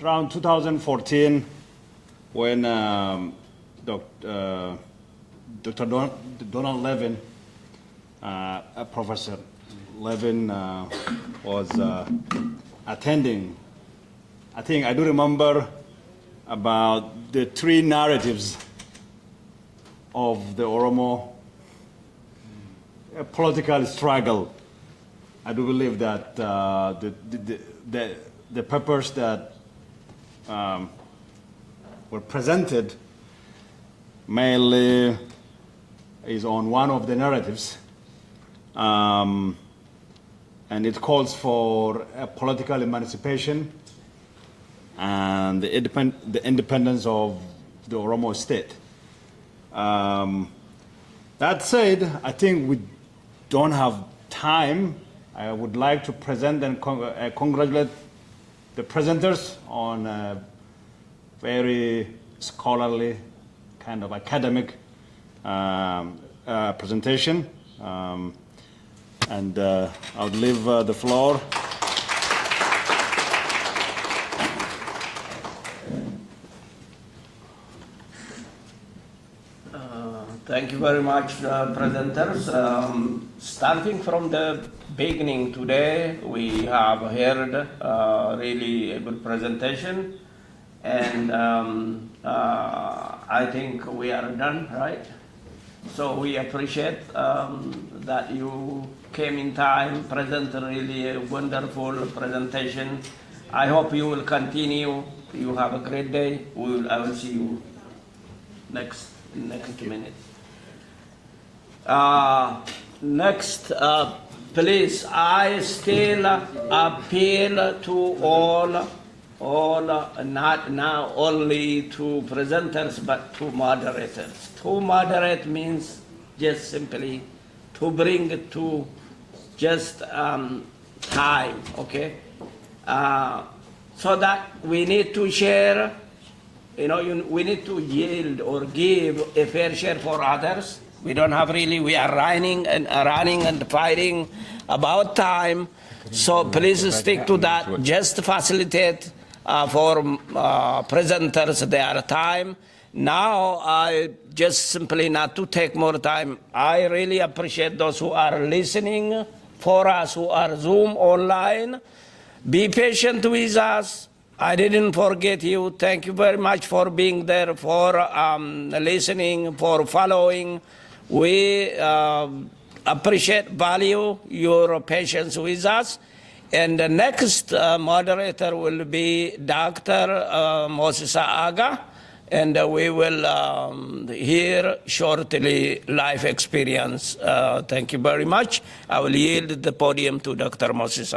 around 2014 when Dr. Donald Levin, Professor Levin was attending. I think I do remember about the three narratives of the Oromo political struggle. I do believe that the papers that were presented mainly is on one of the narratives, and it calls for a political emancipation and the independence of the Oromo state. That said, I think we don't have time. I would like to present and congratulate the presenters on a very scholarly, kind of academic presentation. And I would leave the floor. Thank you very much, presenters. Starting from the beginning today, we have heard really a good presentation, and I think we are done, right? So we appreciate that you came in time, present really a wonderful presentation. I hope you will continue. You have a great day. I will see you next minute. Next, please, I still appeal to all, not now only to presenters, but to moderators. To moderate means just simply to bring it to just time, okay? So that we need to share, we need to yield or give a fair share for others. We don't have really, we are running and fighting about time. So please stick to that. Just facilitate for presenters their time. Now, I just simply not to take more time. I really appreciate those who are listening for us, who are Zoom online. Be patient with us. I didn't forget you. Thank you very much for being there, for listening, for following. We appreciate, value your patience with us. And the next moderator will be Dr. Moses Aga, and we will hear shortly life experience. Thank you very much. I will yield the podium to Dr. Moses.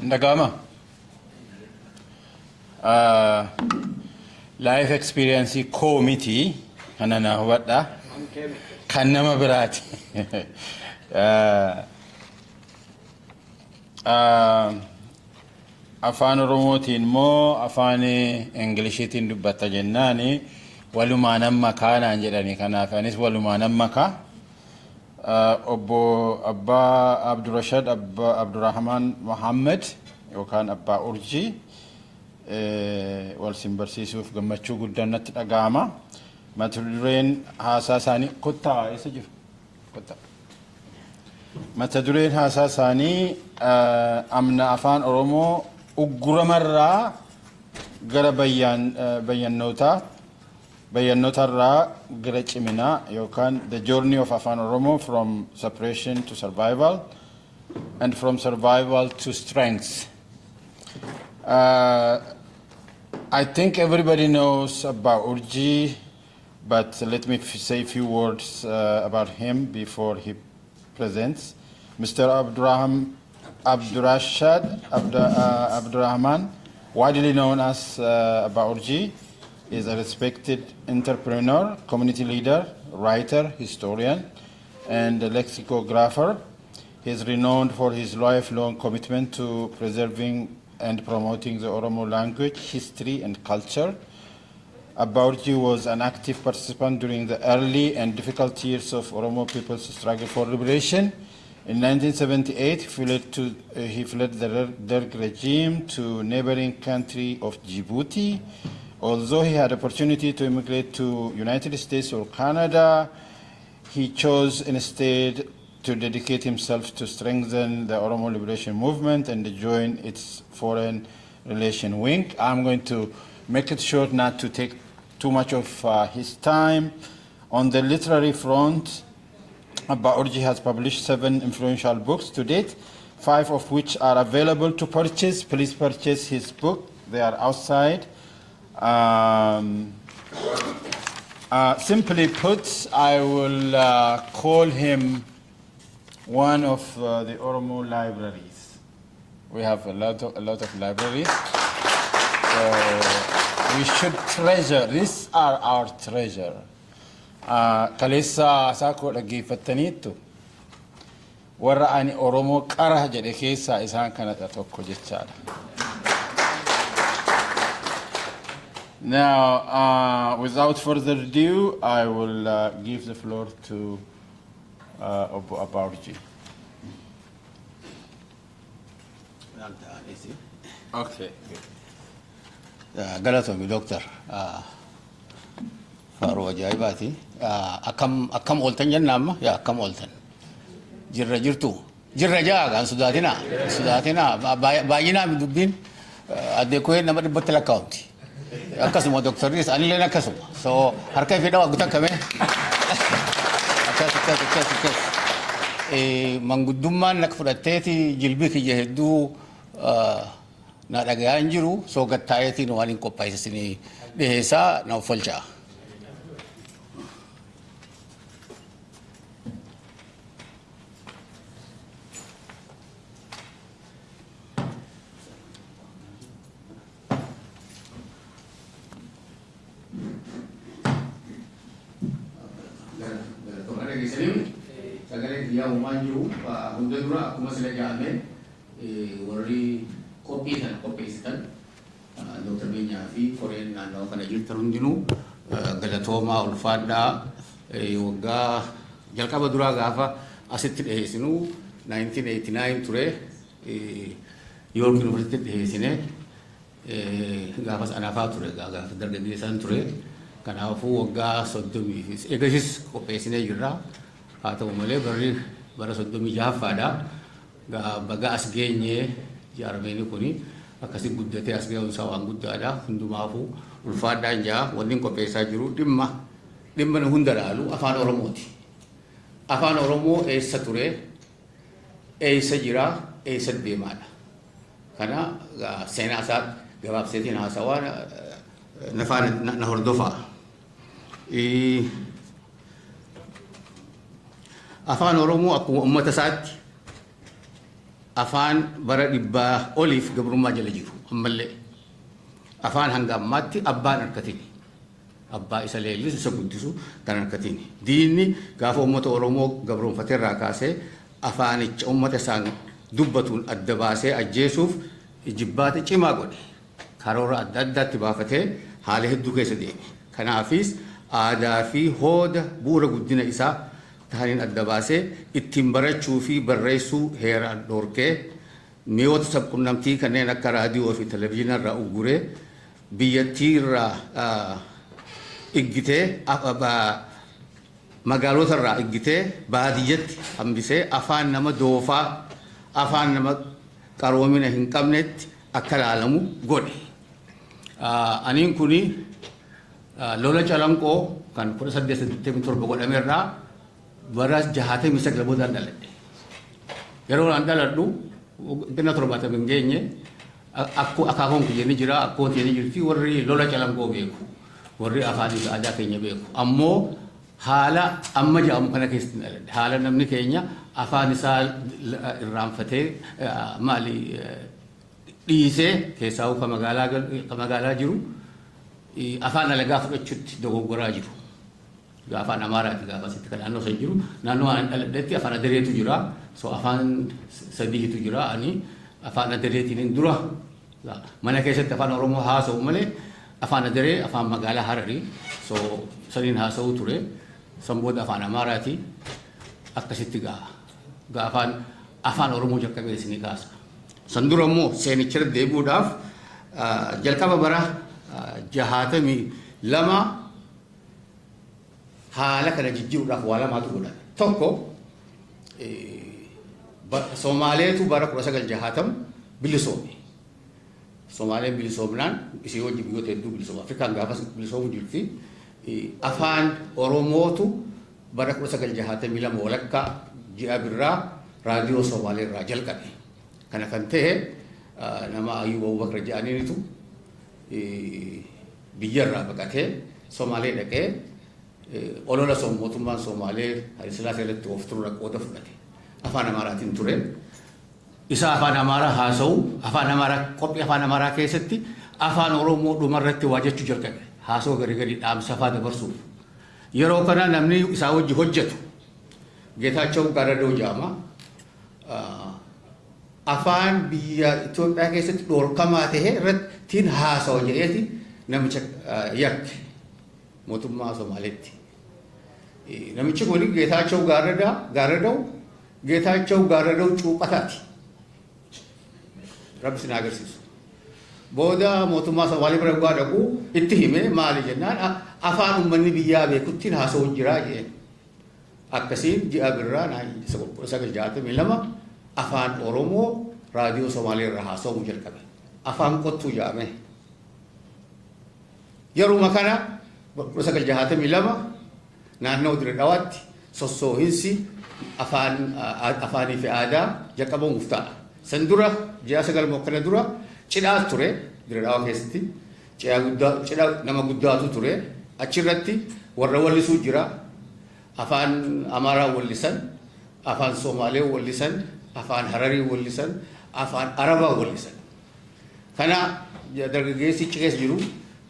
Ndagama. Life experience committee kanana hubadha kan nama biraati. Afaan Oromootiin moo afaan Ingiliishiitiin dubbatta jennaani walumaanan makaa naan jedhani. Kanaaf anis walumaanan makaa. Obbo Abbaa Abdurrashad Abdurrahman Muhammad yookaan Abbaa Urjii wal simbarsiisuuf gammachuu guddaan natti dhaga'ama. Mata dureen haasaa isaanii kottaa eessa jiru? Kottaa. Mata dureen haasaa isaanii amna afaan Oromoo ugguramarraa gara bayyannotarraa gara ciminaa yookaan the journey of afaan Oromoo from suppression to survival and from survival to strength. I think everybody knows about Urji, but let me say a few words about him before he presents. Mr. Abdurrashad Abdurrahman, widely known as Abba Urji, is a respected entrepreneur, community leader, writer, historian, and a lexicographer. He is renowned for his lifelong commitment to preserving and promoting the Oromo language, history, and culture. Abba Urji was an active participant during the early and difficult years of Oromo people's struggle for liberation. In 1978, he fled the Derg regime to neighboring country of Djibouti. Although he had opportunity to immigrate to United States or Canada, he chose instead to dedicate himself to strengthen the Oromo Liberation Movement and join its foreign relation wing. I'm going to make it short, not to take too much of his time. On the literary front, Abba Urji has published 7 influential books to date, 5 of which are available to purchase. Please purchase his book. They are outside. Simply put, I will call him one of the Oromo libraries. We have a lot of libraries. So we should treasure. These are our treasure. Kalesa asako dhageeffataniittu warra ani Oromoo qara jedhe keessaa isaan kanadha tokko jechaadha. Now, without further ado, I will give the floor to Obo Abarji. Okay. Galatomi doctor. Faru ajaibati. Akam oltan jennama ya akam oltan. Jirra jirtu. Jirra jaga sudatina. Sudatina bayina bidubbin adde ko nama dibatta lakawti. Akasuma doctor nis anile nakasuma. So harka fi dawa gutan kame. Akas. Manguddumman nak fudhatteeti jilbi kiyya hedduu na dhaga'aan jiru soo gattaayetiin waan hin qopheessine dhiheessaa na uffalchaa. Sagalee biyyaa uumaan jiru hunda dura akkuma sila jedhame warri qophii kana qopheessitan Dr. Beenyaa fi koreen naannoo kana jirtan hundinuu galatoomaa ulfaadhaa waggaa jalqaba duraa gaafa asitti dhiheessinuu 1989 ture York University dhiheessine gaafas anaafaa ture gaafa dargaggeessaan ture kanaafuu waggaa 30 eegasiis qopheessinee jirra. Haa ta'u malee bara 36ffaadha baga as geenye jaarmeeni kuni akkasi guddatee as ga'uun isaa waan guddaadha hundumaafuu ulfaadhaan jaa wanni qopheessaa jiru dhimma nu hunda laalu afaan Oromooti. Afaan Oromoo eessa ture eessa jira eessa deemaadha. Kana seenaa isaa gabaabseetiin haasawaa na hordofaa. Afaan Oromoo akkuma uummata isaatti afaan bara dhibbaa oliif gabrummaa jala jiru ammallee afaan hanga ammaatti abbaan harkatini abbaa isa leellisu isa guddisu kan harkatini diinni gaafa uummata Oromoo gabroonfatee irraa kaasee afaanicha uummata isaan dubbatuun adda baasee ajjeesuuf jibbaate cimaa godhe karoora adda addaatti baafatee haala hedduu keessa deeme. Kanaafis aadaa fi hooda bu'uura guddina isaa tahaniin adda baasee ittiin barachuu fi barreessuu heeraan dhorkee mi'oota sabquunnamtii kanneen akka raadiyoo fi televezyiinii irraa ugguree biyyattii irraa iggitee magaalota irraa iggitee baadiyyatti hambisee afaan nama doofaa afaan nama qaroomina hin qabnetti akka laalamu godhe. Aniin kuni lola calanqoo kan 1887 godhameerraa baras jahatee misa galboodhaan dhaladhe. Yeroo waan dhaladhu gana 70 hin geenye akaakoon kiyya ni jira akkoon kiyya ni jirti warri lola calanqoo beeku warri afaan aadaa keenya beeku ammoo haala amma jedhamu kana keessatti dhaladhe haala namni keenya afaan isaa irraanfatee maali dhiisee keessaa ka magaalaa jiru afaan alagaa fudhachuutti dogoggoraa jiru. Afaan Amaaraati gaafa asitti kan naannoo san jiru naannoo waan dhaladhetti afaan Adareetu jira so afaan sadiitu jira ani afaan Adareetiin dura mana keessatti afaan Oromoo haasa'u malee afaan Adaree afaan magaalaa Hararii so saniin haasa'u ture san booda afaan Amaaraati akkasitti afaan Oromoo jalqabee isinii kaasa. San dura immoo seenicha deebi'uudhaaf jalqaba bara 62 haala kana jijjiiruudhaaf waa lamaatu godhame. Tokko Somaaleetu bara 1960 bilisoome. Somaaleen bilisoomnaan isii wajji biyyoota hedduu bilisooma. Afrikaan gaafas bilisoomu jirti. Afaan Oromootu bara 1962 walakkaa ji'a birraa raadiyoo Somaalee irraa jalqabe. Kana kan ta'e nama Ayyuub Abubakar jedhaniinitu biyyarraa baqatee Somaalee dhaqee olola mootummaan Somaalee Haile Sillaasee irratti of turuu qooda fudhate. Afaan Amaaraatiin ture. isa afaan amaaraa haasa'u afaan amaaraa qophii afaan amaaraa keessatti afaan oromoo dhumarratti waa jechuu jalqabe haasa'u gari dhaamsa afaan dabarsuuf yeroo kana namni isaa wajji hojjetu Geetaachoo Garadoo jedhama afaan biyya Itoophiyaa keessatti dhorkamaa ta'e irratti haasa'u jedheeti namicha yakke mootummaa Somaaleetti namichi kun Geetaachoo Garadoo cuuphataati rabbi sin agarsiisu booda mootummaa Somaalee bira gaa dhaqu itti hime maali jennaan afaan uummanni biyyaa beekuttiin haasa'u jiraa jedheen akkasiin ji'a birraa 1962 afaan oromoo raadiyoo Somaalee irraa haasa'uu jalqabe afaan qottuu jedhame yeruma kana 1962 naannoo Dirreedhawaatti sossoohinsi afaanii fi aadaa jalqabamuuf ta'a san dura ji'a 9 kana dura cidhaa ture Dirreedhawaa keessatti cidhaa nama guddaatu ture achirratti warra wallisuu jira afaan amaaraa wallisan afaan Somaalee wallisan afaan Hararii wallisan afaan Arabaa wallisan kana dargaggeessi keessa jiru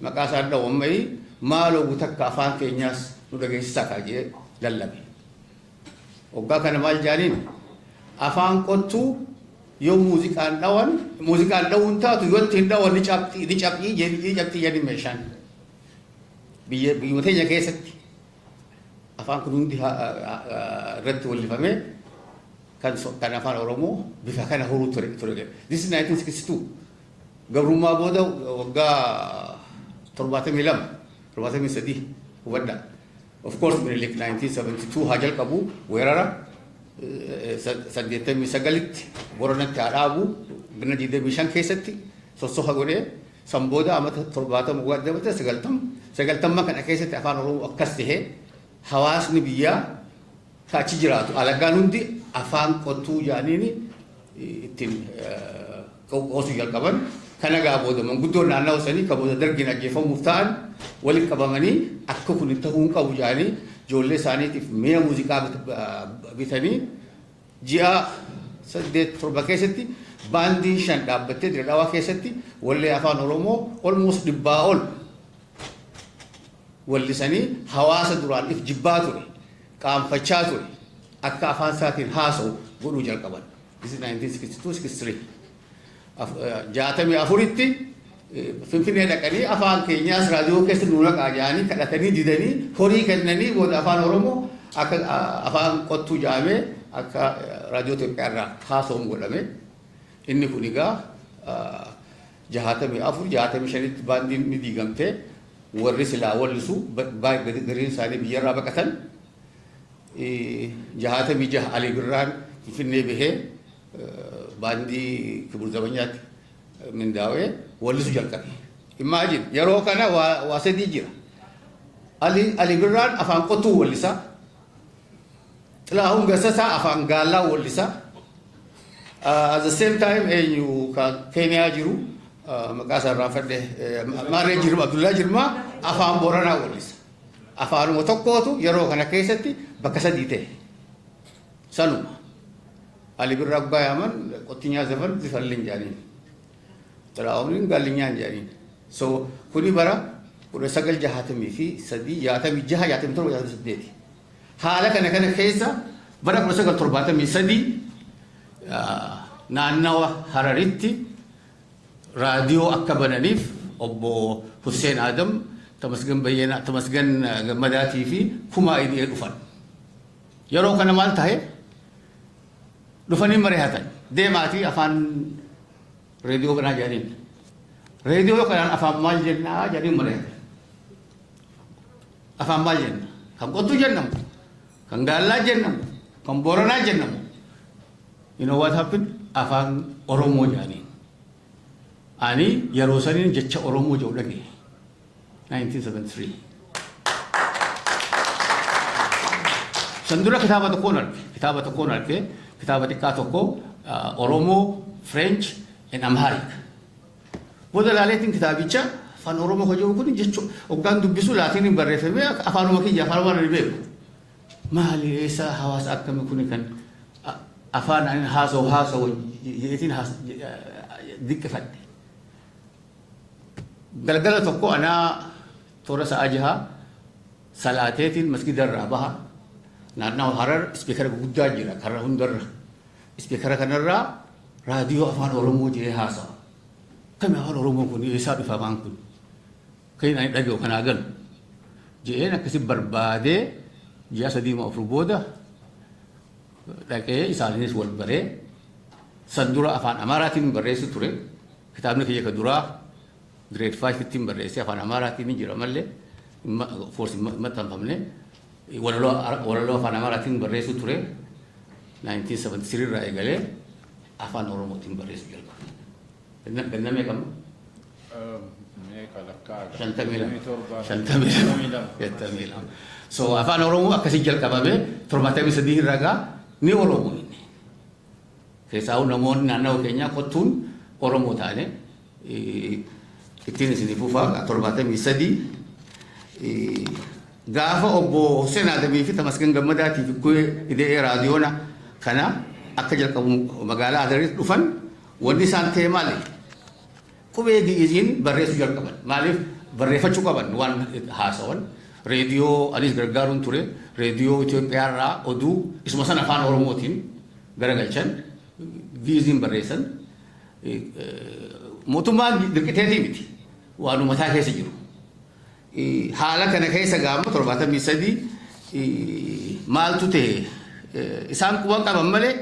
maqaa isaa dhawamee maaloo guutakka afaan keenyaas nu dhageessisaa kaajee lallabe waggaa kana maal jaaniin afaan qottuu yoo muuziqaan dhawuun taatu yoo ittiin dhawan ni cabxii jedhi meeshaan biyyoota keenya keessatti afaan kun hundi irratti wallifamee kan afaan oromoo bifa kana horuu ture. This is 1962 gabrummaa booda waggaa 73 hubadha. Of course Minilik 1972 haa jalqabu weerara 89tti Boronatti haa dhaabu bina 25 keessatti sossoha godhee san booda amata 90 kana keessatti afaan oromoo akkas tahee hawaasni biyyaa achi jiraatu alagaan hundi afaan qottuu jaaniini ittiin qoosuu jalqaban kana gaa booda manguddoon naannoo sanii ka booda dargiin ajjeefamuuf ta'an waliin qabamanii akka kun ta'uu hin qabu jaanii ijoollee isaaniitiif mi'a muuziqaa bitanii ji'a 8-7 keessatti baandii 5 dhaabbattee Dirreedhawaa keessatti wallee afaan oromoo almost 100 ol wallisanii hawaasa duraan if jibbaa ture qaanfachaa ture akka afaan isaatiin haasa'u godhuu jalqaban. This is 1962-63. 64tti Finfinnee dhaqanii afaan keenyaas raadiyoo keessa nu naqaa jedhanii kadhatanii didanii horii kennanii booda afaan oromoo akka afaan qottuu jedhamee akka raadiyoo Itoophiyaa irraa haasa'uun godhame. Inni kun egaa 64-65tti baandiin ni diigamtee warri silaa wallisu gariin isaanii biyyarraa baqatan 66 Alii Birraan Finfinnee bahee baandii Kibur Zabanyaatti mindaawee wallisu jalqabe. Imagine yeroo kana waa sadii jira. Alii Birraan afaan qottuu wallisa. Xilahuun Gassasaa afaan gaallaa wallisa. At the same time eenyu Keeniyaa jiru maqaa isaa irraanfadhe Maarree Jirma Abdullaa Jirmaa afaan Booranaa wallisa. Afaanuma tokkootu yeroo kana keessatti bakka sadii ta'e. Sanuma. Ali Birraa Abbaa Yaaman qottinyaa zafan zifalliin jaaniin. Xiraa'uun gaallinyaan jaaniin. So kuni bara 1963 haala kana keessa bara 1973 naannawa Hararitti raadiyoo akka bananiif obbo Hussein Adam Tamasgan Bayyana Tamasgan Gammadaatii fi Kumaa Idee dhufan. Yeroo kana maal tahe dhufanii mari'atan deemaatii afaan reediyoo kanaa jedhaniin. Reediyoo kanaan afaan maal jennaa jedhanii mari'atan. Afaan maal jenna? Kan qottuu jennamu, kan gaallaa jennamu, kan booranaa jennamu. You know what happened? Afaan Oromoo jedhanii. Ani yeroo saniin jecha Oromoo jedhu dhagaye. 1973. Sandura kitaaba tokkoon arge, kitaaba xiqqaa tokko Oromoo, French and Amharic. Booda laaleetiin kitaabicha afaan Oromoo hojii kun jechuun hoggaan dubbisu laatiin barreeffamee afaanuma kiyya afaan waan beeku. Maali eessa hawaasa akkamii kun kan afaan ani haasa'u jeetiin diqqifadhe. Galgala tokko anaa toora sa'a jaha salaateetiin masgidarraa baha naannawaa Harar ispiikara guddaa jira karra hundarra. Ispiikara kanarraa raadiyoo afaan Oromoo jedhee haasa'a. Kami afaan Oromoo kun eessaa dhufa afaan kun? Kan ani dhaga'u kanaa galu. Jedheen akkasi barbaadee ji'a 3-4 booda dhaqee isaaniinis wal baree san dura afaan Amaaraatiin barreessu ture. Kitaabni kiyya ka duraa grade 5 ittiin barreessee afaan Amaaraatiin jira malee forsi maxxanfamne walaloo afaan Amaaraatiin barreessu ture 1973 irraa eegalee afaan Oromootiin barreessu jalqabe. Gannamee kam? Shantamii. So afaan Oromoo akkasii jalqabame 73 irraa gaa ni Oromoo inni. Keessaa namoonni naannawaa keenyaa qottuun Oromoo taane ittiin isinii fufaa 73 gaafa obbo Hussein Adamii fi Tamasgeen Gammadaatiif idee raadiyoona kana akka jalqabu magaalaa Adariitti dhufan wanni isaan ta'e maali? Qubee gi'iziin barreessuu jalqaban. Maaliif barreeffachuu qaban waan haasawan. Reediyoo anis gargaaruun ture. Reediyoo Itoophiyaarraa oduu isuma san afaan Oromootiin garagalchan gi'iziin barreessan. Mootummaan dirqiteetii miti. Waan uummataa keessa jiru. Haala kana keessa gaama 73 maaltu ta'e isaan quban qaban malee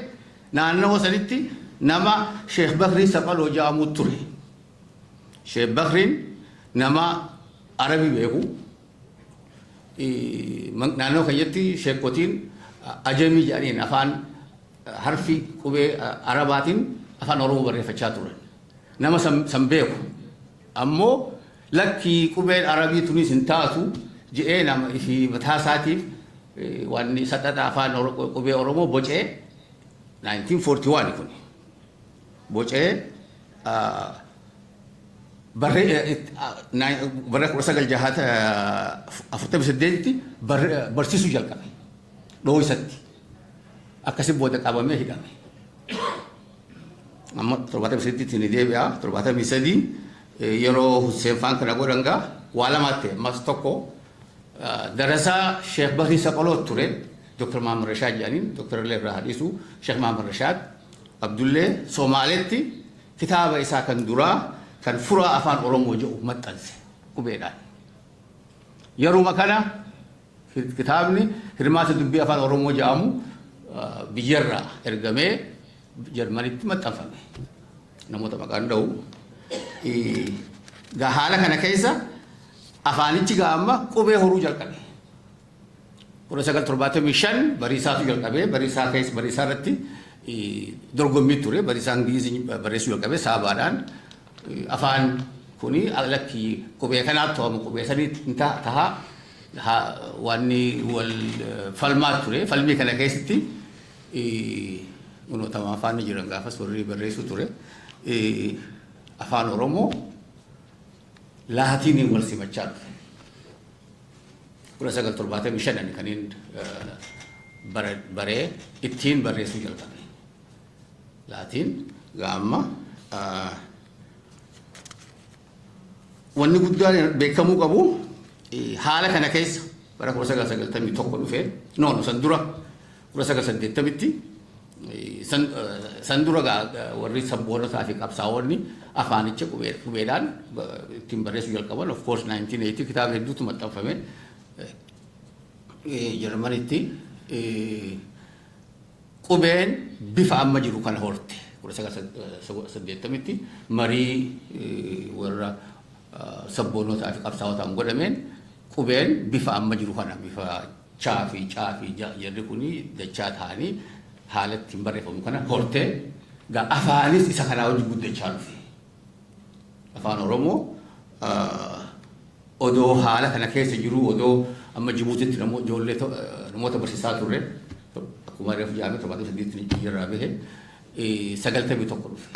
naannoo sanitti nama Sheekh Bakrii Saphaloo jedhamu ture. Sheekh Bakriin nama Arabii beeku. Naannoo keenyatti sheekotiin Ajamii jedhaniin afaan harfi qubee Arabaatiin afaan Oromoo barreeffachaa turan. Nama san beeku. Ammoo lakkii qubeen Arabii tunis hin taatu jedhee nama fi mataa isaatiif waan sadhata afaan qubee Oromoo bocee 1941 kun bocee bara 1948tti barsiisuu jalqabe dhoo'isatti akkasi booda qabamee hidhame. Amma 78tti ni deebi'a 73 yeroo Hussein faan kana godhangaa waa lamaatti ammas tokko darasaa Sheekh Bakrii Saphaloo ture Dr. Maamad Rashaad jedhaniin Dr. Illee irraa hadisu Sheekh Maamad Rashaad Abdullee Somaaleetti kitaaba isaa kan duraa kan furaa afaan Oromoo jedhu maxxanse qubeedhaan. Yeruma kana kitaabni hirmaata dubbii afaan Oromoo jedhamu biyyarraa ergamee Jarmanitti maxxanfame. Namoota maqaan dha'u. Haala kana keessa afaanichi gaama qubee horuu jalqabe. 1975 bariisaatu jalqabe. Bariisaa keessa bariisaa irratti dorgommii ture. Bariisaan giizii barreessuu jalqabe saabaadhaan. Afaan kuni lakkii qubee kanaatti to'amu qubee sanii tahaa wanni wal falmaa ture. Falmii kana keessatti unootama afaan jiran gaafas warri barreessuu ture. Afaan Oromoo Laatiiniin wal simachaa dhufe. 1975 kaniin baree ittiin barreessuu jalqabe. Laatiin gaamma wanni guddaan beekamuu qabu haala kana keessa bara 1991 dhufee san dura 1980tti san dura warri sabboonotaa fi qabsaa'onni afaanicha qubeedhaan ittiin barreessuu jalqaban. Of course 1980 kitaaba hedduutu maxxanfame Jarmanitti qubeen bifa amma jiru kana horte 1980tti marii warra sabboonotaa fi qabsaa'otaan godhameen qubeen bifa amma jiru kana bifa caafii jarri kuni dachaa ta'anii haala ittiin barreeffamu kana hortee afaanis isa kanaa wajji guddachaa dhufe. Afaan Oromoo odoo haala kana keessa jiru odoo amma Jibuutitti namoota barsiisaa turre akkuma reefu jaame 78 irraa bahe 91 dhufe.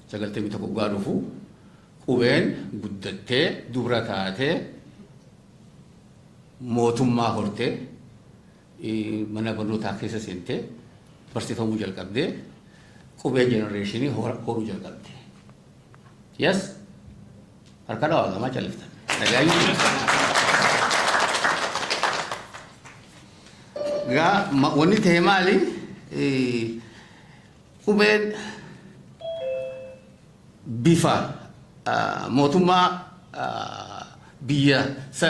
91 gaa dhufu qubeen guddattee dubra taatee mootummaa hortee mana barnootaa keessa seentee barsiifamuu jalqabdee qubee jenereeshinii horuu jalqabde. Yes? Harka dhawaa gamaa calliftan. Wanni ta'e maali? Qubeen bifa mootummaa biyyaatti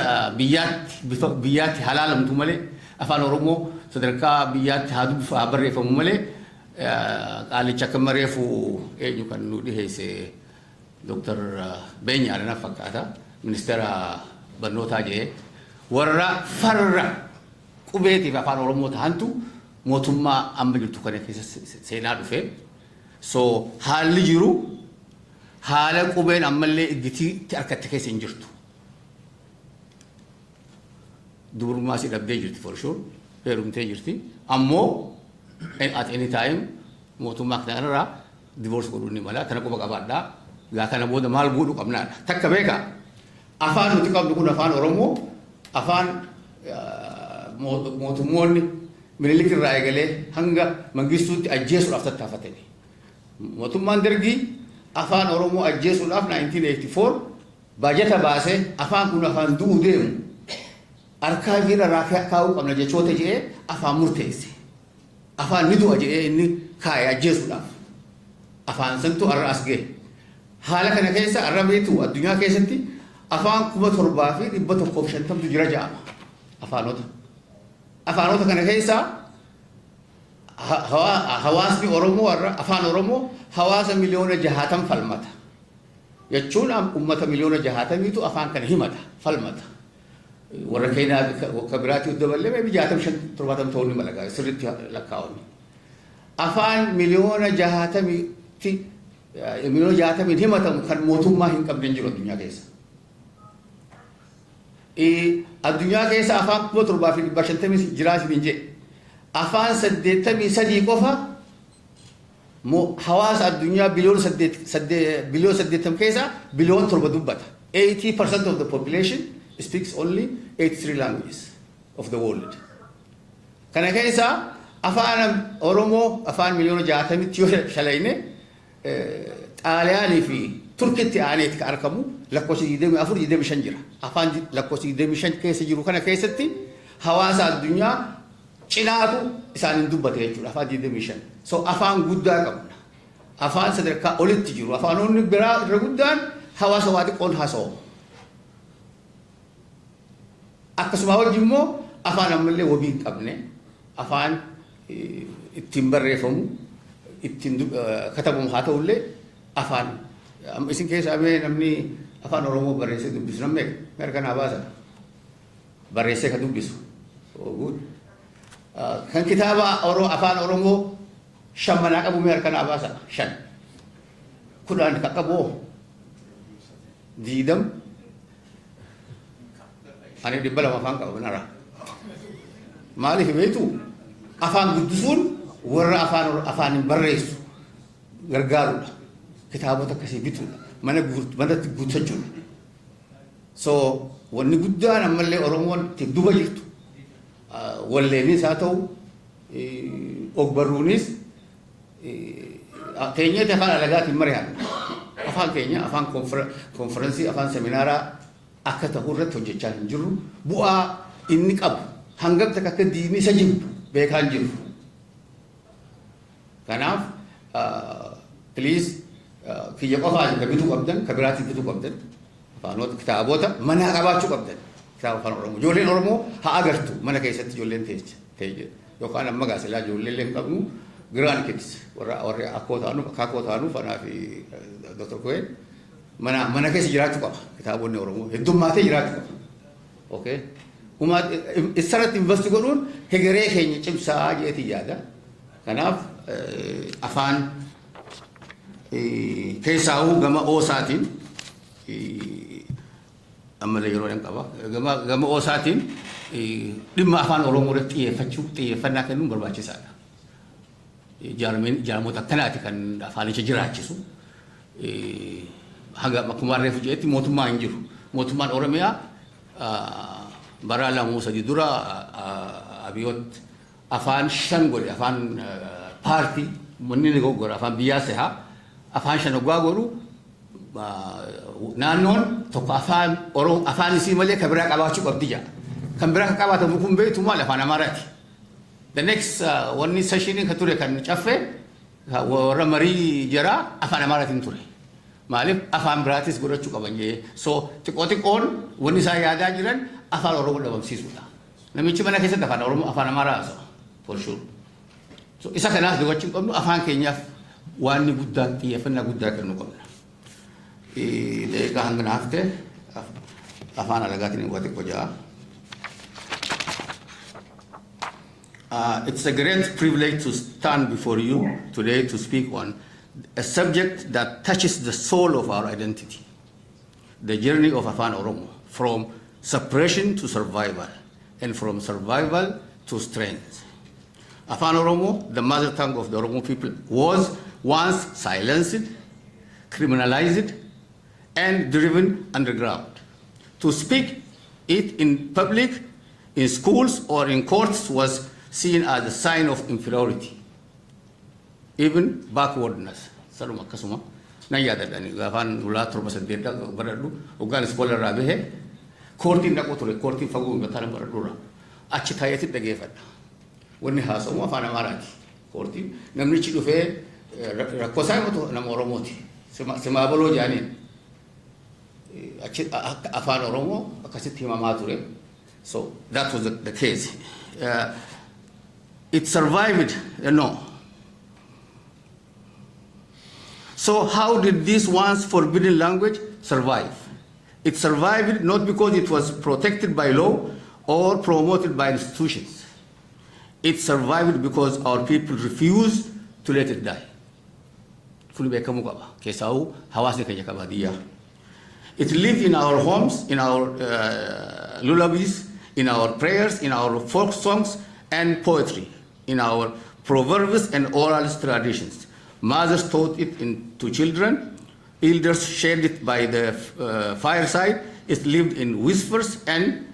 halaalamtu malee afaan Oromoo sadarkaa biyyaatti haa dubbifa haa barreeffamu malee qaalicha akka mareefu eenyu kan nu dhiheesse Dr. Beenyaa Adanaa fakkaata ministeera barnootaa jedhee warra farra qubeetiif afaan Oromoo tahantu mootummaa amma jirtu kana keessa seenaa dhufe. So haalli jiru haala qubeen ammallee idditii harkatti keessa hin jirtu. Dubrummaa si dhabdee jirti for sure. Heerumtee jirti. Ammoo at any time mootummaa kanarraa divorce godhuu ni mala. Kana quba qabaadhaa. Gaa kana booda maal godhuu qabnaadha. Takka beekaa. Afaan nuti qabnu kun afaan Oromoo afaan mootummoonni Minilik irraa eegalee hanga Mangistuutti ajjeesuudhaaf tattaafatani. Mootummaan Dergii afaan Oromoo ajjeesuudhaaf 1984 baajata baasee afaan kun afaan du'uu deemu arkaaviirra raafii kaa'uu qabna jechoota jedhee afaan murteesse. Afaan ni du'a jedhee inni kaa'e ajjeesuudhaaf. Afaan santu har'a as ga'e. Haala kana keessa har'a beektu addunyaa keessatti afaan 7,150 jira jedhama. Afaanota kana keessa hawaasni Oromoo warra afaan Oromoo hawaasa miliyoona 60 falmata. Jechuun uummata miliyoona 60tu afaan kana himata, falmata. Warra Keenyaa ka biraatti dabalee maybe 65-70 ta'uu ni mala sirriitti lakkaa'amni. Afaan miliyoona 60 himatamu kan mootummaa hin qabne jiru addunyaa keessa. Addunyaa keessa afaan 750 jiraatu hin jedhe. Afaan 83 qofa hawaasa addunyaa biliyoona 80 keessa biliyoona 7 dubbata. 80% of the population speaks only 83 languages of the world. Kana keessa afaan Oromoo afaan miliyoona 60 yoo shalayne Xaaliyaanii fi Turkiitti aaneeti ka argamu lakkoofsa 24-25 jira. Afaan lakkoofsa 25 keessa jiru kana keessatti hawaasa addunyaa cinaatu isaan dubbate jechuudha afaan 25. So afaan guddaa qabna. Afaan sadarkaa olitti jiru. Afaanonni biraa irra guddaan hawaasa waa xiqqoon haasa'u. Akkasuma wajji immoo afaan ammallee wabii hin qabne afaan ittiin barreeffamu ittiin katabamu haa ta'ullee afaan isin keessa namni afaan Oromoo barreessee dubbisu namni meeqa naa baasa barreessee ka dubbisu. Kan kitaaba afaan Oromoo 5 manaa qabu meeqa naa baasa 5 10 ka qabu 20 ani 200 afaan qabu nara maaliif beektu afaan guddisuun warra afaan barreessu gargaarudha. Kitaabota akkasii bituudha. Manatti guuttachuudha. So wanni guddaan ammallee Oromoon itti duba jirtu. Walleenis haa ta'u ogbarruunis keenyatti afaan alagaatiin mari'anna. Afaan keenya afaan konferensii afaan seminaaraa akka ta'u irratti hojjechaa hin jirru. Bu'aa inni qabu hangam takka akka diinni isa jibbu beekaa hin jiru. Kanaaf please kiyya qofaan ka bituu qabdan ka biraatti bituu qabdan afaanota kitaabota mana qabaachuu qabdan kitaaba afaan Oromoo ijoolleen Oromoo haa agartu mana keessatti ijoolleen teesse yookaan amma gaasilaa ijoolleen qabnu grand kids warra akkoo taanuuf anaa fi Dr. Koen mana keessa jiraachuu qaba kitaabonni Oromoo heddummaatee jiraachuu qaba. Okay? Isarratti investi godhuun hegeree keenya cimsaa jeetii yaada. Kanaaf afaan keessaa'uu gama OSAtiin ammallee yeroo dhaan qaba. Gama OSAtiin dhimma afaan Oromoo irratti xiyyeeffannaa kennuun barbaachisaadha. Jaarmoota akkanaati kan afaanicha jiraachisu. Haga akkuma reefu jedhetti mootummaa hin jiru. Mootummaan Oromiyaa bara 2-3 dura Abiyoot afaan 5 godhe afaan paartii manni ni goggora afaan biyyaa sehaa afaan shan oggaa godhu naannoon tokko afaan isii malee kan biraa qabaachuu qabdi jedha. Kan biraa kan qabaatamu kun beektu maal afaan Amaaraati. The next wanni sessionii kan ture kan caffee warra marii jaraa afaan Amaaraatiin ture. Maaliif afaan biraatis godhachuu qaban jee. So xiqqoon wanni isaan yaadaa jiran afaan Oromoo dhabamsiisuudha. Namichi mana keessatti afaan Amaaraa haasa'u for sure. So isa kanaaf dubachuu qabnu afaan keenyaaf waan guddaan xiyyeeffannaa guddaa kennu qabna. Deeqa hangana hafte afaan alagaatiin wati qojaa. It's a great privilege to stand before you today to speak on a subject that touches the soul of our identity, the journey of Afan Oromo, from suppression to survival, and from survival to strength. Afan Oromo, the mother tongue of the Oromo people, was once silenced, criminalized, and driven underground. To speak it in public, in schools, or in courts was seen as a sign of inferiority, even backwardness. Saluma kasuma na yada dani gafan ula turba sadeta baradu ugan scholar rabehe courti na kotore courti fagu ngatan baradura achi thayati dagefat wonni hasamu afana marati courti namni chi dufe rakosai moto nam oromoti sema bolo jani achi afana oromo akasiti mamature. So that was the case. It survived, no. So how did this once forbidden language survive? It survived not because it was protected by law or promoted by institutions. It survived because our people refused to let it die. It lived in our homes, in our lullabies, in our prayers, in our folk songs and poetry, in our proverbs and oral traditions. Mothers taught it to children, elders shared it by the fireside. It lived in whispers and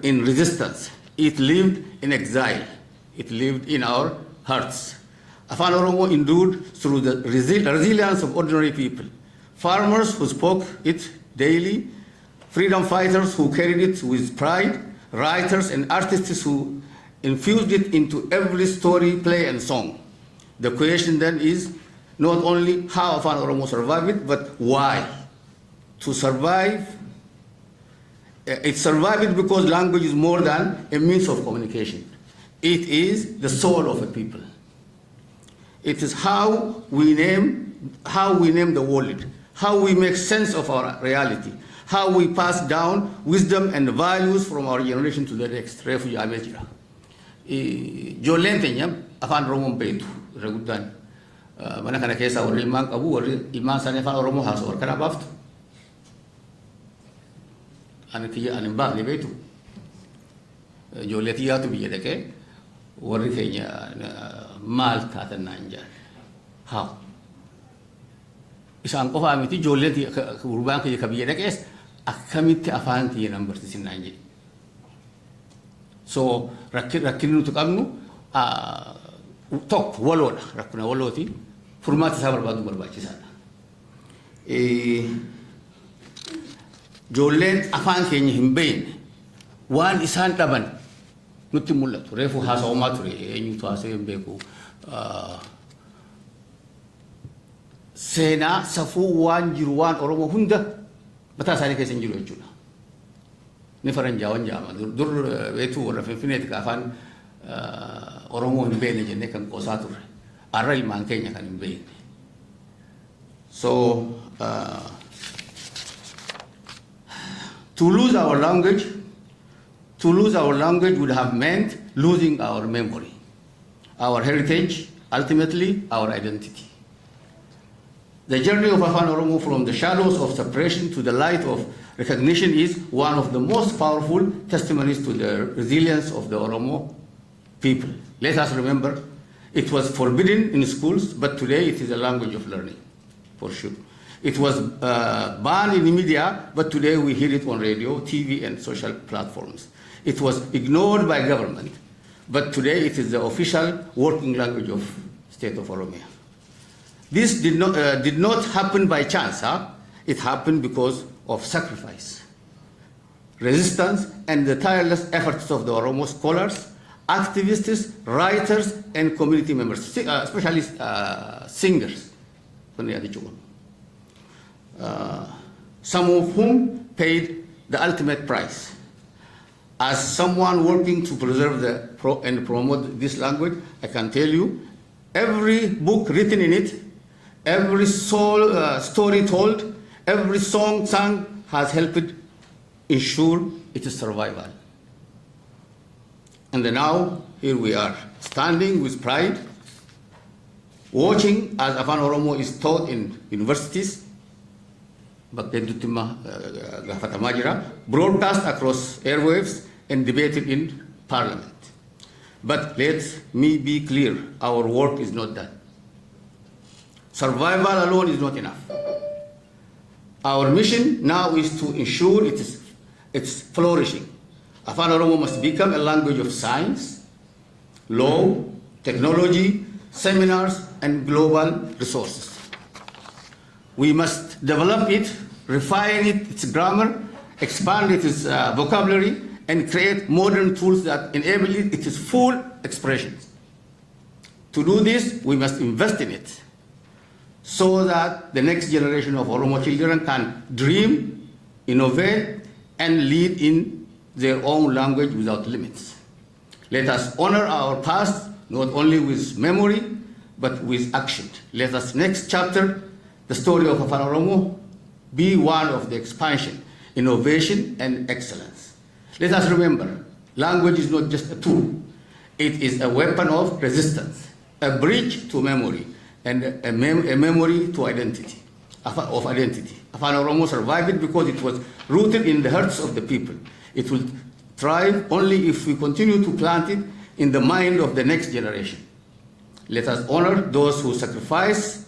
in resistance. It lived in exile. It lived in our hearts. Afan Oromo endured through the resilience of ordinary people. Farmers who spoke it daily, freedom fighters who carried it with pride, writers and artists who infused it into every story, play, and song. The question then is not only how Afan Oromo survived it, but why. To survive, it survived because language is more than a means of communication. It is the soul of a people. It is how we name the world, how we make sense of our reality, how we pass down wisdom and values from our generation to the next. Refugee Amejira. Jolen tenyam Afan Oromo betu regudan. Mana kana kesa warri ilman qabu warri ilman sane Afan Oromo haso war kana baftu. Ani tiya ani ba betu. Joletiya tu biye deke warri kenya mal kata nanja. How? Isang qofa miti joleti urban ke kabiye deke es akkamiti Afan tiya number tisin nanja. So rakkinu tuqamnu tok waloda rakkuna waloti furmati sabar badu barbaachisaadha. Joolleen afaan keenya hin beekne waan isaan dhaban nutti mul'atu. Reefu haasa'umaa ture eenyutu haasa'e hin beeku. Seenaa safuu waan jiru waan Oromoo hunda mataa isaanii keessa hin jiru jechuudha. Ni faranjaawan jaama dur beetu warra Finfinneeti ka afaan Oromoo hin beekne jennee kan qoosaa turre. Har'a ilmaan keenya kan hin beekne. So to lose our language would have meant losing our memory, our heritage, ultimately our identity. The journey of Afan Oromo from the shadows of suppression to the light of recognition is one of the most powerful testimonies to the resilience of the Oromo people. Let us remember, it was forbidden in schools, but today it is a language of learning, for sure. It was banned in the media, but today we hear it on radio, TV, and social platforms. It was ignored by government, but today it is the official working language of state of Oromia. This did not happen by chance. It happened because of sacrifice, resistance, and the tireless efforts of the Oromo scholars, activists, writers, and community members, especially singers. Some of whom paid the ultimate price. As someone working to preserve and promote this language, I can tell you, every book written in it, every story told, every song sung has helped ensure its survival. And now, here we are, standing with pride, watching as Afaan Oromo is taught in universities, broadcast across airwaves, and debated in parliament. But let me be clear, our work is not done. Survival alone is not enough. Our mission now is to ensure its flourishing. Afaan Oromo must become a language of science, law, technology, seminars, and global resources. We must develop it, refine its grammar, expand its vocabulary, and create modern tools that enable its full expression. To do this, we must invest in it so that the next generation of Oromo children can dream, innovate, and lead in their own language without limits. Let us honor our past not only with memory, but with action. Let us next chapter, the story of Afaan Oromo, be one of the expansion, innovation, and excellence. Let us remember, language is not just a tool. It is a weapon of resistance, a bridge to memory, and a memory to identity, of identity. Afaan Oromo survived because it was rooted in the hearts of the people. It will thrive only if we continue to plant it in the mind of the next generation. Let us honor those who sacrifice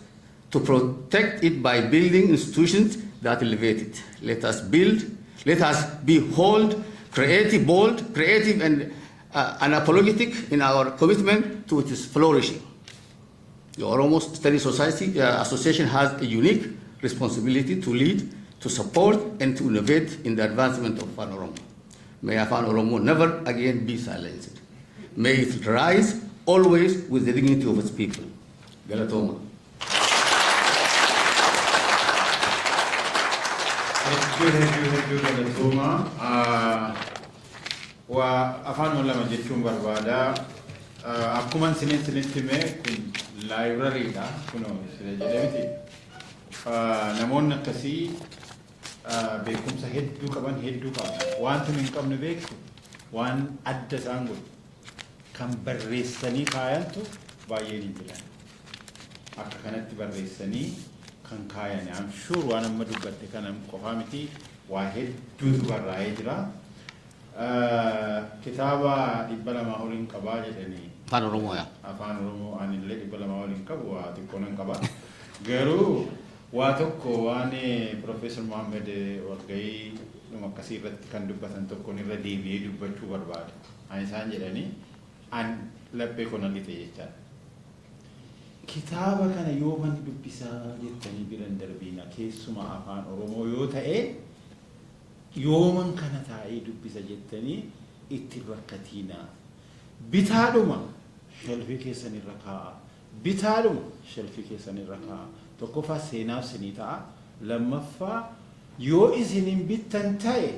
to protect it by building institutions that elevate it. Let us be bold, creative, and unapologetic in our commitment to its flourishing. The Oromo Study Society Association has a unique responsibility to lead, to support, and to innovate in the advancement of Afaan Oromo. May Afaan Oromo never again be silenced. May it rise always with the dignity of its people. Galatoma. Hedduu galatooma. Waa afaan lama jechuun barbaada. Akkuma isinitti hime kun laayibirariidha. Kunoo sila jedhee miti. Namoonni akkasii beekumsa hedduu qaban. Wanti hin qabne beektu waan adda isaan godhu kan barreessanii kaayantu baay'een hin jiran. Akka kanatti barreessanii kan kaayan. I'm sure waan amma dubbatte kana qofaa miti waa hedduutu barraa'ee jira. Kitaaba 200 oliin qabaa jedhanii. Afaan Oromoo yaa. Afaan Oromoo anillee 200 oliin qabu waa xiqqoo nan qaba. Garuu waa tokko waan Profeesar Mohammed Walgayii dhuma akkasii irratti kan dubbatan tokkoon irra deebi'ee dubbachuu barbaada. Ani isaan jedhanii an laphee konan lite jechaadha. Kitaaba kana yooman dubbisaa jettanii biran darbiina keessuma afaan Oromoo yoo ta'e yooman kana taa'ee dubbisa jettanii itti rakkatiina. Bitaadhuma shelfii keessanirra kaa'a. Bitaadhuma shelfii keessanirra kaa'a. Tokkoffaa seenaaf sinii ta'a. Lammaffaa yoo isinin bittan ta'e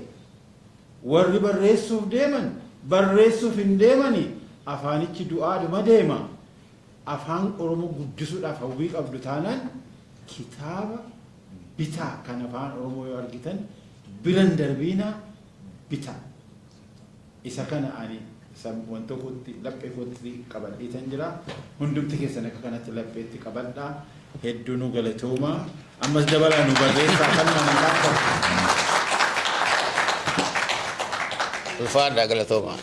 warri barreessuuf deeman barreessuuf hin deemani afaanichi du'aadhuma deema. Afaan Oromoo guddisuudhaaf hawwii qabdu taanaan kitaaba bitaa kan afaan Oromoo yoo argitan biran darbiina bitaa. Isa kana ani wanta kootti laphee kootti qabadhiitan jira. Hundumti keessan akka kanatti lapheetti qabadhaa. Hedduu nu galatooma. Ammas dabalaa nu barreessaa kan nama laata. Ulfaadhaa galatooma.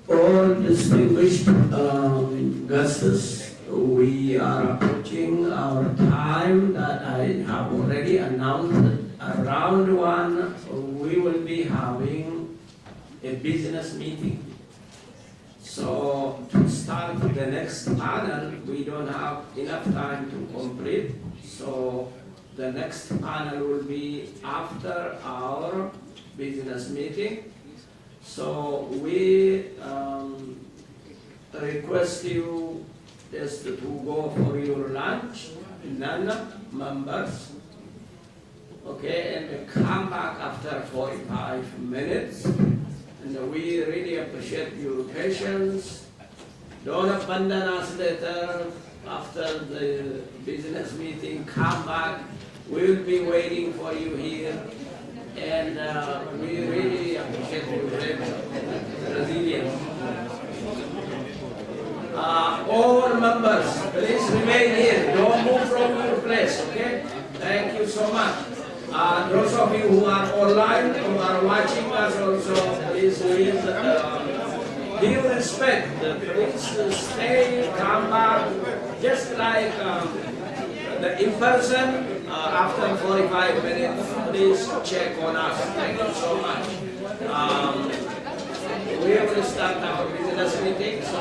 All distinguished guests, we are approaching our time that I have already announced. Around 1, we will be having a business meeting. So to start the next panel, we don't have enough time to complete. So the next panel will be after our business meeting. So we request you just to go for your lunch, members, okay, and come back after 45 minutes. And we really appreciate your patience. Don't abandon us later after the business meeting. Come back. We will be waiting for you here. And we really appreciate your resilience. All members, please remain here. Don't move from your place, okay? Thank you so much. Those of you who are online, who are watching us also, please due respect, please stay, come back, just like the in person. After 45 minutes, please check on us. Thank you so much. We will start our business meeting.